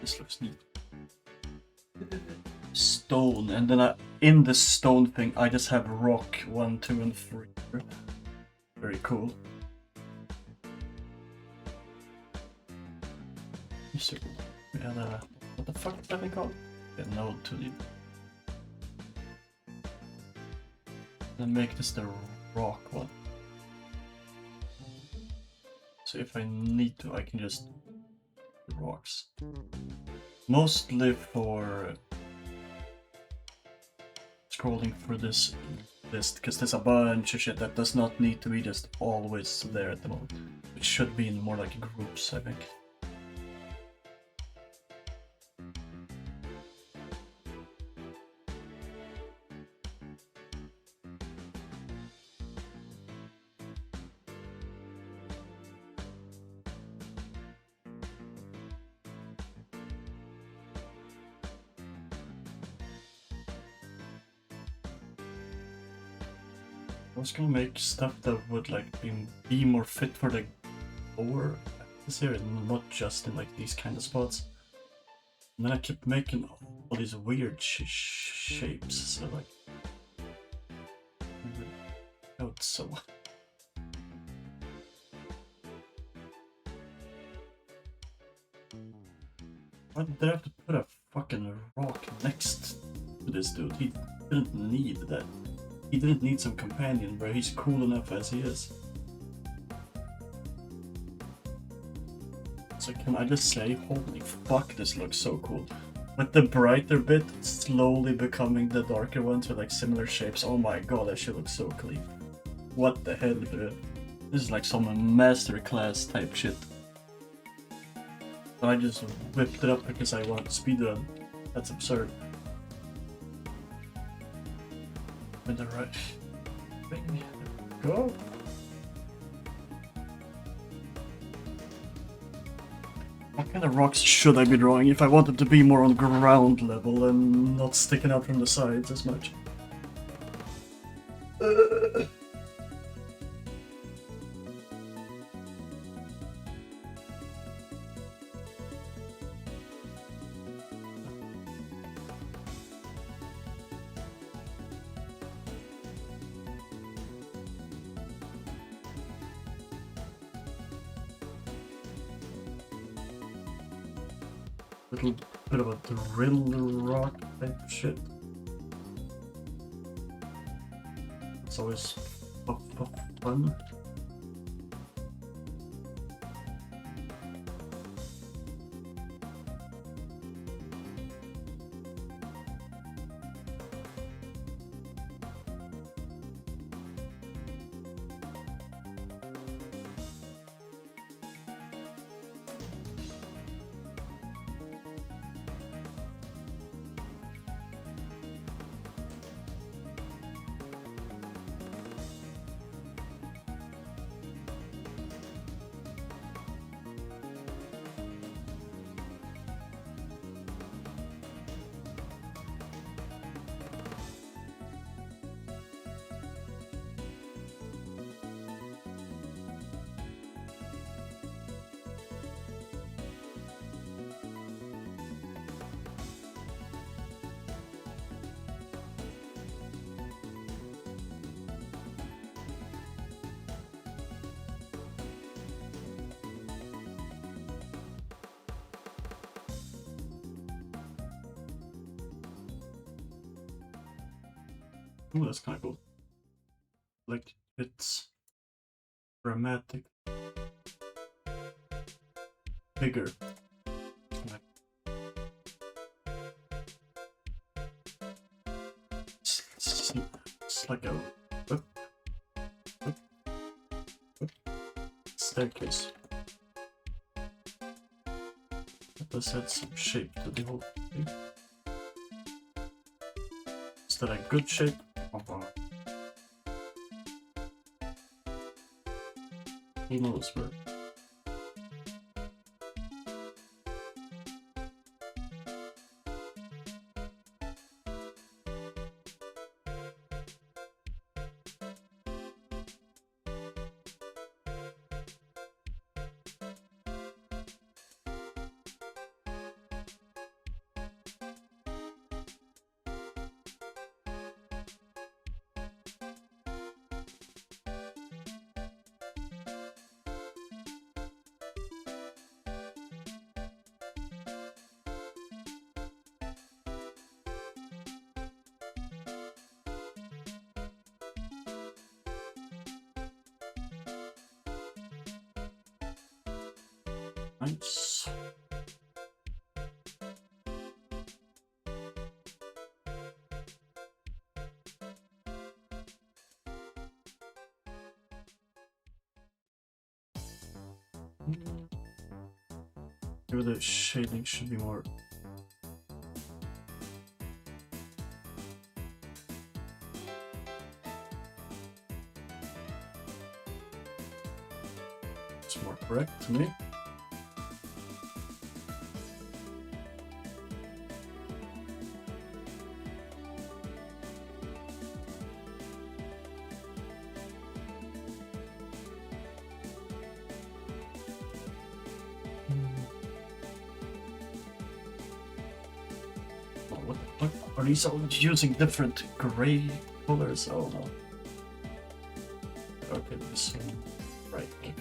This looks neat. Stone, and then in the stone thing, I just have rock 1, 2, and 3. Very cool. Yeah, what the fuck is that thing called? Yeah, node to the. Then make this the rock one. So if I need to, I can just do rocks. Mostly for scrolling through this list, because there's a bunch of shit that does not need to be just always there at the moment. It should be in more like groups, I think. I was gonna make stuff that would like be more fit for the lower this here, and not just in like these kind of spots. And then I kept making all these weird shapes, so like, oh, it's so. Why did they have to put a fucking rock next to this dude? He didn't need that. He didn't need some companion, bro. He's cool enough as he is. So can I just say, holy fuck, this looks so cool. Like the brighter bit slowly becoming the darker ones with like similar shapes. Oh my god, that shit looks so clean. What the hell, bro? This is like some masterclass type shit. I just whipped it up because I want to speedrun. That's absurd. With the right thing. Go. What kind of rocks should I be drawing if I want them to be more on ground level and not sticking out from the sides as much? Little bit of a drill rock type shit. It's always fun. Oh, that's kind of cool. Like, it's dramatic. Bigger. It's like a staircase. It does add some shape to the whole thing. Is that a good shape? Who knows where? Nice. Maybe the shading should be more. It's more correct to me. Are these all using different gray colors? Oh no. Okay, this one. Right, okay.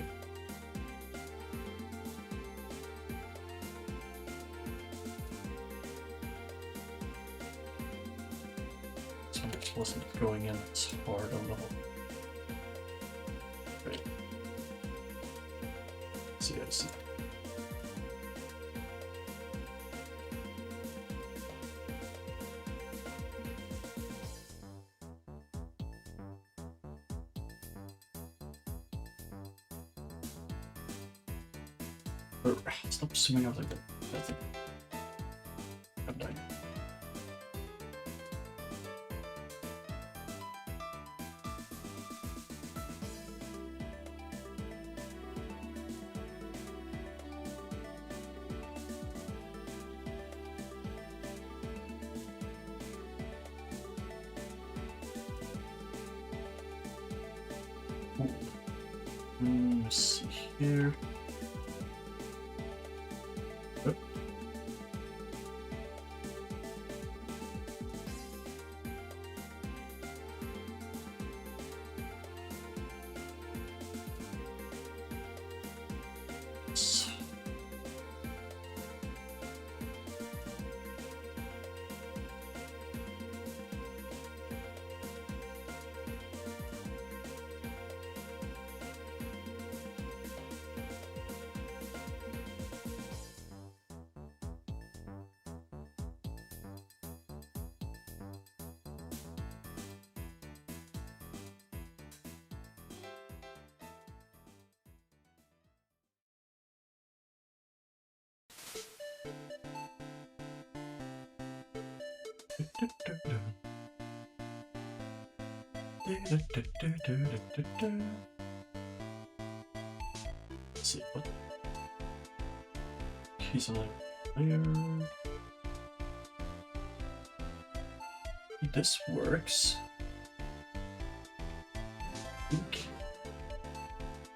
So it wasn't going in as hard on the whole. Right. See, I see. Stop zooming out like that. That's it. I'm dying. Let's see here. Let's see what he's on there. This works.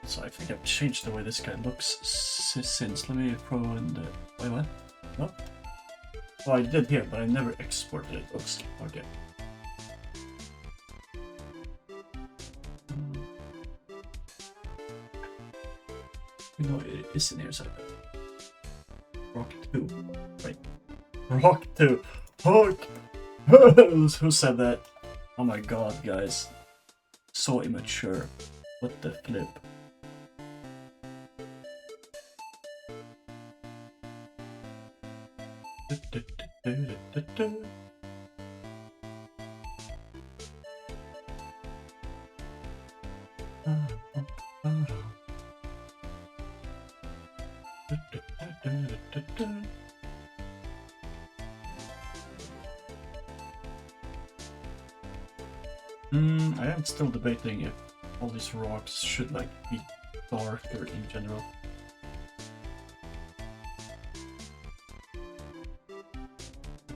So I think I've changed the way this guy looks since. Let me throw in the. Wait, what? No? Oh, I did here, but I never exported it. Oops. Okay. You know, it is in here, so. Rock 2. Right. Rock 2. Hook! Who said that? Oh my god, guys. So immature. What the flip? I am still debating if all these rocks should like be darker in general.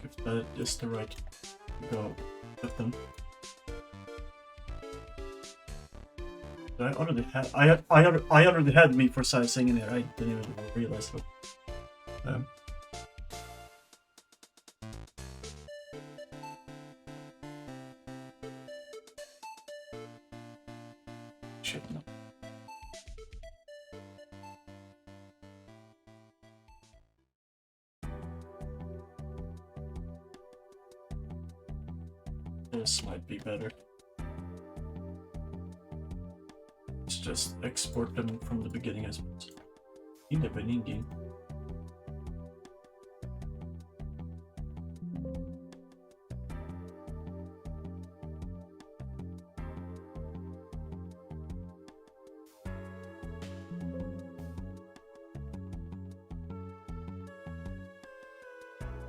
If that is the right go with them. I already had I already had me for sizing in here. I didn't even realize it. Shit, no. This might be better. Let's just export them from the beginning, I suppose. In the beginning.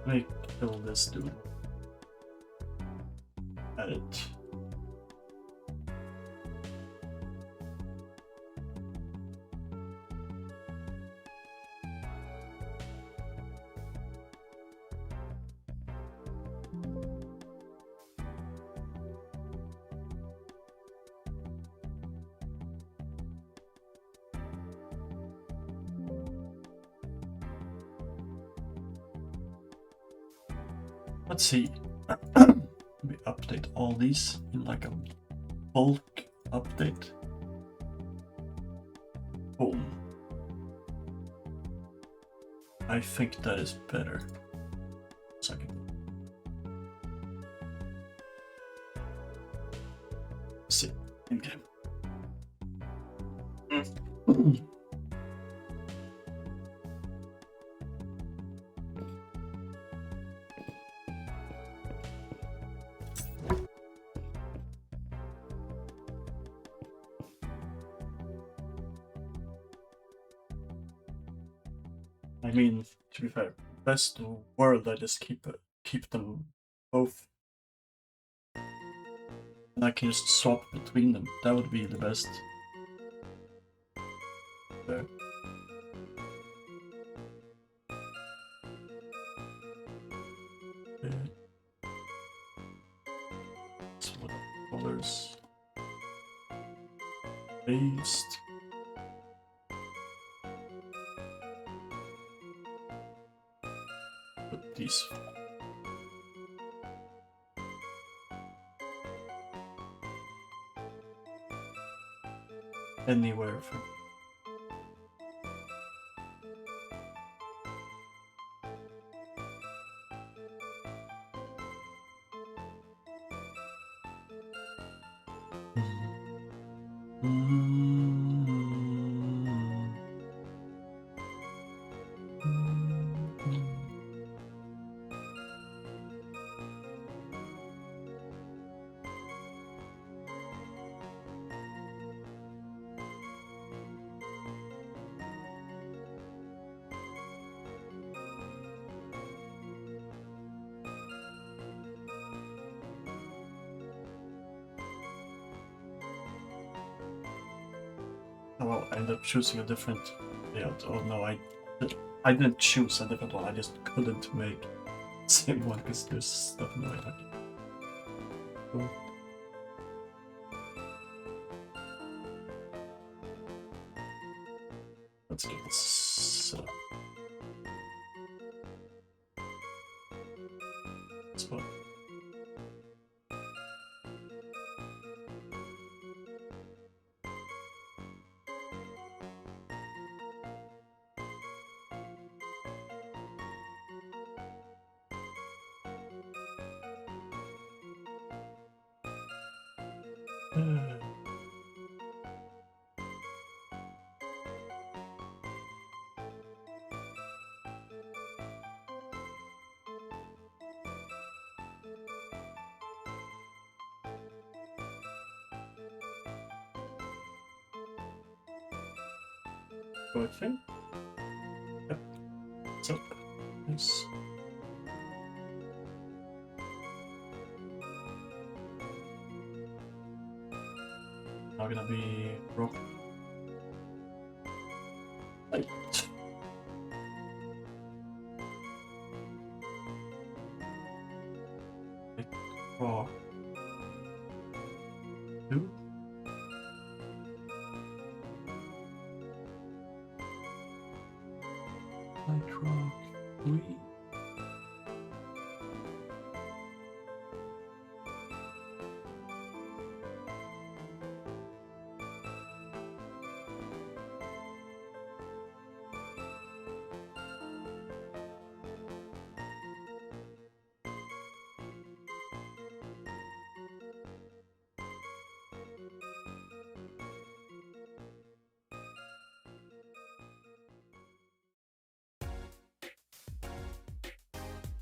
Let me kill this dude. Edit. Let's see. Let me update all these in like a bulk update. Boom. I think that is better. Second. Let's see. Okay. I mean, to be fair, best world, I just keep them both. And I can just swap between them. That would be the best. There. Split up colors. Paste. Put these. Anywhere from. Well, I ended up choosing a different layout. Oh no, I didn't choose a different one. I just couldn't make the same one because there's stuff in the way. Cool. Let's get this set up. Spot. I think. Yep. It's up. Nice. Now gonna be rock. Right. Rock. 2. Light rock 3.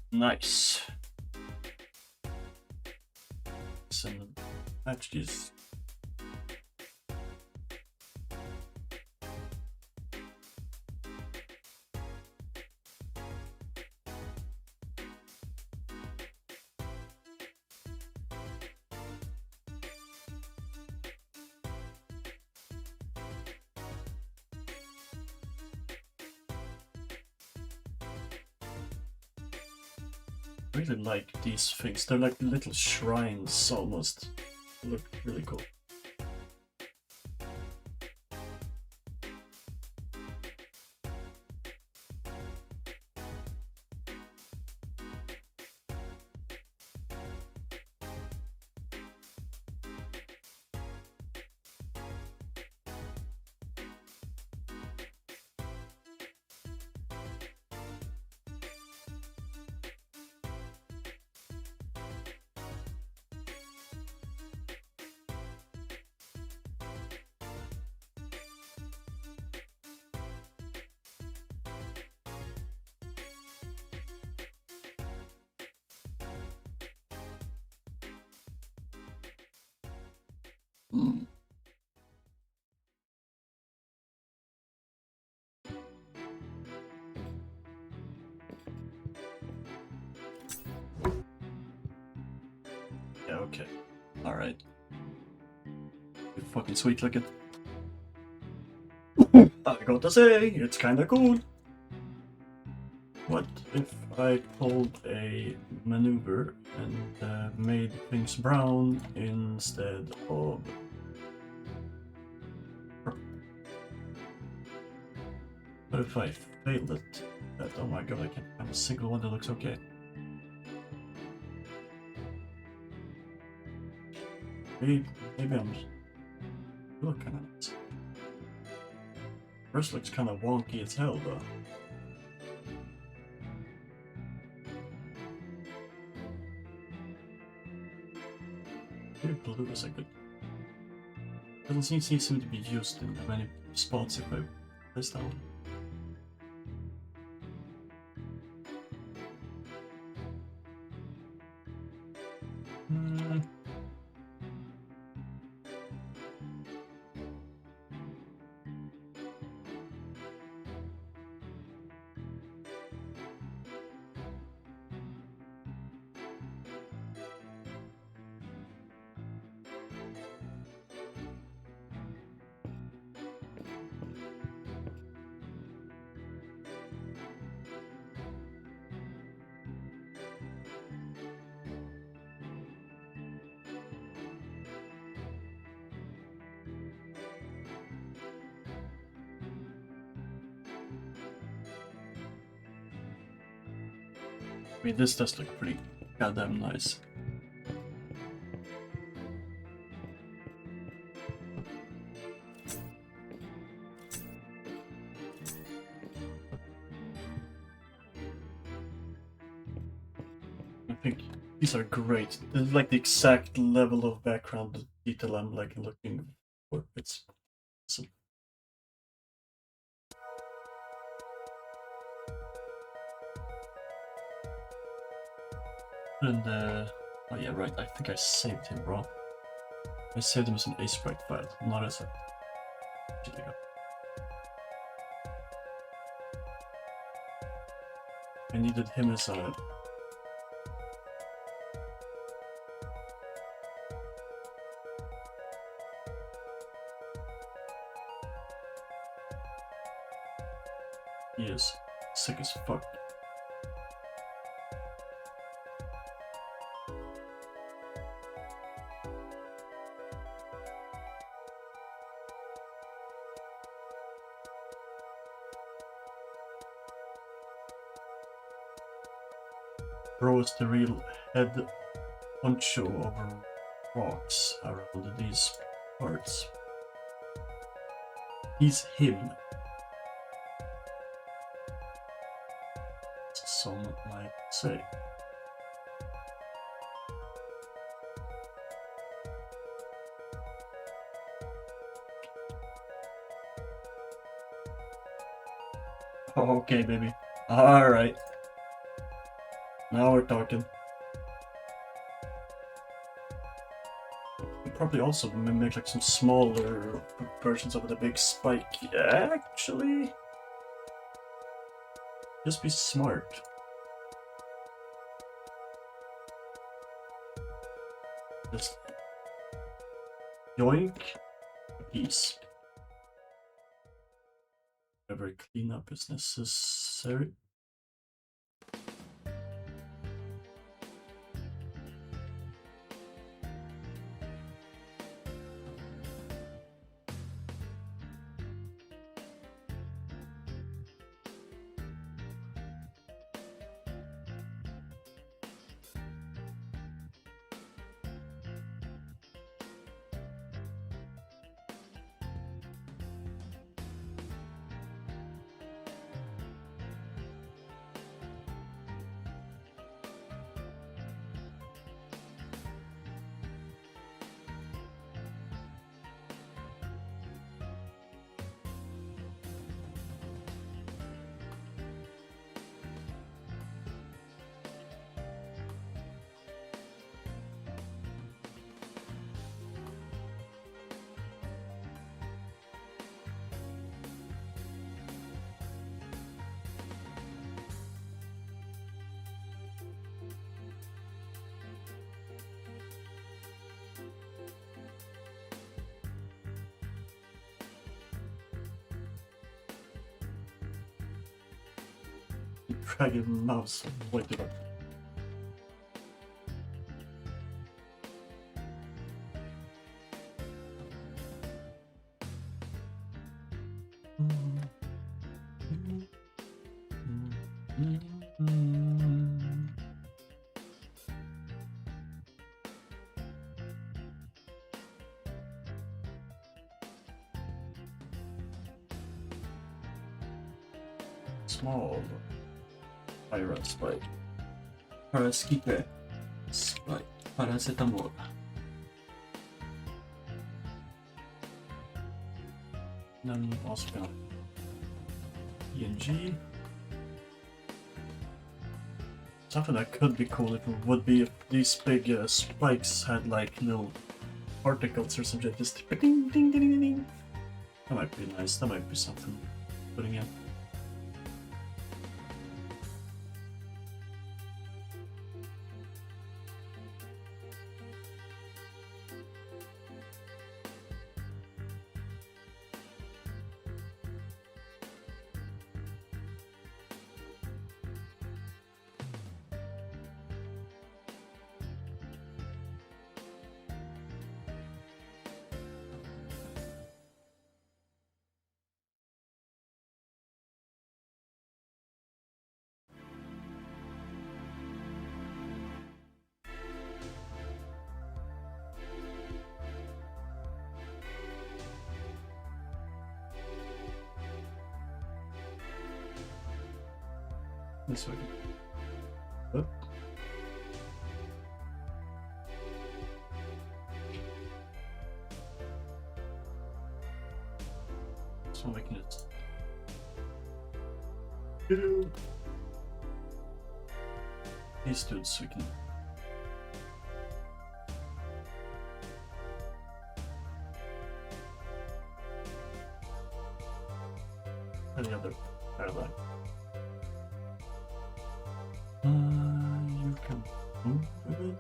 Nice. Send patch these. I really like these things. They're like little shrines almost. They look really cool. Yeah, okay. Alright. You fucking sweet looking. I gotta say, it's kinda cool. What if I pulled a maneuver and made things brown instead of purple? What if I failed it? Oh my god, I can't find a single one that looks okay. Maybe I'm looking at it. First looks kind of wonky as hell though. Maybe blue is a good. Doesn't seem to be used in many spots if I place that one. I mean, this does look pretty goddamn nice. I think These are great. This is like the exact level of background detail I'm like looking for. It's awesome. And oh yeah, right. I think I saved him wrong. I saved him as an A-sprite file, not as a. I needed him as a. He is sick as fuck. Bro is the real head honcho over rocks around these parts. He's him. Some might say. Okay, baby. Alright. Now we're talking. You probably also make like some smaller versions of the big spike. Yeah, actually. Just be smart. Just yoink a piece. Whatever cleanup is necessary. Drag your mouse way too much. Small iron spike. Paraskipe spike. Paracetamol. Then also got ENG. Something that could be cool if it would be if these big spikes had like little particles or something, just ding ding ding ding ding. That might be nice. That might be something putting in. This way. Oh. So we can just these dudes we can. Any other paradigm? You can move a bit.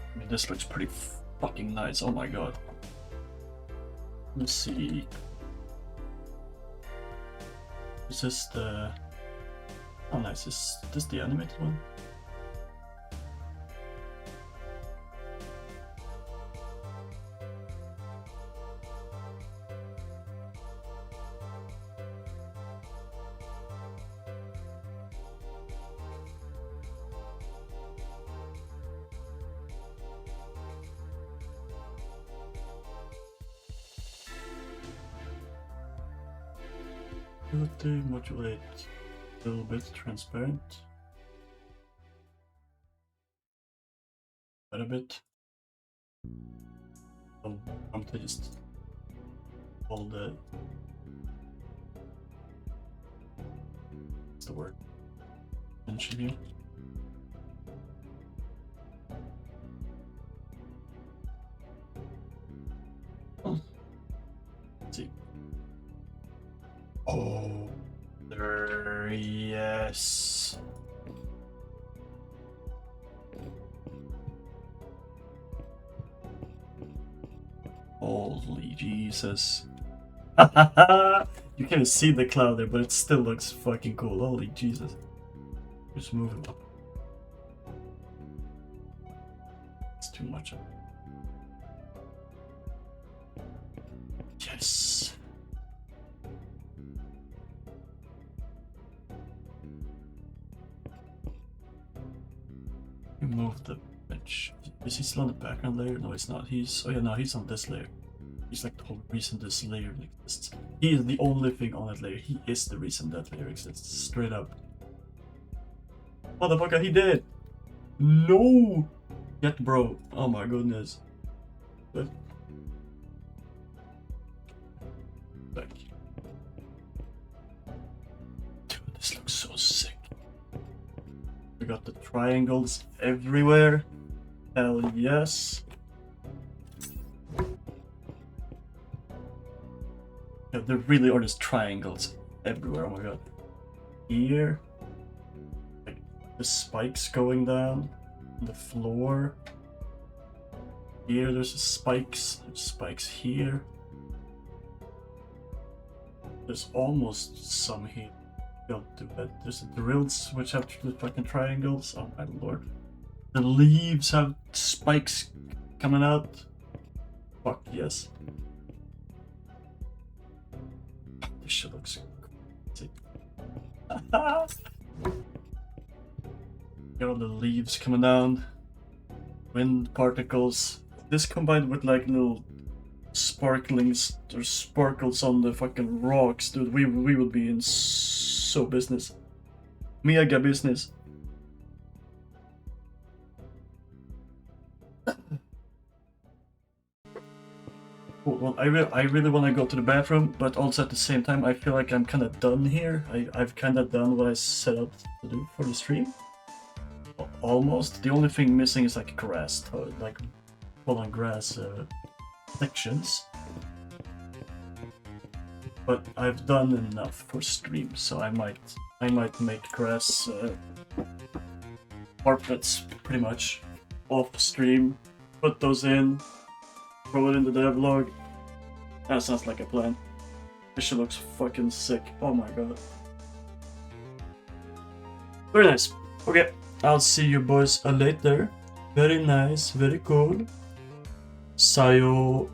I mean, this looks pretty fucking nice. Oh my god. Let's see. Is this the... Oh nice, is this the animated one? Ability, modulate, a little bit transparent. Quite a bit. I'm to just all the... What's the word? Mention here. Oh. Let's see. Oh, there, yes. Holy Jesus. You can't see the cloud there, but it still looks fucking cool. Holy Jesus. Just move it up. It's too much. Yes. Move the bench. Is he still on the background layer? No, it's not. He's... Oh yeah, no, he's on this layer. He's like the whole reason this layer exists. He is the only thing on that layer. He is the reason that layer exists. Straight up. Motherfucker, he did! No! Get bro. Oh my goodness. But... Back. Dude, this looks so sick. We got the triangles everywhere. Hell yes. Yeah, there really are just triangles everywhere. Oh my god. Here. Like the spikes going down. On the floor. Here there's spikes. There's spikes here. There's almost some here. Don't do that. There's the drills which have the fucking triangles. Oh my lord. The leaves have spikes coming out. Fuck yes. This shit looks crazy. Got all the leaves coming down. Wind particles. This combined with like little sparklings or sparkles on the fucking rocks, dude. We would be in so business. Mega business. Well, I really want to go to the bathroom, but also at the same time I feel like I'm kind of done here. I've kind of done what I set out to do for the stream. Almost. The only thing missing is like grass, like full on grass sections. But I've done enough for stream, so I might make grass carpets pretty much off stream. Put those in. Throw it into the vlog. That sounds like a plan. This shit looks fucking sick. Oh my god. Very nice. Okay, I'll see you boys later. Very nice, very cool. Sayonara.